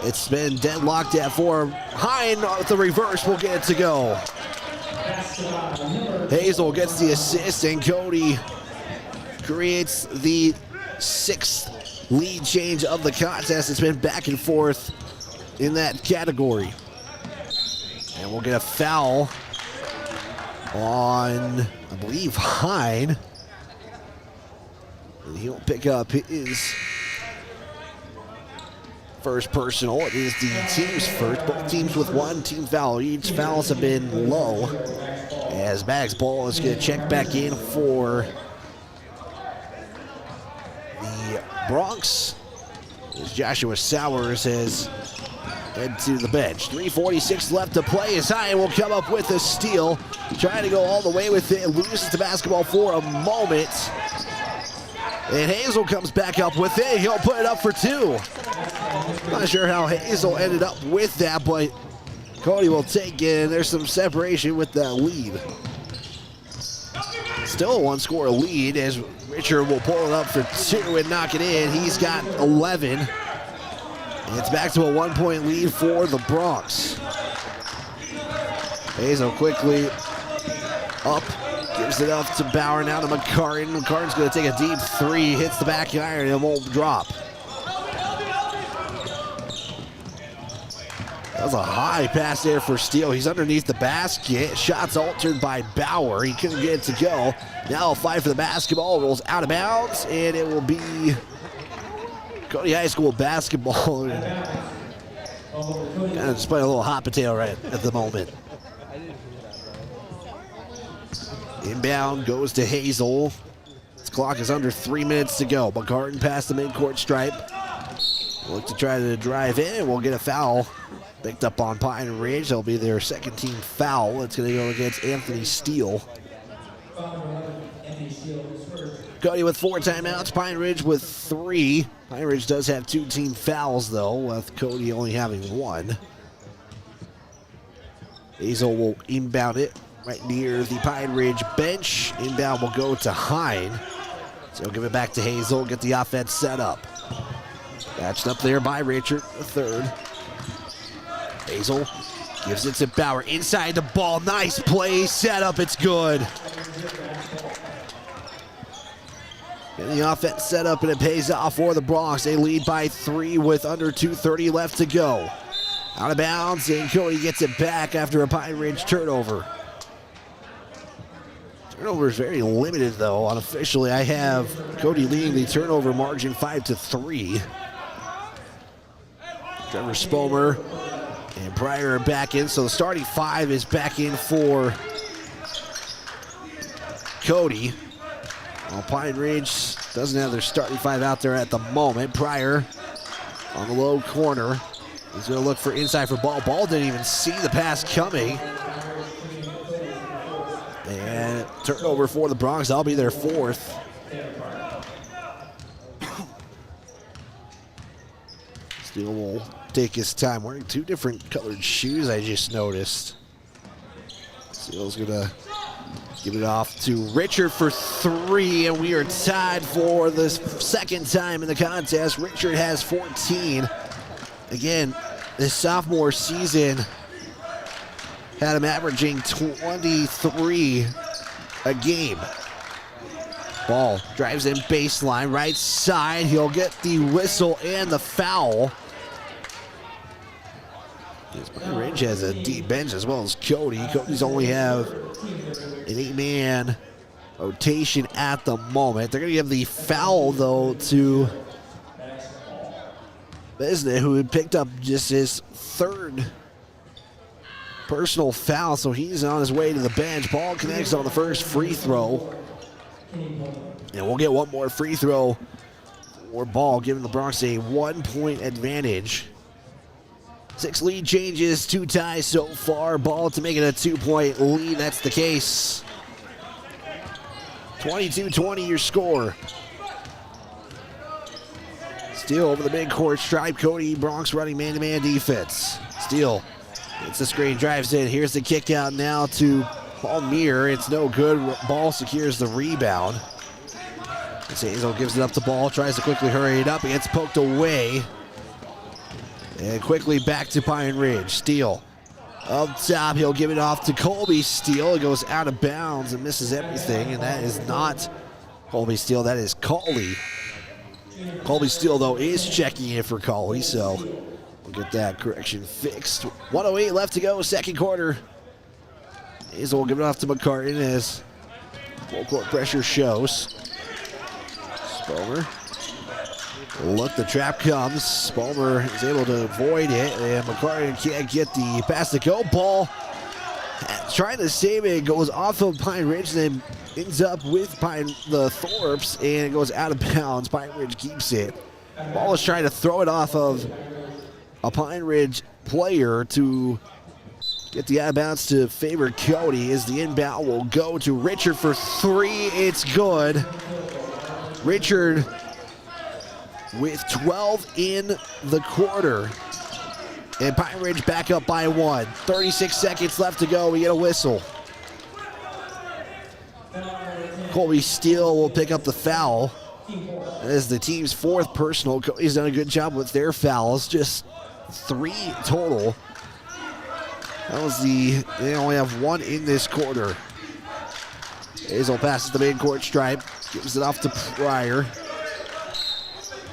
B: It's been deadlocked at 4. Hine with the reverse will get it to go. Hazel gets the assist, and Cody creates the 6th lead change of the contest. It's been back and forth in that category. And we'll get a foul on, I believe, Hine. And he'll pick up his first personal. It is the team's first. Both teams with 1 team foul. Each fouls have been low. As Max Ball is going to check back in for the Bronx, as Joshua Sowers has head to the bench. 3:46 left to play. As Hine will come up with a steal. Trying to go all the way with it. Loses the basketball for a moment. And Hazel comes back up with it. He'll put it up for 2. Not sure how Hazel ended up with that, but Cody will take it. And there's some separation with that lead. Still a 1-score lead as Richard will pull it up for 2 and knock it in. He's got 11. And it's back to a 1-point lead for the Bronx. Hazel quickly up, gives it up to Bauer, now to McCartan. McCartan's going to take a deep 3, hits the back iron, and won't drop. That was a high pass there for Steele. He's underneath the basket. Shots altered by Bauer. He couldn't get it to go. Now a fight for the basketball. Rolls out of bounds, and it will be Cody High School basketball. Kind Kind of just playing a little hot potato right at the moment. Inbound goes to Hazel. This clock is under 3 minutes to go. McCartan past the midcourt stripe. Look to try to drive in, and we'll get a foul. Picked up on Pine Ridge. That'll be their second team foul. It's going to go against Anthony Steele. Cody with 4 timeouts. Pine Ridge with 3. Pine Ridge does have 2 team fouls, though, with Cody only having 1. Hazel will inbound it right near the Pine Ridge bench. Inbound will go to Hine. So he'll give it back to Hazel, get the offense set up. Matched up there by Richard, the third. Hazel gives it to Bauer. Inside the ball. Nice play. Set up. It's good. Getting the offense set up, and it pays off for the Bronx. They lead by 3 with under 2:30 left to go. Out of bounds, and Cody gets it back after a Pine Ridge turnover. Turnover is very limited, though. Unofficially, I have Cody leading the turnover margin 5-3. Trevor Spomer and Pryor are back in, so the starting 5 is back in for Cody. Well, Pine Ridge doesn't have their starting 5 out there at the moment. Pryor on the low corner. He's going to look for inside for Ball. Ball didn't even see the pass coming. And turnover for the Bronx. That'll be their 4th. Steele will take his time. Wearing 2 different colored shoes, I just noticed. Steele's going to give it off to Richard for 3, and we are tied for the second time in the contest. Richard has 14. Again, this sophomore season had him averaging 23 a game. Ball drives in baseline, right side. He'll get the whistle and the foul. Pine Ridge has a deep bench as well as Cody. Cody's only have an 8-man rotation at the moment. They're going to give the foul, though, to Besnett, who had picked up just his 3rd personal foul, so he's on his way to the bench. Ball connects on the first free throw. And we'll get one more free throw for Ball, giving the Bronx a 1-point advantage. 6 lead changes, 2 ties so far. Ball to make it a 2-point lead. That's the case. 22-20 your score. Steele over the midcourt stripe. Cody Bronx running man-to-man defense. Steele gets the screen, drives in. Here's the kick out now to Palmier. It's no good. Ball secures the rebound. Hazel gives it up to Ball, tries to quickly hurry it up. It gets poked away. And quickly back to Pine Ridge. Steele up top. He'll give it off to Colby Steele. It goes out of bounds and misses everything. And that is not Colby Steele. That is Cauley. Colby Steele, though, is checking in for Cauley. So we'll get that correction fixed. 1:08 left to go, second quarter. Hazel will give it off to McCartan as full court pressure shows. Spomer. Look, the trap comes. Spomer is able to avoid it, and McCartan can't get the pass to go. Ball trying to save it. Goes off of Pine Ridge, then ends up with the Thorpes, and it goes out of bounds. Pine Ridge keeps it. Ball is trying to throw it off of a Pine Ridge player to get the out of bounds to favor Cody. As the inbound will go to Richard for 3. It's good. Richard with 12 in the quarter. And Pine Ridge back up by 1. 36 seconds left to go. We get a whistle. Colby Steele will pick up the foul. That is the team's 4th personal. Cody's done a good job with their fouls. Just 3 total. They only have 1 in this quarter. Hazel passes the midcourt stripe. Gives it off to Pryor.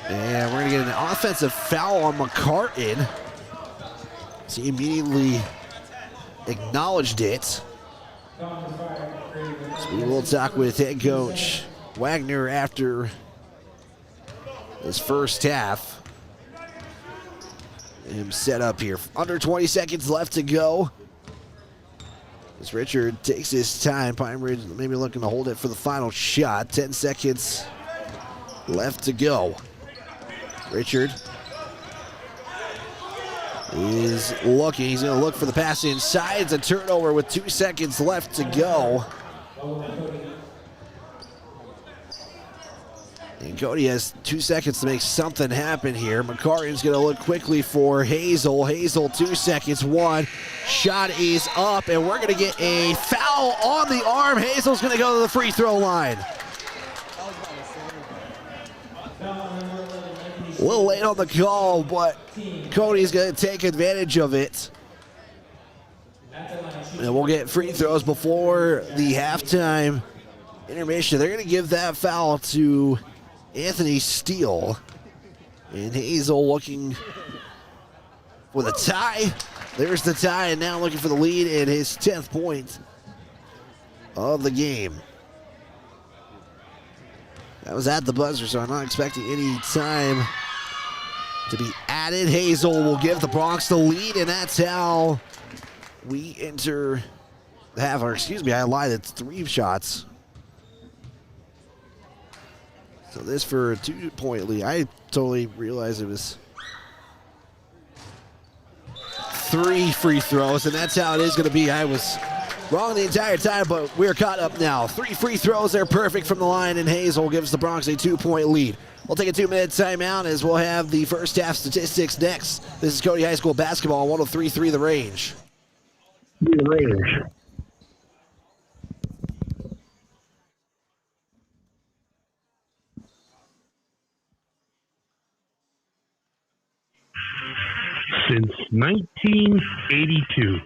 B: And we're going to get an offensive foul on McCartan. So he immediately acknowledged it. So we will talk with head coach Wagner after this first half. him set up here. Under 20 seconds left to go. As Richard takes his time, Pine Ridge maybe looking to hold it for the final shot. 10 seconds left to go. Richard is looking. He's going to look for the pass inside. It's a turnover with 2 seconds left to go. And Cody has 2 seconds to make something happen here. McCartan's going to look quickly for Hazel. Hazel, 2 seconds. One shot is up, and we're going to get a foul on the arm. Hazel's going to go to the free throw line. A little late on the call, but Cody's going to take advantage of it. And we'll get free throws before the halftime intermission. They're going to give that foul to Anthony Steele. And Hazel looking for the tie. There's the tie, and now looking for the lead and his 10th point of the game. That was at the buzzer, so I'm not expecting any time to be added. Hazel will give the Bronx the lead, and that's how we enter the half. Or excuse me, I lied. It's 3 shots. So this for a 2-point lead. I totally realized it was 3 free throws, and that's how it is going to be. I was wrong the entire time, but we're caught up now. 3 free throws, they're perfect from the line, and Hazel gives the Bronx a 2-point lead. We'll take a 2-minute timeout as we'll have the first half statistics next. This is Cody High School basketball, 103.3 The Range.
E: The Range.
H: Since 1982,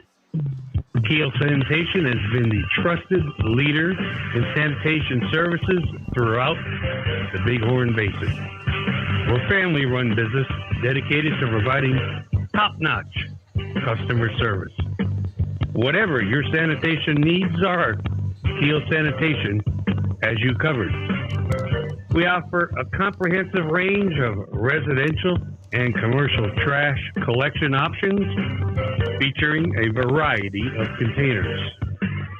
H: Keel Sanitation has been the trusted leader in sanitation services throughout the Bighorn Basin. We're a family-run business dedicated to providing top-notch customer service. Whatever your sanitation needs are, Keel Sanitation has you covered. We offer a comprehensive range of residential and commercial trash collection options featuring a variety of containers.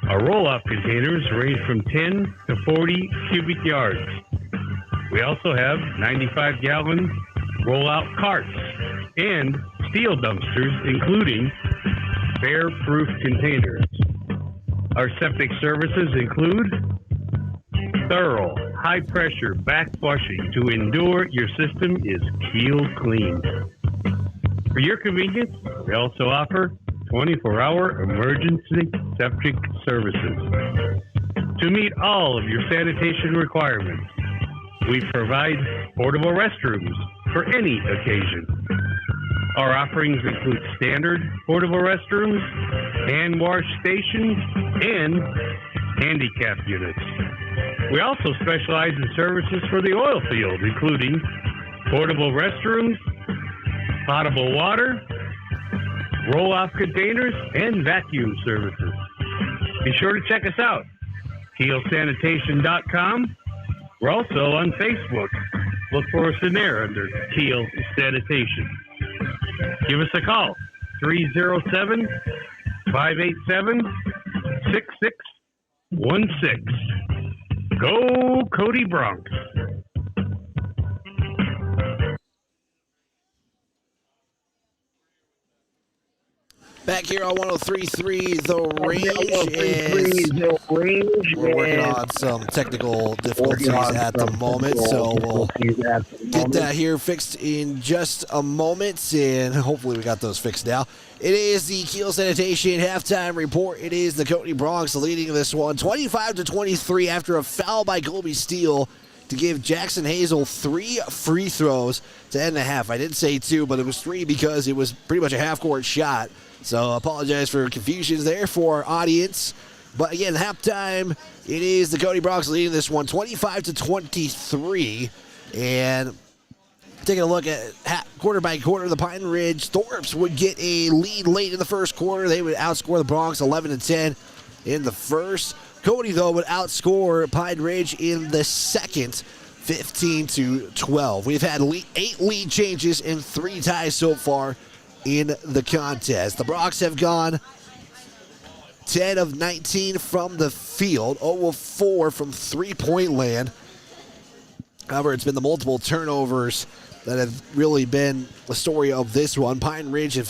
H: Our roll-off containers range from 10 to 40 cubic yards. We also have 95-gallon roll-out carts and steel dumpsters, including bear-proof containers. Our septic services include thorough, high-pressure back flushing to ensure your system is Keel clean. For your convenience, we also offer 24-hour emergency septic services. To meet all of your sanitation requirements, we provide portable restrooms for any occasion. Our offerings include standard portable restrooms, hand wash stations, and handicap units. We also specialize in services for the oil field, including portable restrooms, potable water, roll-off containers, and vacuum services. Be sure to check us out, KeelSanitation.com. We're also on Facebook. Look for us in there under Keel Sanitation. Give us a call, 307-587-6616. Go Cody Bronx.
B: Back here on 103.3 The Range. We're working on some technical difficulties at the moment, so we'll get that here fixed in just a moment, and hopefully we got those fixed now. It is the Keel Sanitation halftime report. It is the Cody Bronx leading this one, 25-23 after a foul by Colby Steele to give Jackson Hazel 3 free throws to end the half. I did say 2, but it was 3 because it was pretty much a half-court shot. So apologize for confusions there for our audience. But again, halftime, it is the Cody Bronx leading this one, 25-23. And taking a look at quarter by quarter, the Pine Ridge Thorps would get a lead late in the first quarter. They would outscore the Bronx 11-10 in the first. Cody, though, would outscore Pine Ridge in the second, 15-12. We've had 8 lead changes and 3 ties so far in the contest. The Bronx have gone 10 of 19 from the field, 0 of 4 from three-point land. However, it's been the multiple turnovers that have really been the story of this one. Pine Ridge have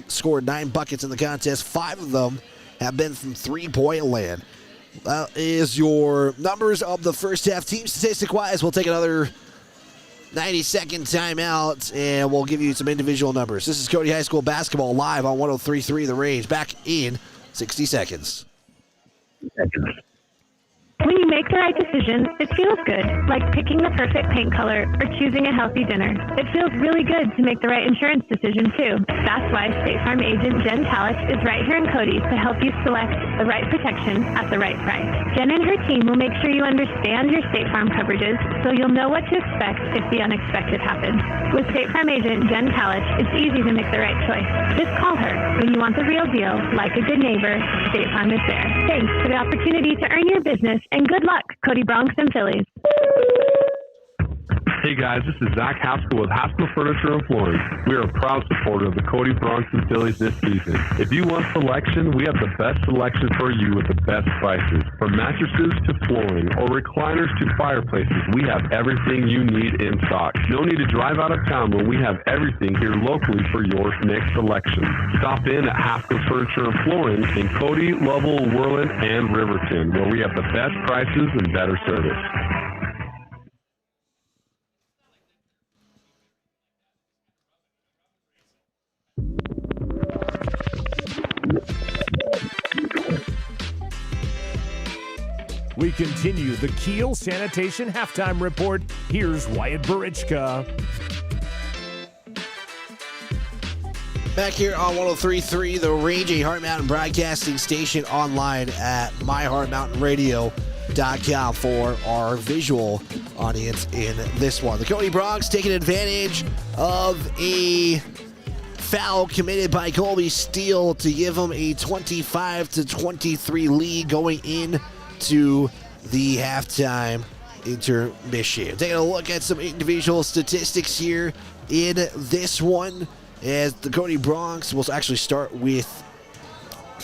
B: scored 9 buckets in the contest. 5 of them have been from three-point land. That is your numbers of the first half. Team statistic-wise, we'll take another 90-second timeout, and we'll give you some individual numbers. This is Cody High School basketball live on 103.3 The Range. Back in 60 seconds.
C: When you make the right decision, it feels good, like picking the perfect paint color or choosing a healthy dinner. It feels really good to make the right insurance decision, too. That's why State Farm agent Jen Talich is right here in Cody to help you select the right protection at the right price. Jen and her team will make sure you understand your State Farm coverages so you'll know what to expect if the unexpected happens. With State Farm agent Jen Talich, it's easy to make the right choice. Just call her when you want the real deal. Like a good neighbor, State Farm is there. Thanks for the opportunity to earn your business, and good luck, Cody Bronx and Phillies.
J: Hey guys, this is Zach Haskell with Haskell Furniture and Flooring. We are a proud supporter of the Cody Bronx and Phillies this season. If you want selection, we have the best selection for you with the best prices. From mattresses to flooring or recliners to fireplaces, we have everything you need in stock. No need to drive out of town when we have everything here locally for your next selection. Stop in at Haskell Furniture and Flooring in Cody, Lovell, Worland, and Riverton, where we have the best prices and better service.
A: We continue the Kiel Sanitation Halftime Report. Here's Wyatt Barichka.
B: Back here on 103.3 The Range, a Heart Mountain broadcasting station, online at myheartmountainradio.com for our visual audience in this one. The Cody Bronx taking advantage of a foul committed by Colby Steele to give them a 25-23 lead going into the halftime intermission. Taking a look at some individual statistics here in this one, as the Cody Bronx will actually start with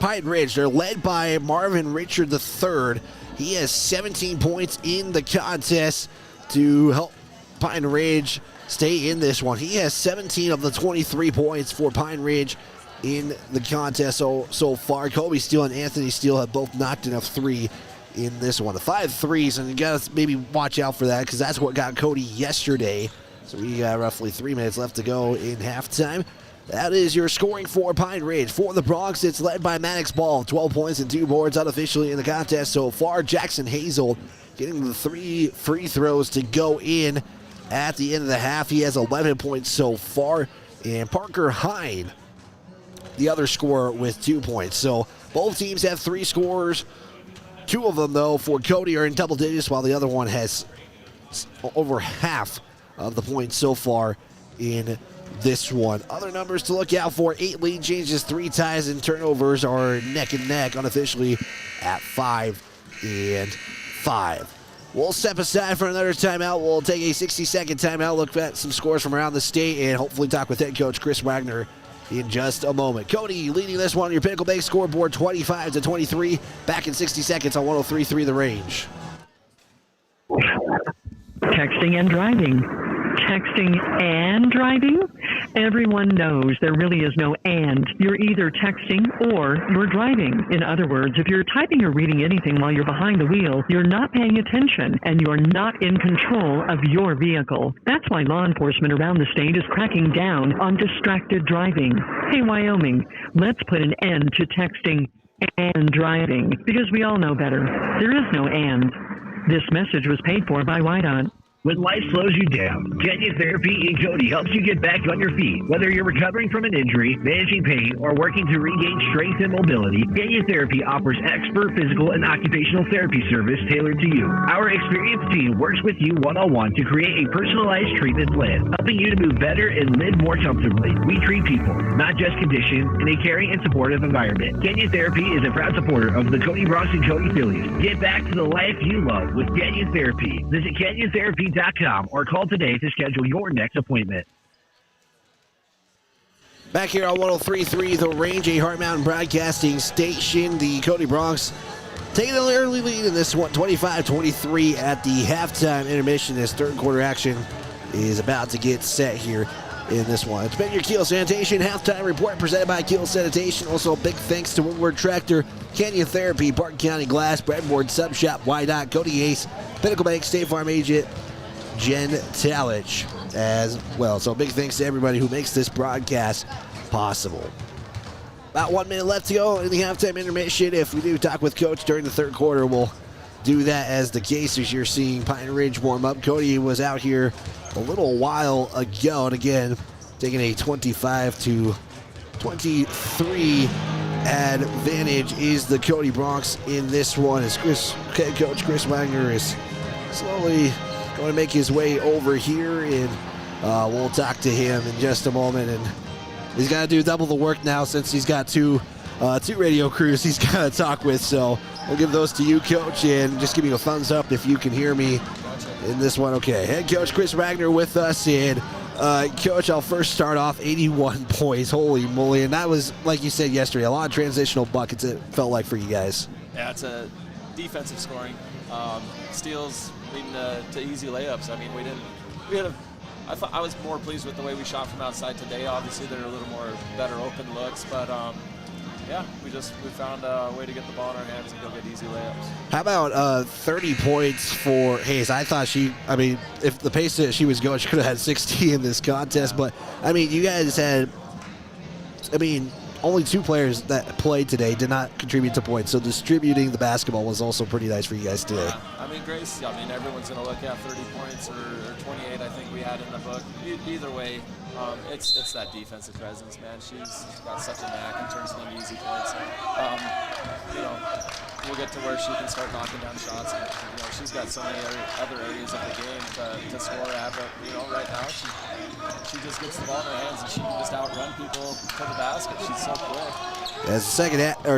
B: Pine Ridge. They're led by Marvin Richard III. He has 17 points in the contest to help Pine Ridge stay in this one. He has 17 of the 23 points for Pine Ridge in the contest so far. Kobe Steele and Anthony Steele have both knocked in a 3 in this one. The 5 threes, and you got to maybe watch out for that because that's what got Cody yesterday. So we got roughly 3 minutes left to go in halftime. That is your scoring for Pine Ridge. For the Bronx, it's led by Maddox Ball, 12 points and 2 boards unofficially in the contest so far. Jackson Hazel getting the 3 free throws to go in at the end of the half. He has 11 points so far. And Parker Hine, the other scorer, with 2 points. So both teams have 3 scorers. 2 of them, though, for Cody are in double digits, while the other one has over half of the points so far in this one. Other numbers to look out for: 8 lead changes, 3 ties, and turnovers are neck and neck unofficially at 5 and 5. We'll step aside for another timeout. We'll take a 60-second timeout, look at some scores from around the state, and hopefully talk with head coach Chris Wagner in just a moment. Cody leading this one on your Pinnacle Bank scoreboard, 25-23. Back in 60 seconds on 103.3 The Range.
I: Texting and driving. Texting and driving? Everyone knows there really is no and. You're either texting or you're driving. In other words, if you're typing or reading anything while you're behind the wheel, you're not paying attention and you're not in control of your vehicle. That's why law enforcement around the state is cracking down on distracted driving. Hey, Wyoming, let's put an end to texting and driving, because we all know better. There is no and. This message was paid for by Whiteout.
E: When life slows you down, Kenya Therapy in Cody helps you get back on your feet. Whether you're recovering from an injury, managing pain, or working to regain strength and mobility, Kenya Therapy offers expert physical and occupational therapy service tailored to you. Our experienced team works with you one-on-one to create a personalized treatment plan, helping you to move better and live more comfortably. We treat people, not just conditions, in a caring and supportive environment. Kenya Therapy is a proud supporter of the Cody Bronx and Cody Phillies. Get back to the life you love with Kenya Therapy. Visit KenyaTherapy.com or call today to schedule your next appointment.
B: Back here on 103.3, The Range, a Heart Mountain Broadcasting Station. The Cody Bronx taking an early lead in this one, 25-23 at the halftime intermission. This third quarter action is about to get set here in this one. It's been your Keel Sanitation halftime report presented by Keel Sanitation. Also, big thanks to Woodward Tractor, Canyon Therapy, Park County Glass, Breadboard Sub Shop, Wydot, Cody Ace, Pinnacle Bank, State Farm Agent, Jen Talich as well. So big thanks to everybody who makes this broadcast possible. About 1 minute left to go in the halftime intermission. If we do talk with Coach during the third quarter, we'll do that as the case as you're seeing Pine Ridge warm up. Cody was out here a little while ago, and again, taking a 25-23 advantage is the Cody Bronx in this one as head coach Chris Wagner is slowly going to make his way over here, and we'll talk to him in just a moment. And he's got to do double the work now since he's got two radio crews he's got to talk with. So we'll give those to you, Coach, and just give me a thumbs up if you can hear me in this one. Okay, head coach Chris Wagner with us, and Coach, I'll first start off 81 points. Holy moly, and that was, like you said yesterday, a lot of transitional buckets it felt like for you guys.
L: Yeah, it's a defensive scoring. Steals leading to easy layups. I mean, I was more pleased with the way we shot from outside today. Obviously, there are a little more better open looks, but yeah, we found a way to get the ball in our hands and go get easy layups.
B: How about 30 points for Hayes? I thought if the pace that she was going, she could have had 60 in this contest. Yeah. But, I mean, you guys had, only two players that played today did not contribute to points. So distributing the basketball was also pretty nice for you guys today.
L: Yeah. Grace, everyone's going to look at 30 points or 28, I think we had in the book. Either way, it's that defensive presence, man. She's got such a knack in terms of them easy points. We'll get to where she can start knocking down shots. And, she's got so many other areas of the game to score at. But, right now she just gets the ball in her hands and she can just outrun people to the basket. She's so quick.
B: As the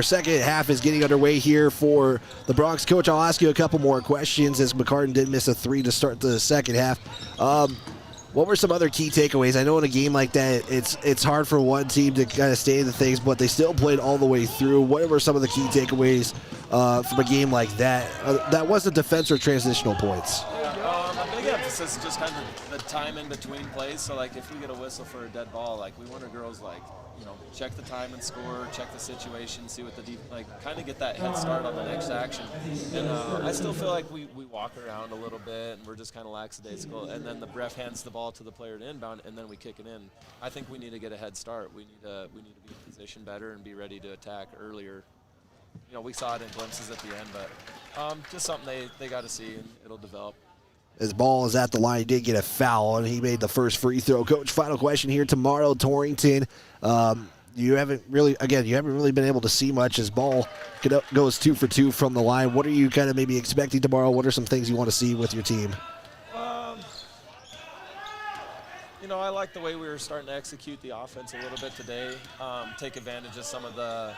B: second half is getting underway here for the Bronx. Coach, I'll ask you a couple more questions as McCartan did miss a three to start the second half. What were some other key takeaways? I know in a game like that, it's hard for one team to kind of stay in the things, but they still played all the way through. What were some of the key takeaways from a game like that? That wasn't defense or transitional points.
L: A big emphasis is just kind of the time in between plays. So, if we get a whistle for a dead ball, we want our girls, check the time and score, check the situation, see what kind of get that head start on the next action. And I still feel like we walk around a little bit and we're just kind of lackadaisical. And then the ref hands the ball to the player to inbound, and then we kick it in. I think we need to get a head start. We need to be in position better and be ready to attack earlier. We saw it in glimpses at the end, but just something they got to see, and it'll develop.
B: His ball is at the line. He did get a foul, and he made the first free throw. Coach, final question here. Tomorrow, Torrington. You haven't really been able to see much as ball goes 2 for 2 from the line. What are you kind of maybe expecting tomorrow? What are some things you want to see with your team?
L: I like the way we were starting to execute the offense a little bit today. Take advantage of some of the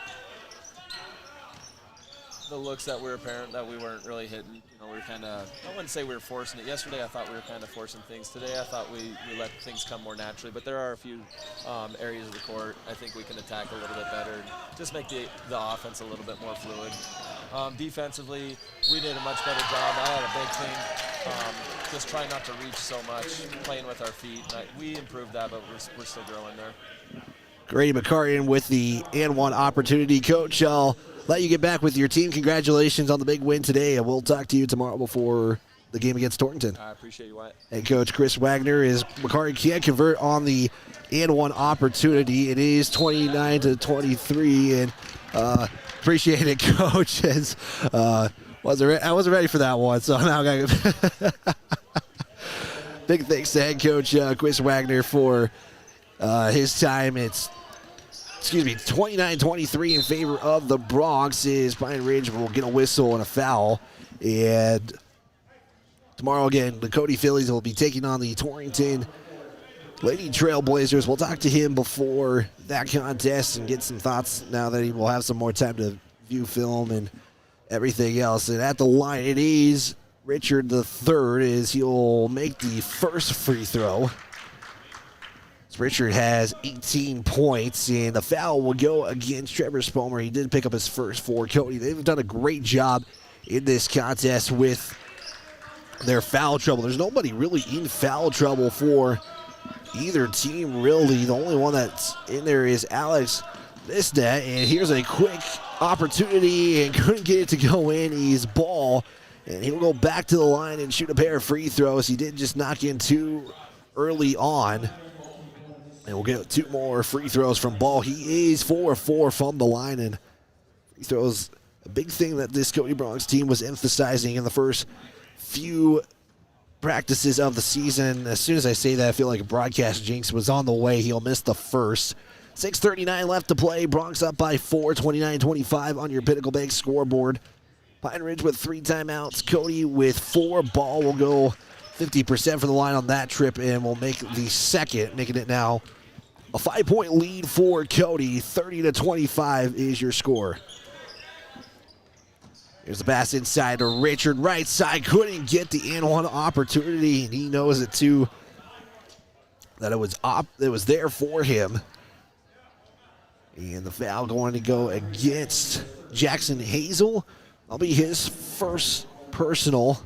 L: looks that were apparent that we weren't really hitting. We were kind of, I wouldn't say we were forcing it. Yesterday I thought we were kind of forcing things. Today I thought we let things come more naturally, but there are a few areas of the court I think we can attack a little bit better and just make the offense a little bit more fluid. Defensively, we did a much better job. I had a big thing, just trying not to reach so much, playing with our feet. We improved that, but we're still growing there.
B: Grady McCartan with the and one opportunity. Coach, I'll let you get back with your team. Congratulations on the big win today, and we'll talk to you tomorrow before the game against Torrington.
L: I appreciate you, Wyatt.
B: And Coach Chris Wagner is McCartan can't convert on the and one opportunity. It is 29-23, and appreciate it, Coach. As, I wasn't ready for that one, so now I got big thanks to head coach Chris Wagner for his time. It's 29-23 in favor of the Bronx. Is Pine Ridge will get a whistle and a foul. And tomorrow again, the Cody Phillies will be taking on the Torrington Lady Trailblazers. We'll talk to him before that contest and get some thoughts now that he will have some more time to view film and everything else. And at the line, it is Richard III as he'll make the first free throw. Richard has 18 points, and the foul will go against Trevor Spomer. He did pick up his first 4. Cody, they've done a great job in this contest with their foul trouble. There's nobody really in foul trouble for either team, really. The only one that's in there is Alex Visnet, and here's a quick opportunity and couldn't get it to go in. He's ball, and he'll go back to the line and shoot a pair of free throws. He did just knock in 2 early on. And we'll get 2 more free throws from Ball. He is 4-4 from the line, and free throws, a big thing that this Cody Bronx team was emphasizing in the first few practices of the season. As soon as I say that, I feel like a broadcast jinx was on the way. He'll miss the first. 6:39 left to play. Bronx up by 4, 29-25 on your Pinnacle Bank scoreboard. Pine Ridge with 3 timeouts. Cody with 4. Ball will go 50% for the line on that trip, and will make the second, making it now a 5-point lead for Cody. 30-25 is your score. Here's the pass inside to Richard, right side. Couldn't get the and-one opportunity, and he knows it too, that it was there for him. And the foul going to go against Jackson Hazel. That'll be his first personal.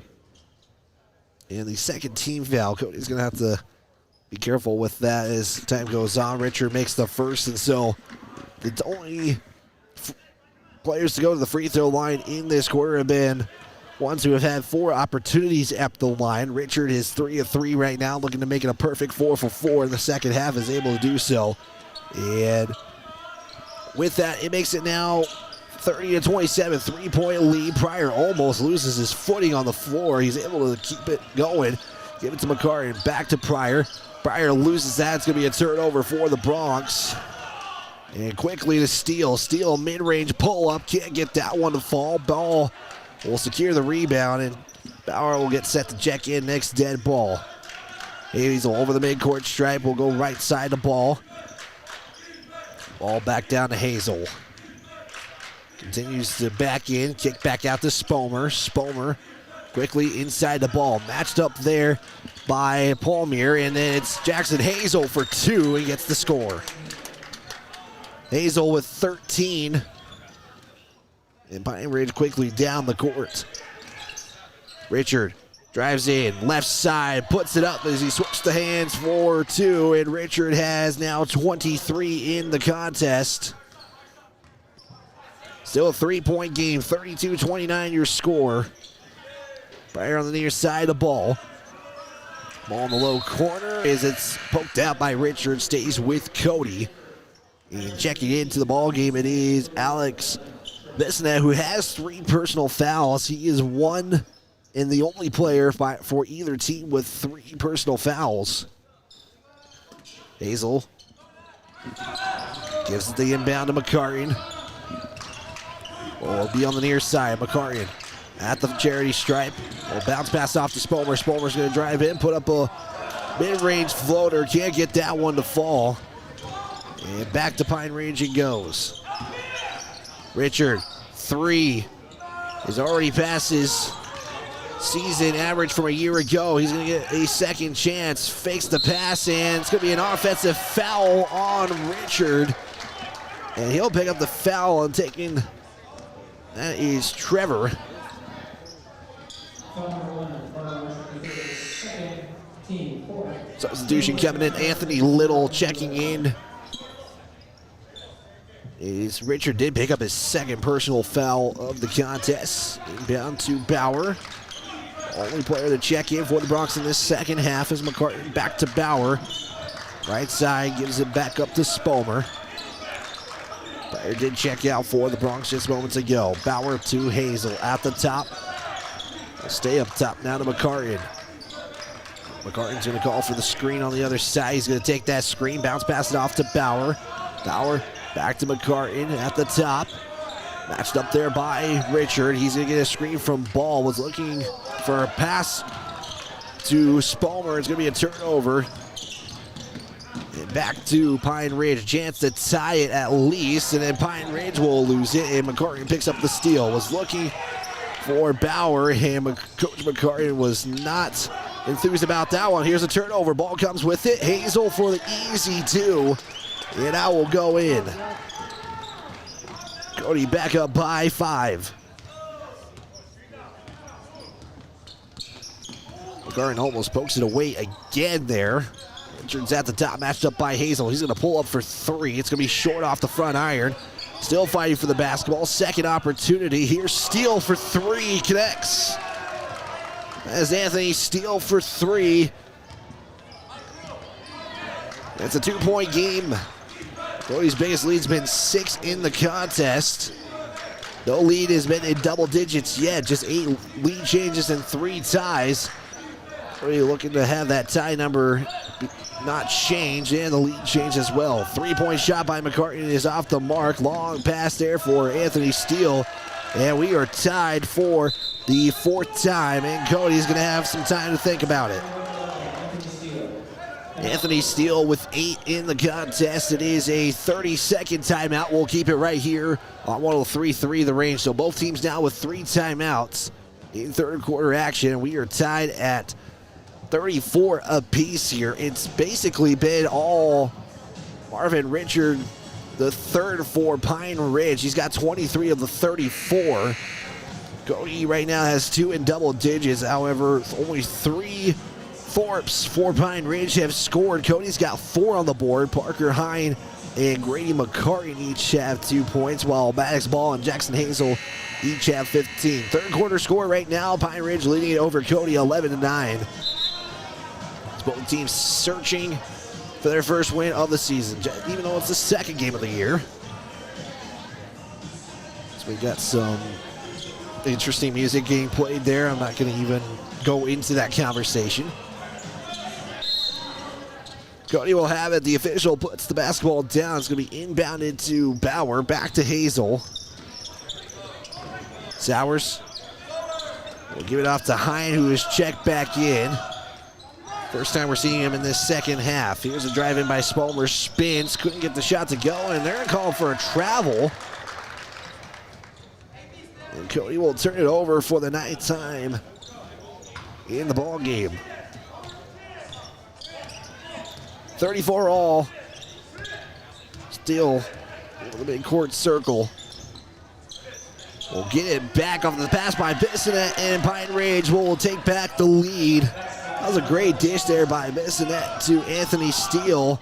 B: And the second team foul. Cody's going to have to be careful with that as time goes on. Richard makes the first, and so the only players to go to the free throw line in this quarter have been ones who have had 4 opportunities at the line. Richard is 3 of 3 right now, looking to make it a perfect 4 for 4 in the second half, is able to do so. And with that, it makes it now 30-27, 3-point lead. Pryor almost loses his footing on the floor. He's able to keep it going. Give it to McCarty, back to Pryor. Pryor loses that. It's going to be a turnover for the Bronx. And quickly to Steele. Steele mid-range pull-up. Can't get that one to fall. Ball will secure the rebound, and Bauer will get set to check in next dead ball. Hazel over the midcourt stripe. Will go right side to Ball. Ball back down to Hazel. Continues to back in, kick back out to Spomer. Spomer quickly inside the ball. Matched up there by Palmier, and then it's Jackson Hazel for 2 and gets the score. Hazel with 13. And Pine Ridge quickly down the court. Richard drives in, left side, puts it up as he switched the hands for 2, and Richard has now 23 in the contest. Still a 3-point game, 32-29 your score. Pryor on the near side of Ball. Ball in the low corner as it's poked out by Richard, stays with Cody. And checking into the ball game, it is Alex Visnet, who has 3 personal fouls. He is one and the only player for either team with 3 personal fouls. Hazel gives the inbound to McCarty. Will be on the near side. McCarty at the charity stripe. Will bounce pass off to Spomer. Spomer's going to drive in, put up a mid-range floater. Can't get that one to fall. And back to Pine Ridge it goes. Richard, 3, is already past his season average from a year ago. He's going to get a second chance. Fakes the pass, and it's going to be an offensive foul on Richard. And he'll pick up the foul on taking... That is Trevor. Substitution coming in. Anthony Little checking in. Richard did pick up his second personal foul of the contest. Inbound to Bauer. Only player to check in for the Bronx in this second half is McCarty. Back to Bauer. Right side gives it back up to Spomer. Player did check out for the Bronx just moments ago. Bauer to Hazel at the top. We'll stay up top now to McCarty. McCarty's going to call for the screen on the other side. He's going to take that screen, bounce pass it off to Bauer. Bauer back to McCarty at the top. Matched up there by Richard. He's going to get a screen from Ball. Was looking for a pass to Spomer. It's going to be a turnover. And back to Pine Ridge. Chance to tie it at least. And then Pine Ridge will lose it. And McCarty picks up the steal. Was looking for Bauer. And Coach McCarty was not enthused about that one. Here's a turnover. Ball comes with it. Hazel for the easy 2. And that will go in. Cody back up by 5. Garden almost pokes it away again there. Richards at the top, matched up by Hazel. He's going to pull up for 3. It's going to be short off the front iron. Still fighting for the basketball. Second opportunity. Here's Steele for 3. Connects. As Anthony Steele for 3. It's a 2-point game. Cody's biggest lead's been 6 in the contest. No lead has been in double digits yet. Just 8 lead changes and 3 ties. Cody looking to have that tie number not change, and the lead change as well. 3-point shot by McCartney is off the mark. Long pass there for Anthony Steele. And we are tied for the 4th time, and Cody's going to have some time to think about it. Anthony Steele with 8 in the contest. It is a 30-second timeout. We'll keep it right here on 103.3 The Range. So both teams now with 3 timeouts in third quarter action. We are tied at 34 apiece here. It's basically been all Marvin Richard, the third for Pine Ridge. He's got 23 of the 34. Cody right now has 2 in double digits. However, only 3 Thorpes for Pine Ridge have scored. Cody's got 4 on the board. Parker Hine and Grady McCartney each have 2 points, while Maddox Ball and Jackson Hazel each have 15. Third quarter score right now, Pine Ridge leading it over Cody 11-9. Both teams searching for their first win of the season, even though it's the second game of the year. So we got some interesting music getting played there. I'm not going to even go into that conversation. Cody will have it. The official puts the basketball down. It's going to be inbounded to Bauer. Back to Hazel. Sowers will give it off to Hine, who is checked back in. First time we're seeing him in this second half. Here's a drive in by Spalmer. Spins. Couldn't get the shot to go, and they're going to call for a travel. And Cody will turn it over for the 9th time in the ball game. 34 all. Still in the mid-court circle. We'll get it back off the pass by Bissonette, and Pine Ridge will take back the lead. That was a great dish there by Bissonette to Anthony Steele.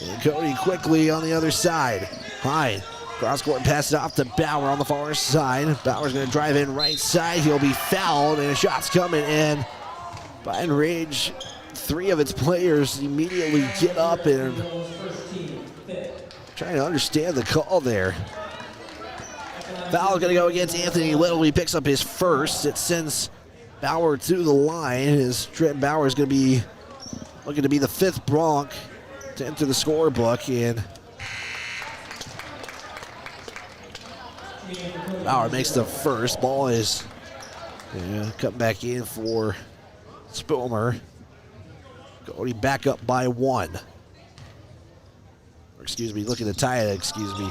B: And Cody quickly on the other side. Hine, cross-court pass it off to Bauer on the far side. Bauer's going to drive in right side. He'll be fouled, and a shot's coming, and Pine Ridge, 3 of its players immediately get up and trying to understand the call there. Foul going to go against Anthony Little. He picks up his first. It sends Bauer to the line, as Trent Bauer is going to be looking to be the 5th Bronc to enter the scorebook. And Bauer makes the first. Ball is coming back in for Spilmer. Cody back up by 1. Or excuse me, looking to tie it, excuse me.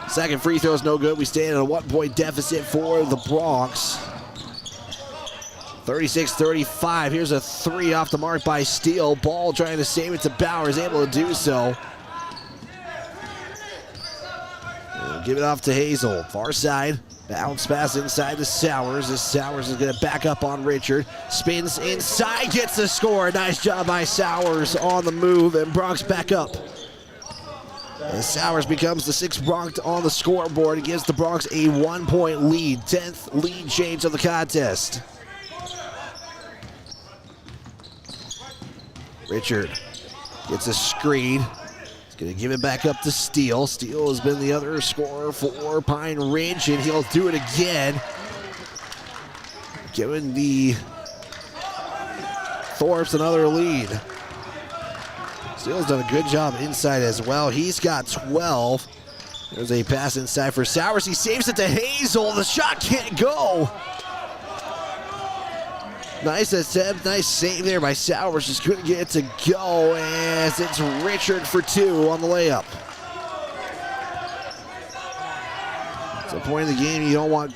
B: Second free throw is no good. We stand at a 1-point deficit for the Broncs. 36-35. Here's a 3 off the mark by Steele. Ball trying to save it to Bauer, is able to do so. And give it off to Hazel. Far side. Bounce pass inside to Sowers. This Sowers is going to back up on Richard. Spins inside, gets the score. Nice job by Sowers on the move, and Bronx back up. As Sowers becomes the 6th Bronx on the scoreboard. It gives the Bronx a 1-point lead. 10th lead change of the contest. Richard gets a screen. He's going to give it back up to Steele. Steele has been the other scorer for Pine Ridge, and he'll do it again. Giving the Thorpes another lead. Steele's done a good job inside as well. He's got 12. There's a pass inside for Sowers. He saves it to Hazel. The shot can't go. Nice attempt, nice save there by Sowers. Just couldn't get it to go, as it's Richard for 2 on the layup. It's a point of the game you don't want,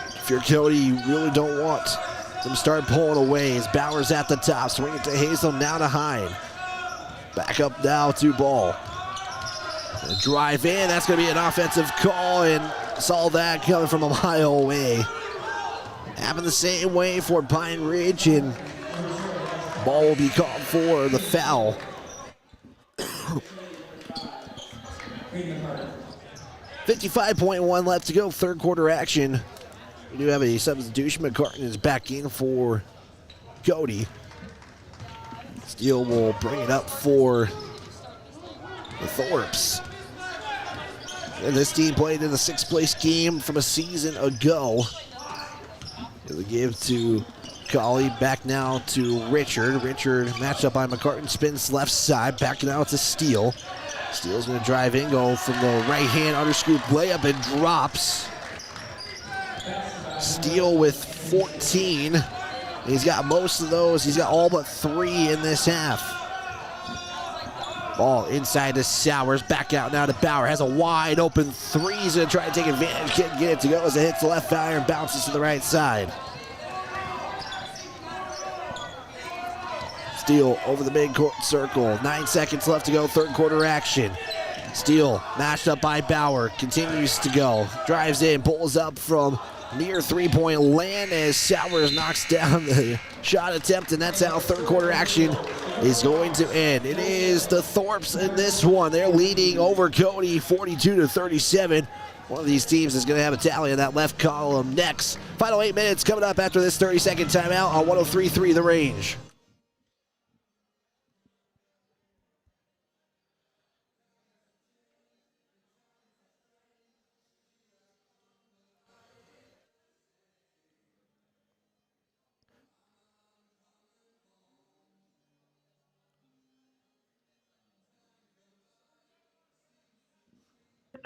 B: if you're Cody, you really don't want them start pulling away as Bauer's at the top. Swing it to Hazel, now to Hine. Back up now to Ball. Drive in, that's going to be an offensive call, and saw that coming from a mile away. Happened the same way for Pine Ridge, and ball will be called for the foul. 55.1 left to go, third quarter action. We do have a substitution. McCartan is back in for Cody. Steele will bring it up for the Thorpes. And this team played in the sixth place game from a season ago. It'll give to Colley, back now to Richard. Richard matched up by McCartan, spins left side, back now to Steele. Steele's gonna drive in, go from the right hand underscoop layup and drops. Steele with 14. He's got most of those. He's got all but 3 in this half. Ball inside to Sowers, back out now to Bauer. Has a wide open 3. He's gonna try to take advantage, can't get it to go as it hits the left iron and bounces to the right side. Steele over the midcourt circle. 9 seconds left to go, third quarter action. Steele mashed up by Bauer, continues to go. Drives in, pulls up from near three-point land as Sowers knocks down the shot attempt, and that's how third quarter action is going to end. It is the Thorpes in this one. They're leading over Cody 42-37. One of these teams is going to have a tally in that left column next. Final 8 minutes coming up after this 30-second timeout on 103.3 The Range.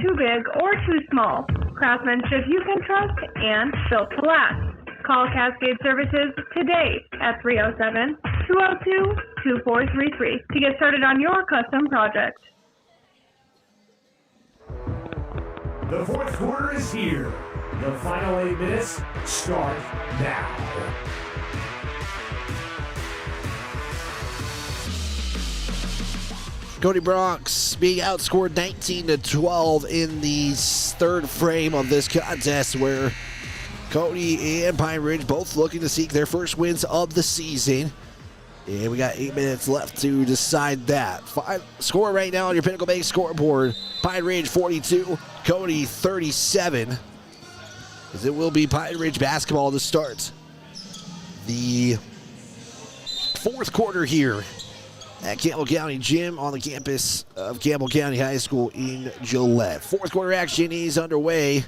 C: Too big or too small. Craftsmanship you can trust and built to last. Call Cascade Services today at 307-202-2433 to get started on your custom project.
A: The fourth quarter is here. The final 8 minutes start now.
B: Cody Bronx being outscored 19-12 in the third frame of this contest, where Cody and Pine Ridge both looking to seek their first wins of the season. And we got 8 minutes left to decide that. Score right now on your Pinnacle Bank scoreboard. Pine Ridge 42, Cody 37. As it will be Pine Ridge basketball to start the fourth quarter here at Campbell County Gym on the campus of Campbell County High School in Gillette. Fourth quarter action is underway,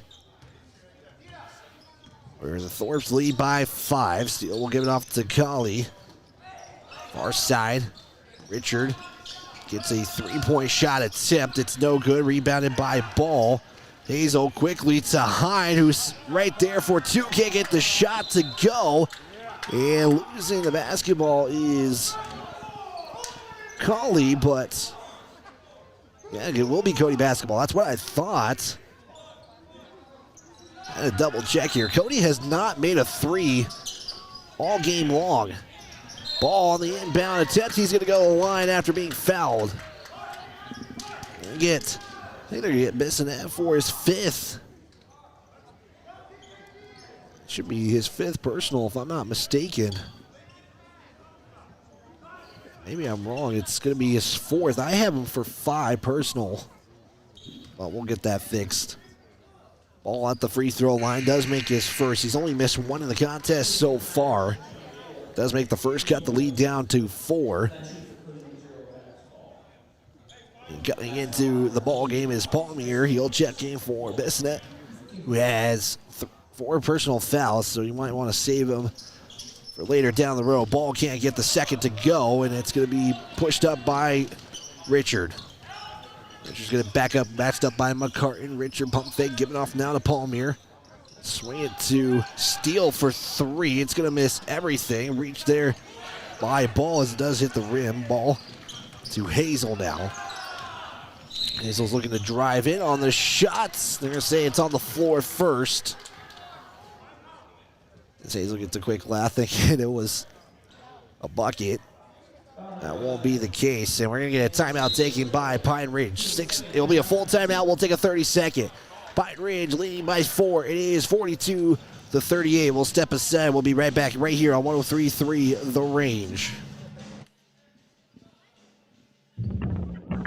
B: where the Thorpes lead by 5. Steele will give it off to Colley. Far side, Richard gets a three-point shot attempt. It's no good, rebounded by Ball. Hazel quickly to Hine, who's right there for 2. Can't get the shot to go. And losing the basketball is Colley, but yeah, it will be Cody basketball. That's what I thought. I had a double check here. Cody has not made a 3 all game long. Ball on the inbound attempt. He's going to go to the line after being fouled. I think they're going to get Bissonette for his 5th. Should be his 5th personal, if I'm not mistaken. Maybe I'm wrong. It's going to be his 4th. I have him for 5 personal. But we'll get that fixed. Ball at the free throw line. Does make his first. He's only missed 1 in the contest so far. Does make the first, cut the lead down to 4. And coming into the ball game is Palmier. He'll check in for Bissonette, who has 4 personal fouls, so you might want to save him for later down the road. Ball can't get the second to go, and it's going to be pushed up by Richard. Richard's going to back up, matched up by McCartan. Richard pump fake, giving off now to Palmier. Swing it to Steele for 3. It's going to miss everything. Reach there by Ball as it does hit the rim. Ball to Hazel now. Hazel's looking to drive in on the shots. They're going to say it's on the floor first. Hazel gets a quick laugh thinking it was a bucket. That won't be the case, and we're going to get a timeout taken by Pine Ridge. It'll be a full timeout. We'll take a 30-second. Pine Ridge leading by 4. It is 42-38. We'll step aside. We'll be right back right here on 103.3 The Range.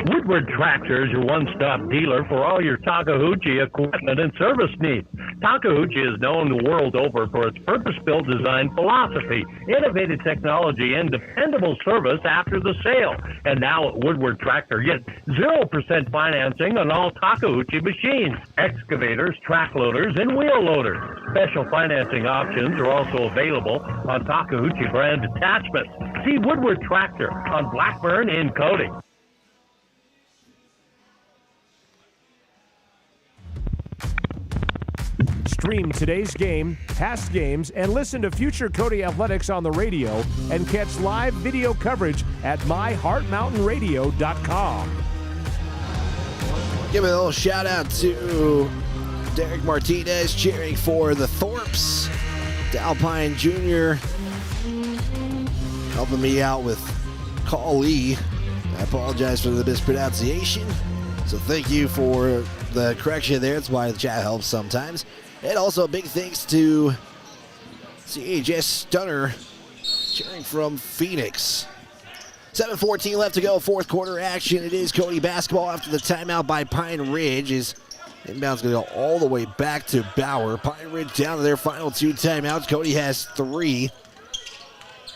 D: Woodward Tractor is your one-stop dealer for all your Takahouchi equipment and service needs. Takahouchi is known the world over for its purpose-built design philosophy, innovative technology, and dependable service after the sale. And now at Woodward Tractor, get 0% financing on all Takahouchi machines, excavators, track loaders, and wheel loaders. Special financing options are also available on Takahouchi brand attachments. See Woodward Tractor on Blackburn in Cody.
A: Stream today's game, past games, and listen to future Cody Athletics on the radio and catch live video coverage at myheartmountainradio.com.
B: Give a little shout out to Derek Martinez cheering for the Thorpes. Dalpine Jr. helping me out with Call Lee. I apologize for the mispronunciation. So thank you for the correction there. That's why the chat helps sometimes. And also a big thanks to CHS Stunner cheering from Phoenix. 7:14 left to go, fourth quarter action. It is Cody basketball after the timeout by Pine Ridge. Is inbound's going to go all the way back to Bauer. Pine Ridge down to their final 2 timeouts. Cody has 3.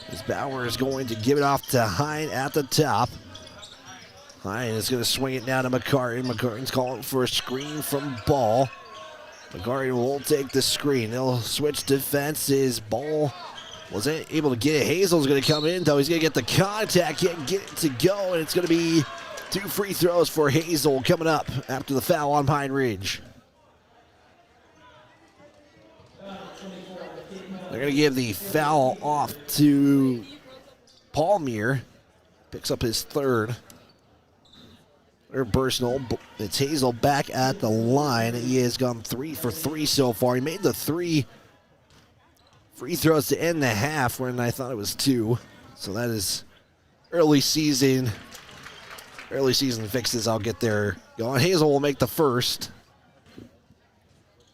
B: As Bauer is going to give it off to Hine at the top. Hine is going to swing it down to McCartan. McCartan's calling for a screen from Ball. McCartan will take the screen. They'll switch defenses. Ball wasn't able to get it. Hazel's going to come in, though. He's going to get the contact, get it to go, and it's going to be 2 free throws for Hazel coming up after the foul on Pine Ridge. They're going to give the foul off to Palmier. Picks up his 3rd. They're personal. It's Hazel back at the line. He has gone 3 for 3 so far. He made the 3 free throws to end the half when I thought it was 2. So that is early season fixes. I'll get there going. Hazel will make the first.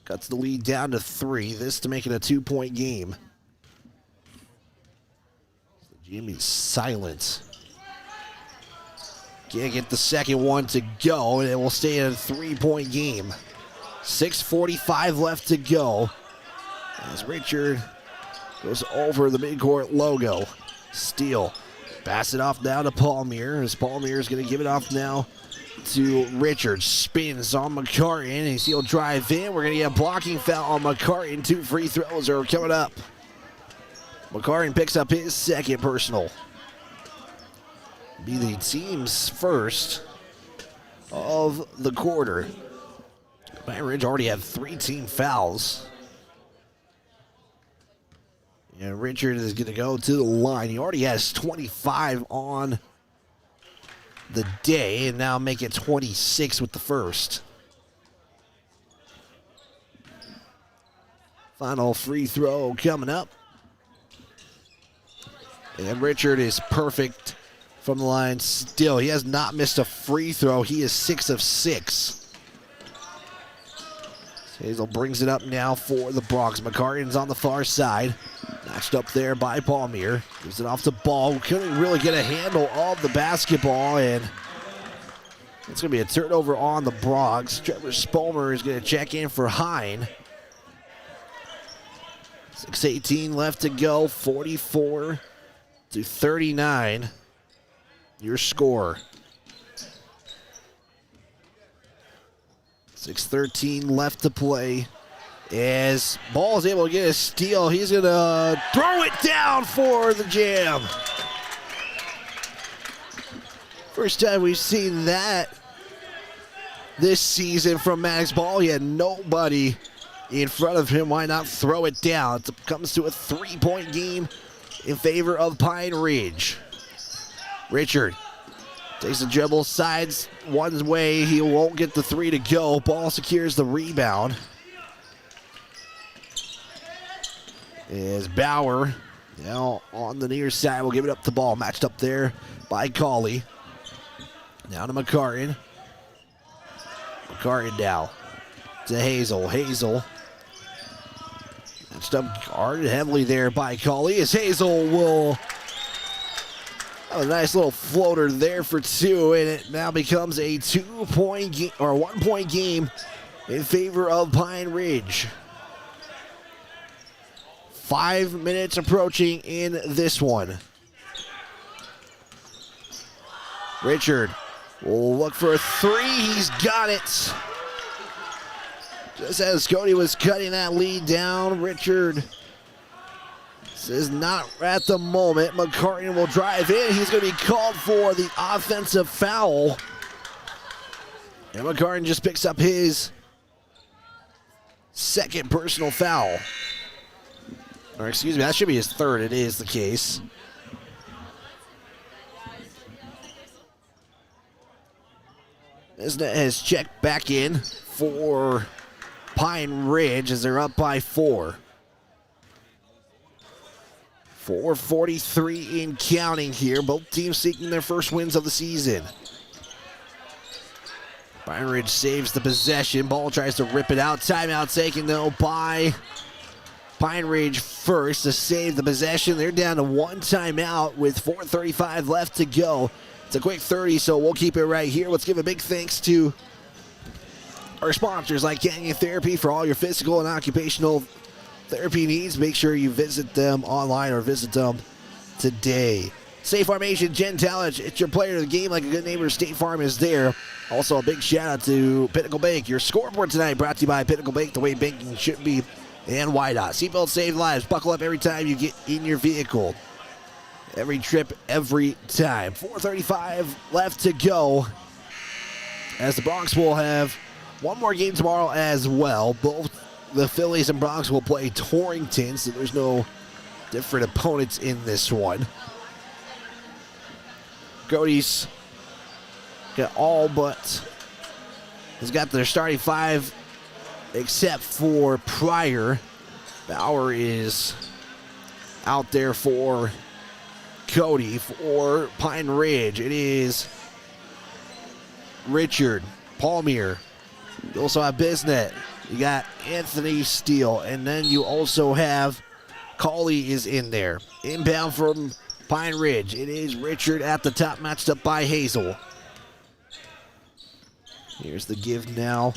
B: Cuts the lead down to 3. This to make it a 2-point game. Jimmy's silent. Can't get the second one to go, and it will stay at a 3-point game. 6:45 left to go. As Richard goes over the midcourt logo. Steele. Pass it off now to Palmier. As Palmier is going to give it off now to Richard. Spins on McCartan. He'll drive in. We're going to get a blocking foul on McCartan. 2 free throws are coming up. McCartan picks up his 2nd personal. Be the team's first of the quarter. Pine Ridge already have 3 team fouls. And Richard is going to go to the line. He already has 25 on the day, and now make it 26 with the first. Final free throw coming up. And Richard is perfect from the line still. He has not missed a free throw. He is 6 of 6. Hazel brings it up now for the Bronx. McCartan's on the far side. Matched up there by Palmier. Gives it off to Ball. Couldn't really get a handle of the basketball, and it's going to be a turnover on the Bronx. Trevor Spolmer is going to check in for Hine. 6:18 left to go. 44-39. Your score. 6:13 left to play. As Ball is able to get a steal, he's going to throw it down for the jam. First time we've seen that this season from Max Ball. He had nobody in front of him. Why not throw it down? It comes to a 3-point game in favor of Pine Ridge. Richard takes the dribble, sides one way. He won't get the 3 to go. Ball secures the rebound. Is Bauer now on the near side. We'll give it up the ball. Matched up there by Cawley. Now to McCartan. McCartan now to Hazel. Hazel. Matched up guarded heavily there by Cawley as Hazel will have a nice little floater there for two, and it now becomes a 2-point game or a 1-point game in favor of Pine Ridge. 5 minutes approaching in this one. Richard will look for a three. He's got it. Just as Cody was cutting that lead down, Richard says not at the moment. McCartan will drive in. He's going to be called for the offensive foul. And McCartan just picks up his second personal foul. Or excuse me, that should be his third. It is the case. Isnet has checked back in for Pine Ridge as they're up by 4. 4:43 in counting here. Both teams seeking their first wins of the season. Pine Ridge saves the possession. Ball tries to rip it out. Timeout taken though by Pine Ridge first to save the possession. They're down to one timeout with 4:35 left to go. It's a quick 30, so we'll keep it right here. Let's give a big thanks to our sponsors like Canyon Therapy for all your physical and occupational therapy needs. Make sure you visit them online or visit them today. State Farm Agent Jen Tallich, it's your player of the game like a good neighbor. State Farm is there. Also a big shout out to Pinnacle Bank. Your scoreboard tonight brought to you by Pinnacle Bank, the way banking should be, and YDOT. Seatbelts save lives. Buckle up every time you get in your vehicle. Every trip, every time. 4:35 left to go as the Bronx will have one more game tomorrow as well. Both the Phillies and Bronx will play Torrington, so there's no different opponents in this one. Cody's got all but has got their starting 5 except for Pryor. Bauer is out there for Cody. For Pine Ridge, it is Richard, Palmier. You also have Bisnet. You got Anthony Steele, and then you also have Cawley is in there. Inbound from Pine Ridge. It is Richard at the top, matched up by Hazel. Here's the give now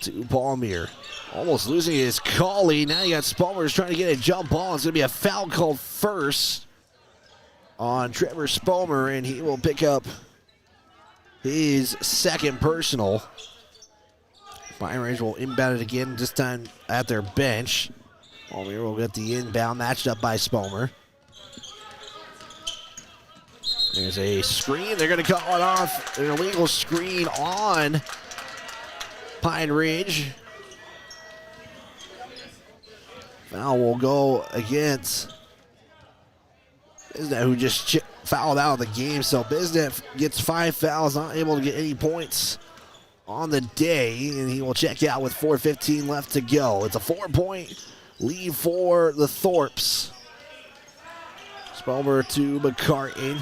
B: to Palmier. Almost losing it is Cawley. Now you got Spalmer's trying to get a jump ball. It's going to be a foul called first on Trevor Spalmer, and he will pick up his second personal. Pine Ridge will inbound it again, this time at their bench. Palmier will get the inbound, matched up by Spalmer. There's a screen. They're going to call it off. An illegal screen on Pine Ridge. Foul will go against Bisnet, who just fouled out of the game. So Bisnet gets 5 fouls, not able to get any points on the day, and he will check out with 4:15 left to go. It's a 4-point lead for the Thorpes. Spalmer to McCartan.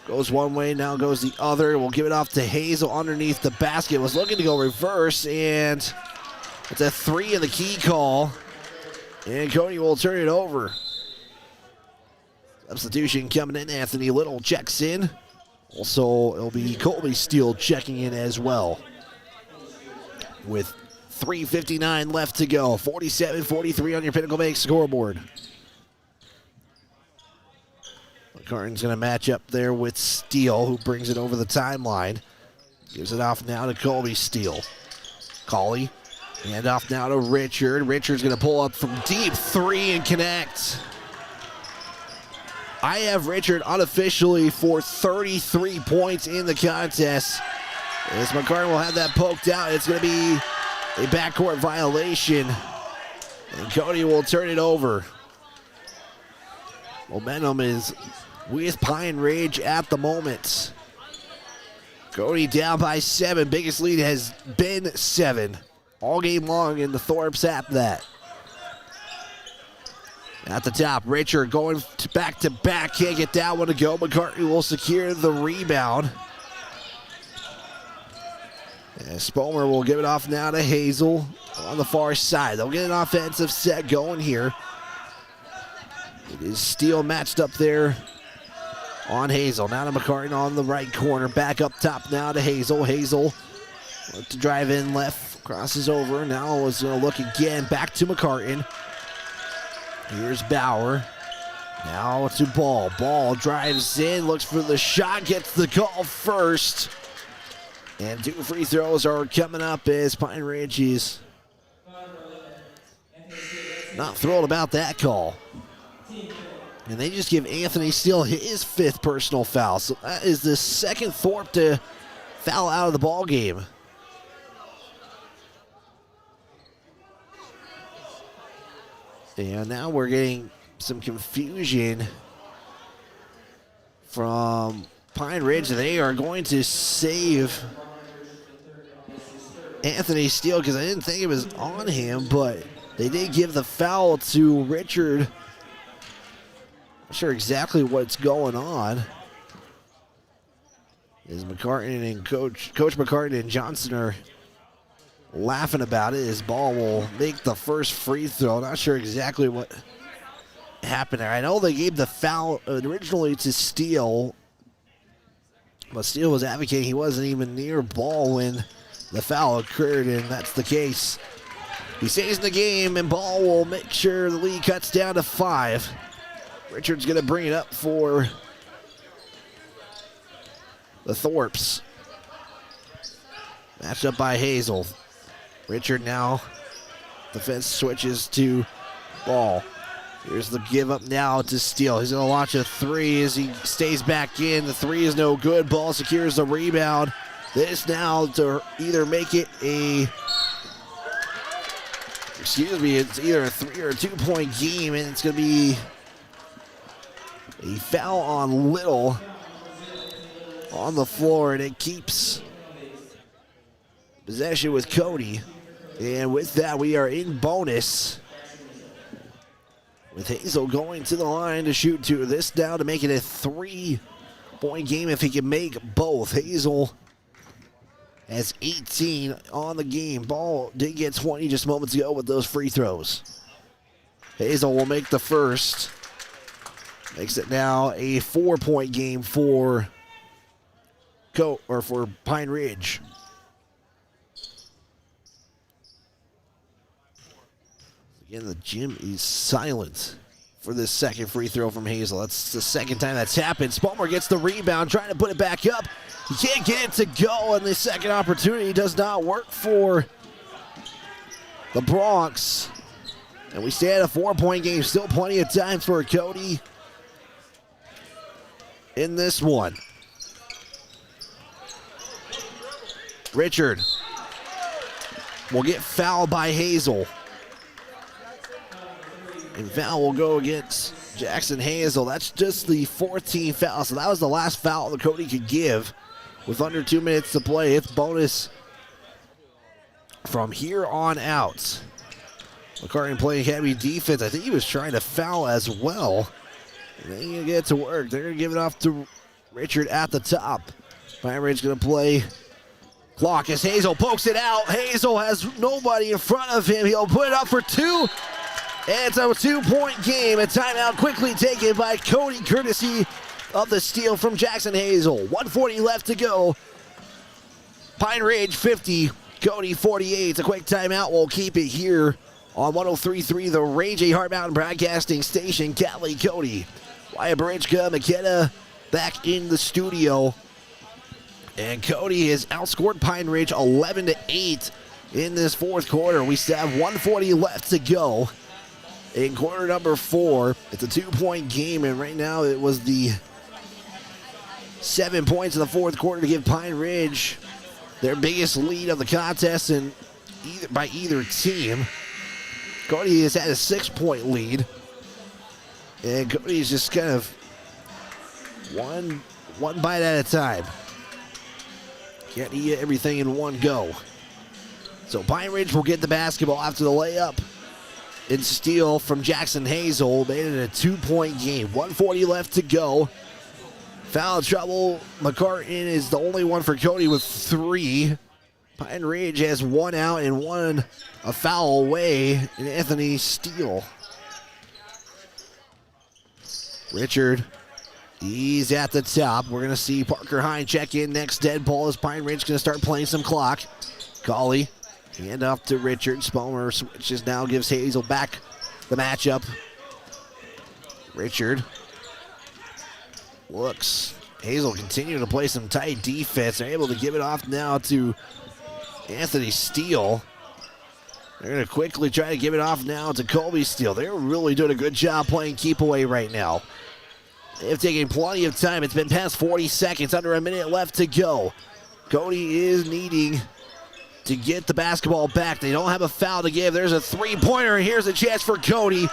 B: Goes one way, now goes the other. We'll give it off to Hazel underneath the basket. Was looking to go reverse, and it's a 3 in the key call. And Cody will turn it over. Substitution coming in. Anthony Little checks in. Also, it'll be Colby Steele checking in as well. With 3:59 left to go. 47-43 on your Pinnacle Bank scoreboard. McCartan's going to match up there with Steele, who brings it over the timeline. Gives it off now to Colby Steele. Cawley, hand off now to Richard. Richard's going to pull up from deep 3 and connect. I have Richard unofficially for 33 points in the contest. As McCartan will have that poked out, it's going to be a backcourt violation. And Cody will turn it over. Momentum is with Pine Ridge at the moment. Cody down by 7. Biggest lead has been 7 all game long, and the Thorpes at that. At the top, Richard going back to back. Can't get that one to go. McCartney will secure the rebound. And Spomer will give it off now to Hazel on the far side. They'll get an offensive set going here. It is Steele matched up there on Hazel. Now to McCartney on the right corner. Back up top now to Hazel. Hazel to drive in left. Crosses over. Now is going to look again. Back to McCartney. Here's Bauer. Now to Ball. Ball drives in. Looks for the shot. Gets the call first. And 2 free throws are coming up as Pine Ridge is not thrilled about that call. And they just give Anthony Steele his 5th personal foul. So that is the second Thorpe to foul out of the ball game. And now we're getting some confusion from Pine Ridge. They are going to save Anthony Steele because I didn't think it was on him, but they did give the foul to Richard. Not sure exactly what's going on. As McCartney and Coach McCartney and Johnson are laughing about it. His Ball will make the first free throw. Not sure exactly what happened there. I know they gave the foul originally to Steele, but Steele was advocating he wasn't even near Ball when the foul occurred, and that's the case. He stays in the game, and Ball will make sure the lead cuts down to 5. Richard's going to bring it up for the Thorpes. Matched up by Hazel. Richard now, defense switches to Ball. Here's the give up now to Steele. He's going to launch a 3 as he stays back in. The 3 is no good. Ball secures the rebound. This now to either make it it's either a 3 or a 2-point game, and it's going to be a foul on Little on the floor, and it keeps possession with Cody. And with that, we are in bonus, with Hazel going to the line to shoot 2. This down to make it a 3-point game if he can make both. Hazel has 18 on the game. Ball did get 20 just moments ago with those free throws. Hazel will make the first. Makes it now a 4-point game for Pine Ridge. Again, the gym is silent for this second free throw from Hazel. That's the second time that's happened. Spalmer gets the rebound, trying to put it back up. He can't get it to go, and the second opportunity does not work for the Bronx. And we stay at a 4-point game. Still plenty of time for Cody in this one. Richard will get fouled by Hazel. And foul will go against Jackson Hazel. That's just the 14th foul. So that was the last foul that Cody could give with under 2 minutes to play. It's bonus from here on out. McCartney playing heavy defense. I think he was trying to foul as well. And they going to get to work. They're going to give it off to Richard at the top. Pine Ridge going to play clock as Hazel pokes it out. Hazel has nobody in front of him. He'll put it up for 2. And it's a 2-point game. A timeout quickly taken by Cody, courtesy of the steal from Jackson Hazel. 1:40 left to go. Pine Ridge 50, Cody 48. It's a quick timeout. We'll keep it here on 103.3, the Rage, a Hart Mountain Broadcasting Station. Cali, Cody, Wyatt Barichka, McKenna back in the studio. And Cody has outscored Pine Ridge 11-8 in this fourth quarter. We still have 1:40 left to go. In quarter number 4, it's a 2-point game, and right now it was the 7 points in the fourth quarter to give Pine Ridge their biggest lead of the contest by either team. Cody has had a 6-point lead, and Cody's just kind of one bite at a time. Can't eat everything in one go. So Pine Ridge will get the basketball after the layup. and steal from Jackson Hazel made it a 2-point game. 1:40 left to go. Foul trouble. McCartan is the only one for Cody with 3. Pine Ridge has 1 out and 1 a foul away, and Anthony Steele. Richard, he's at the top. We're going to see Parker Hine check in next. Dead ball as Pine Ridge going to start playing some clock. Colley, hand off to Richard. Spomer switches now, gives Hazel back the matchup. Richard looks. Hazel continuing to play some tight defense. They're able to give it off now to Anthony Steele. They're going to quickly try to give it off now to Colby Steele. They're really doing a good job playing keep away right now. They've taken plenty of time. It's been past 40 seconds, under a minute left to go. Cody is needing to get the basketball back. They don't have a foul to give. There's a three-pointer. Here's a chance for Cody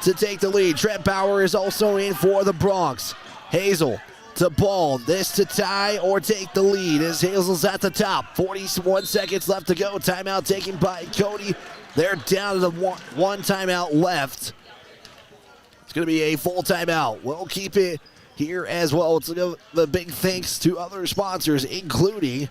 B: to take the lead. Trent Bauer is also in for the Bronx. Hazel to Ball. This to tie or take the lead as Hazel's at the top. 41 seconds left to go. Timeout taken by Cody. They're down to the one timeout left. It's going to be a full timeout. We'll keep it here as well. It's the big thanks to other sponsors, including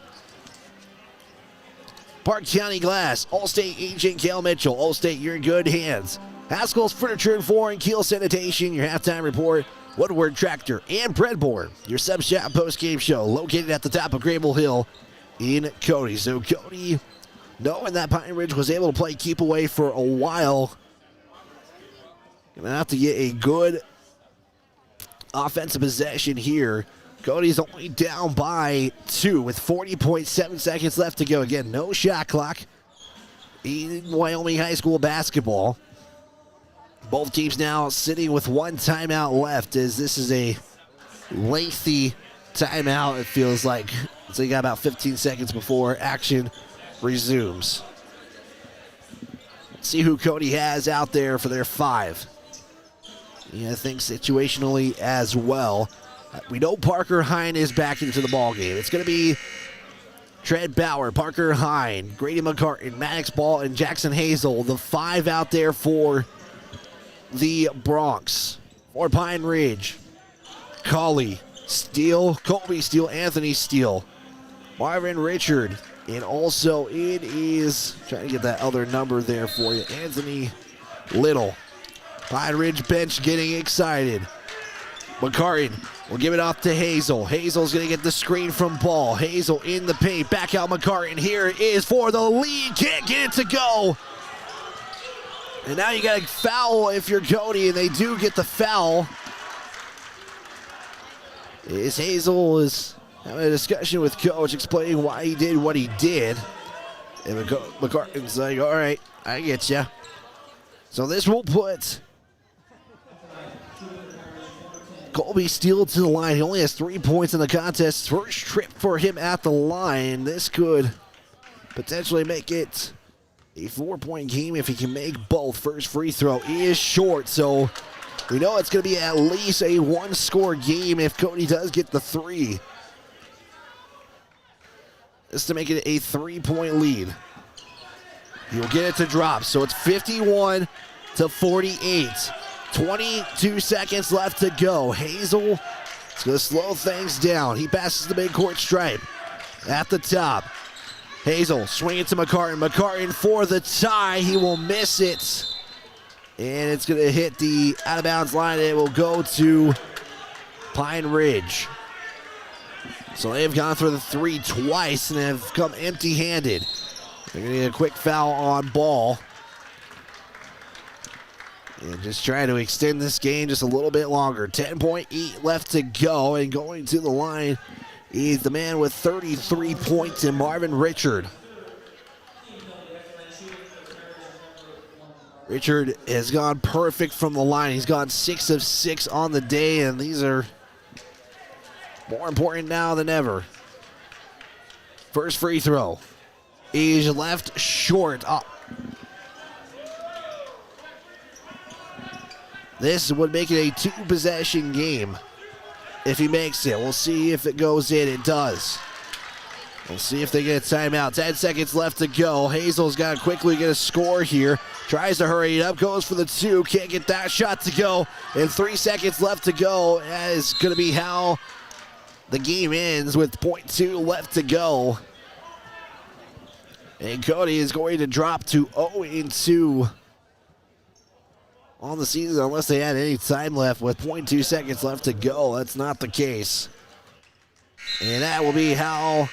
B: Park County Glass, Allstate agent Cal Mitchell. Allstate, you're in good hands. Haskell's Furniture and Flooring, Keel Sanitation, your halftime report, Woodward Tractor, and Breadboard, your sub-shop post-game show, located at the top of Grable Hill in Cody. So Cody, knowing that Pine Ridge was able to play keep away for a while, going to have to get a good offensive possession here. Cody's only down by 2 with 40.7 seconds left to go. Again, no shot clock in Wyoming High School basketball. Both teams now sitting with 1 timeout left, as this is a lengthy timeout, it feels like. So you got about 15 seconds before action resumes. Let's see who Cody has out there for their 5. Yeah, I think situationally as well. We know Parker Hine is back into the ballgame. It's going to be Trent Bauer, Parker Hine, Grady McCartan, Maddox Ball, and Jackson Hazel. The 5 out there for the Bronx. For Pine Ridge, Colley, Steele, Colby Steele, Anthony Steele, Marvin Richard, and also it is, trying to get that other number there for you, Anthony Little. Pine Ridge bench getting excited. McCartan will give it off to Hazel. Hazel's going to get the screen from Ball. Hazel in the paint. Back out McCartan. Here it is for the lead. Can't get it to go. And now you got a foul if you're Cody, and they do get the foul. As Hazel is having a discussion with Coach, explaining why he did what he did. And McCartan's like, all right, I get ya. So this will put Colby Steele to the line. He only has 3 points in the contest. First trip for him at the line. This could potentially make it a 4-point game if he can make both. First free throw is short, so we know it's going to be at least a 1-score game if Cody does get the 3. This to make it a 3-point lead. He'll get it to drop, so it's 51-48. 22 seconds left to go. Hazel is going to slow things down. He passes the midcourt stripe at the top. Hazel swinging to McCartan. McCartan for the tie. He will miss it. And it's going to hit the out-of-bounds line. And it will go to Pine Ridge. So they've gone for the 3 twice and have come empty-handed. They're going to get a quick foul on Ball. And just trying to extend this game just a little bit longer. 10.8 left to go. And going to the line is the man with 33 points in Marvin Richard. Richard has gone perfect from the line. He's gone 6 of 6 on the day, and these are more important now than ever. First free throw is left short. This would make it a 2-possession game if he makes it. We'll see if it goes in. It does. We'll see if they get a timeout. 10 seconds left to go. Hazel's got to quickly get a score here. Tries to hurry it up. Goes for the 2. Can't get that shot to go. And 3 seconds left to go. That is going to be how the game ends with 0.2 left to go. And Cody is going to drop to 0-2 on the season unless they had any time left with 0.2 seconds left to go. That's not the case. And that will be how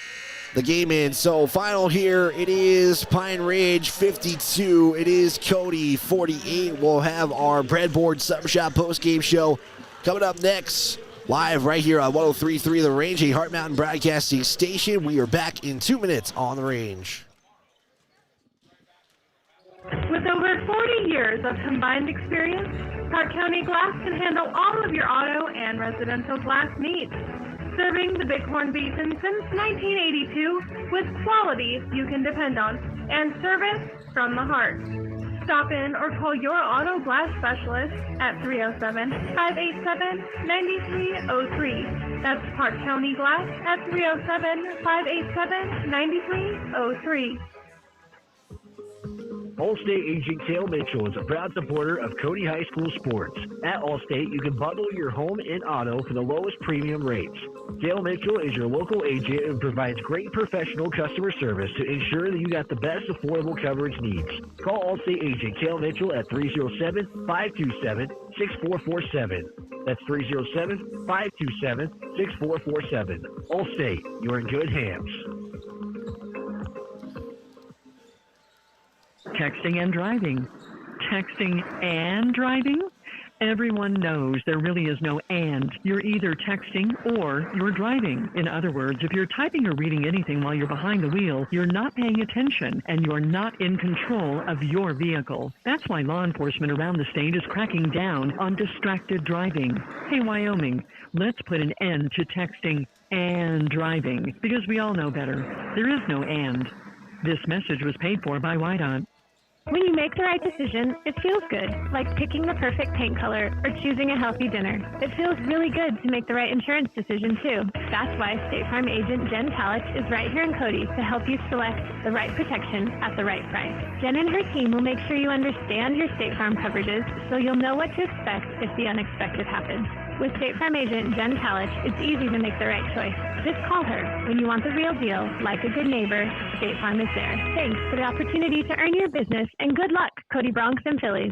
B: the game ends. So final here, it is Pine Ridge 52. It is Cody 48. We'll have our breadboard sub shop post-game show coming up next. Live right here on 103.3 The Range, a Heart Mountain broadcasting station. We are back in 2 minutes on The Range.
C: With over 40 years of combined experience, Park County Glass can handle all of your auto and residential glass needs. Serving the Bighorn Basin since 1982 with quality you can depend on and service from the heart. Stop in or call your auto glass specialist at 307-587-9303. That's Park County Glass at 307-587-9303.
E: Allstate agent Cale Mitchell is a proud supporter of Cody High School sports. At Allstate, you can bundle your home and auto for the lowest premium rates. Cale Mitchell is your local agent and provides great professional customer service to ensure that you got the best affordable coverage needs. Call Allstate agent Cale Mitchell at 307-527-6447. That's 307-527-6447. Allstate, you're in good hands.
I: Texting and driving. Texting and driving? Everyone knows there really is no and. You're either texting or you're driving. In other words, if you're typing or reading anything while you're behind the wheel, you're not paying attention and you're not in control of your vehicle. That's why law enforcement around the state is cracking down on distracted driving. Hey, Wyoming, let's put an end to texting and driving because we all know better. There is no and. This message was paid for by White-On.
M: When you make the right decision, it feels good, like picking the perfect paint color or choosing a healthy dinner. It feels really good to make the right insurance decision, too. That's why State Farm agent Jen Talich is right here in Cody to help you select the right protection at the right price. Jen and her team will make sure you understand your State Farm coverages so you'll know what to expect if the unexpected happens. With State Farm agent Jen Talich, it's easy to make the right choice. Just call her. When you want the real deal, like a good neighbor, State Farm is there. Thanks for the opportunity to earn your business, and good luck, Cody, Bronx, and Phillies.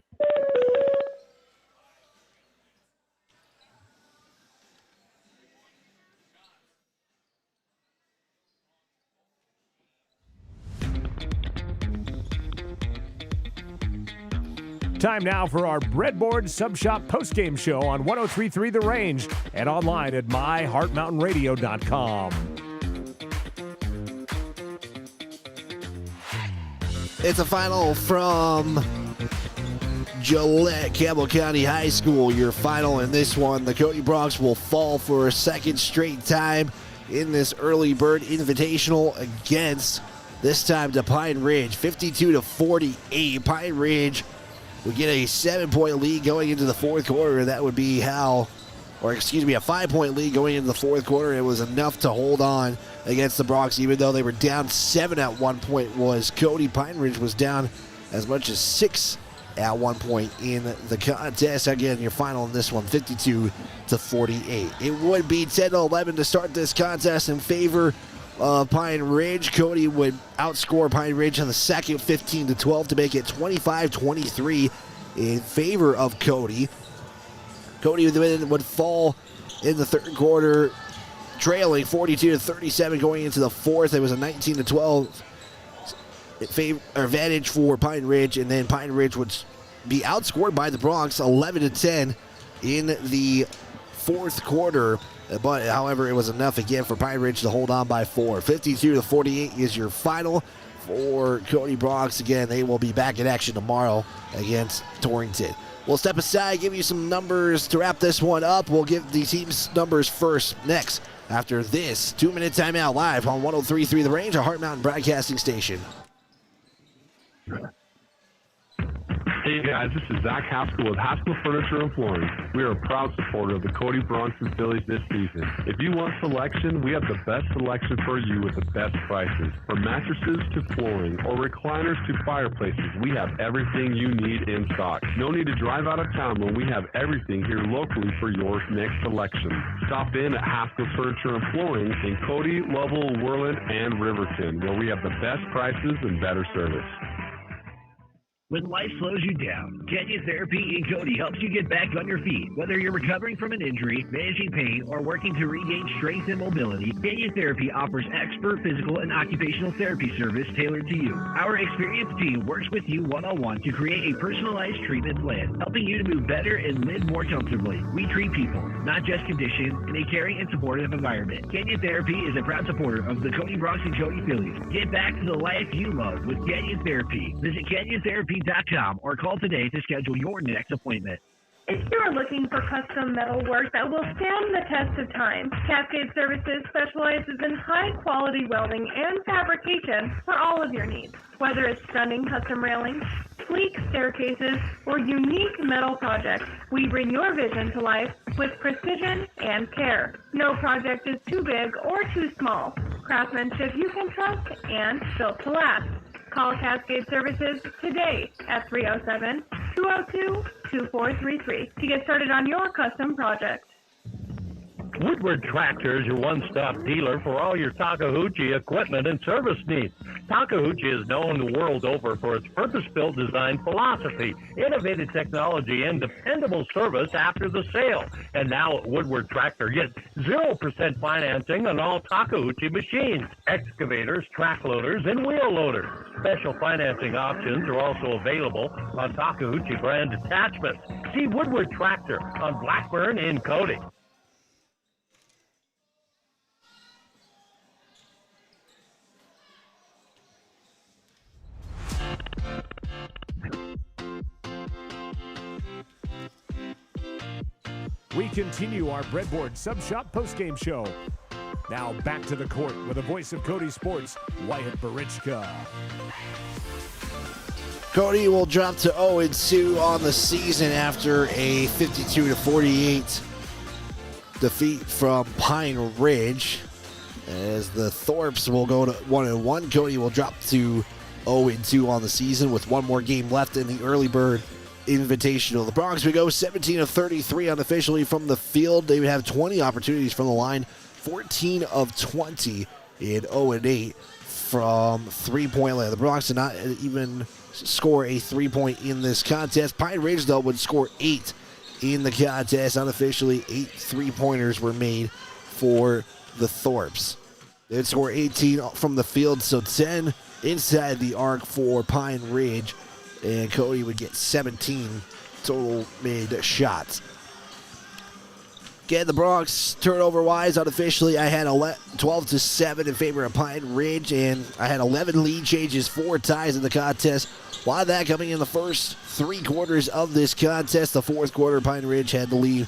A: Time now for our Breadboard Sub Shop postgame show on 103.3 The Range and online at myheartmountainradio.com.
B: It's a final from Gillette, Campbell County High School. Your final in this one. The Cody Bronx will fall for a second straight time in this early bird invitational against, this time, to Pine Ridge. 52-48. Pine Ridge would get a 7-point lead going into the fourth quarter. That would be how, or excuse me, a 5-point lead going into the fourth quarter. It was enough to hold on against the Bronx, even though they were down 7 at one point. Was Cody. Pine Ridge was down as much as 6 at one point in the contest. Again, your final in this one, 52-48. It would be 10-11 to start this contest in favor of Pine Ridge. Cody would outscore Pine Ridge on the second, 15-12, to make it 25-23 in favor of Cody. Cody would fall in the third quarter, trailing 42-37 going into the fourth. It was a 19-12 advantage for Pine Ridge, and then Pine Ridge would be outscored by the Bronx 11-10 in the fourth quarter. But, however, it was enough again for Pine Ridge to hold on by 4. 52-48 is your final for Cody Bronx. Again, they will be back in action tomorrow against Torrington. We'll step aside, give you some numbers to wrap this one up. We'll give the team's numbers first next after this 2-minute timeout live on 103.3 The Range, a Heart Mountain broadcasting station.
I: The
J: Hey guys, this is Zach Haskell with Haskell Furniture and Flooring. We are a proud supporter of the Cody Bronson Phillies this season. If you want selection, we have the best selection for you with the best prices. From mattresses to flooring or recliners to fireplaces, we have everything you need in stock. No need to drive out of town when we have everything here locally for your next selection. Stop in at Haskell Furniture and Flooring in Cody, Lovell, Worland, and Riverton, where we have the best prices and better service.
E: When life slows you down, Kenya Therapy in Cody helps you get back on your feet. Whether you're recovering from an injury, managing pain, or working to regain strength and mobility, Kenya Therapy offers expert physical and occupational therapy service tailored to you. Our experienced team works with you one-on-one to create a personalized treatment plan, helping you to move better and live more comfortably. We treat people, not just conditions, in a caring and supportive environment. Kenya Therapy is a proud supporter of the Cody Bronx and Cody Phillies. Get back to the life you love with Kenya Therapy. Visit KenyaTherapy.com or call today to schedule your next appointment.
C: If you are looking for custom metal work that will stand the test of time, Cascade Services specializes in high-quality welding and fabrication for all of your needs. Whether it's stunning custom railings, sleek staircases, or unique metal projects, we bring your vision to life with precision and care. No project is too big or too small. Craftsmanship you can trust and built to last. Call Cascade Services today at 307-202-2433 to get started on your custom project.
D: Woodward Tractor is your one-stop dealer for all your Takahauchi equipment and service needs. Takahauchi is known the world over for its purpose-built design philosophy, innovative technology, and dependable service after the sale. And now at Woodward Tractor, get 0% financing on all Takahauchi machines, excavators, track loaders, and wheel loaders. Special financing options are also available on Takahauchi brand attachments. See Woodward Tractor on Blackburn in Cody.
A: We continue our Breadboard Sub Shop postgame show. Now back to the court with the voice of Cody Sports, Wyatt Barichka.
B: Cody will drop to 0-2 on the season after a 52-48 defeat from Pine Ridge. As the Thorpes will go to 1-1, Cody will drop to 0-2 on the season with one more game left in the early bird Invitational. The Bronx would go 17 of 33 unofficially from the field. They would have 20 opportunities from the line, 14 of 20 in 0-8 from three-point land. The Bronx did not even score a three-point in this contest. Pine Ridge, though, would score 8 in the contest. Unofficially, 8 three-pointers were made for the Thorpes. They'd score 18 from the field, so 10 inside the arc for Pine Ridge. And Cody would get 17 total made shots. Again, the Bronx, turnover-wise, unofficially, I had 12-7 in favor of Pine Ridge, and I had 11 lead changes, 4 ties in the contest. A lot of that coming in the first 3 quarters of this contest. The fourth quarter, Pine Ridge had the lead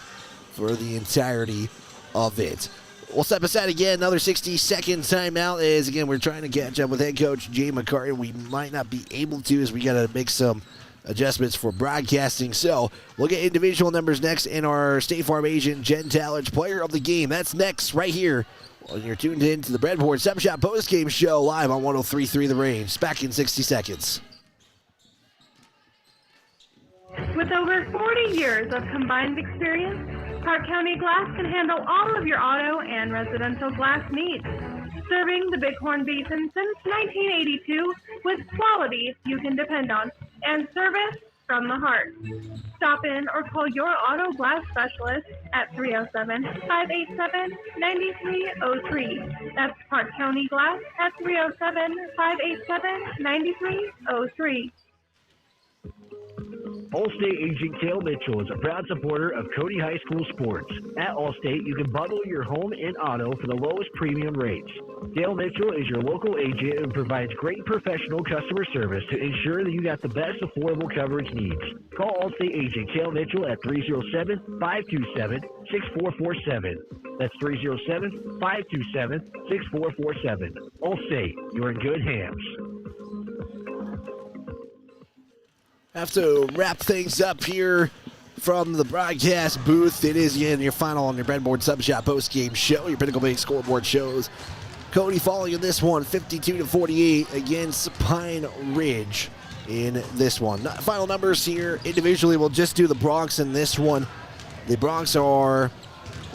B: for the entirety of it. We'll step aside again, another 60-second timeout as, again, we're trying to catch up with head coach Jay McCarty. We might not be able to as we got to make some adjustments for broadcasting. So we'll get individual numbers next and our State Farm agent, Jen Talladge, player of the game. That's next right here when you're tuned in to the Breadboard Sub Shop postgame show live on 103.3 The Range. Back in 60 seconds.
C: With over 40 years of combined experience, Park County Glass can handle all of your auto and residential glass needs. Serving the Bighorn Basin since 1982 with quality you can depend on and service from the heart. Stop in or call your auto glass specialist at 307-587-9303. That's Park County Glass at 307-587-9303.
E: Allstate agent Cale Mitchell is a proud supporter of Cody High School sports. At Allstate, you can bundle your home and auto for the lowest premium rates. Cale Mitchell is your local agent and provides great professional customer service to ensure that you got the best affordable coverage needs. Call Allstate agent Cale Mitchell at 307-527-6447. That's 307-527-6447. Allstate, you're in good hands.
B: Have to wrap things up here from the broadcast booth. It is again your final on your breadboard sub shop post-game show. Your Pinnacle Bank scoreboard shows Cody falling in this one 52-48 against Pine Ridge in this one. Final numbers here individually. We'll just do the Bronx in this one. The Bronx are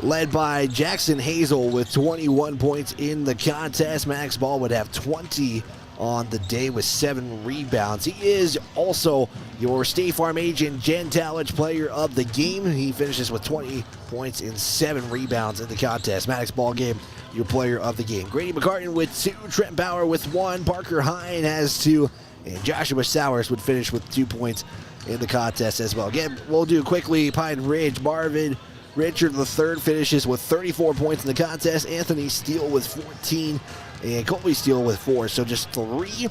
B: led by Jackson Hazel with 21 points in the contest. Max Ball would have 20 on the day with 7 rebounds. He is also your State Farm agent, Jen Talich, player of the game. He finishes with 20 points and 7 rebounds in the contest. Maddox Ball Game, your player of the game. Grady McCartan with 2, Trent Bauer with 1, Parker Hine has 2, and Joshua Sowers would finish with 2 points in the contest as well. Again, we'll do quickly Pine Ridge. Marvin Richard III finishes with 34 points in the contest. Anthony Steele with 14, and Colby Steele with 4. So just 3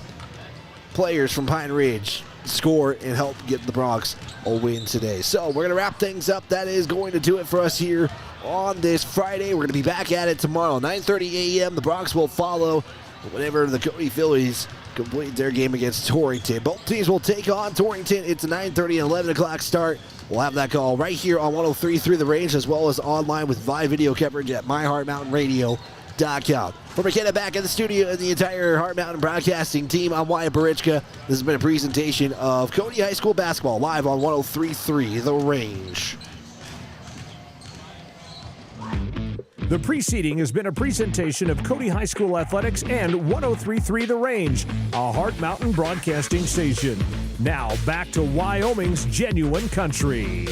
B: players from Pine Ridge score and help get the Bronx a win today. So we're going to wrap things up. That is going to do it for us here on this Friday. We're going to be back at it tomorrow, 9:30 a.m. The Bronx will follow whenever the Cody Phillies complete their game against Torrington. Both teams will take on Torrington. It's a 9:30 and 11 o'clock start. We'll have that call right here on 103.3 The Range, as well as online with live video coverage at myheartmountainradio.com. For McKenna back in the studio and the entire Heart Mountain Broadcasting team, I'm Wyatt Barichka. This has been a presentation of Cody High School basketball live on 103.3 The Range.
A: The preceding has been a presentation of Cody High School Athletics and 103.3 The Range, a Heart Mountain Broadcasting station. Now back to Wyoming's genuine country.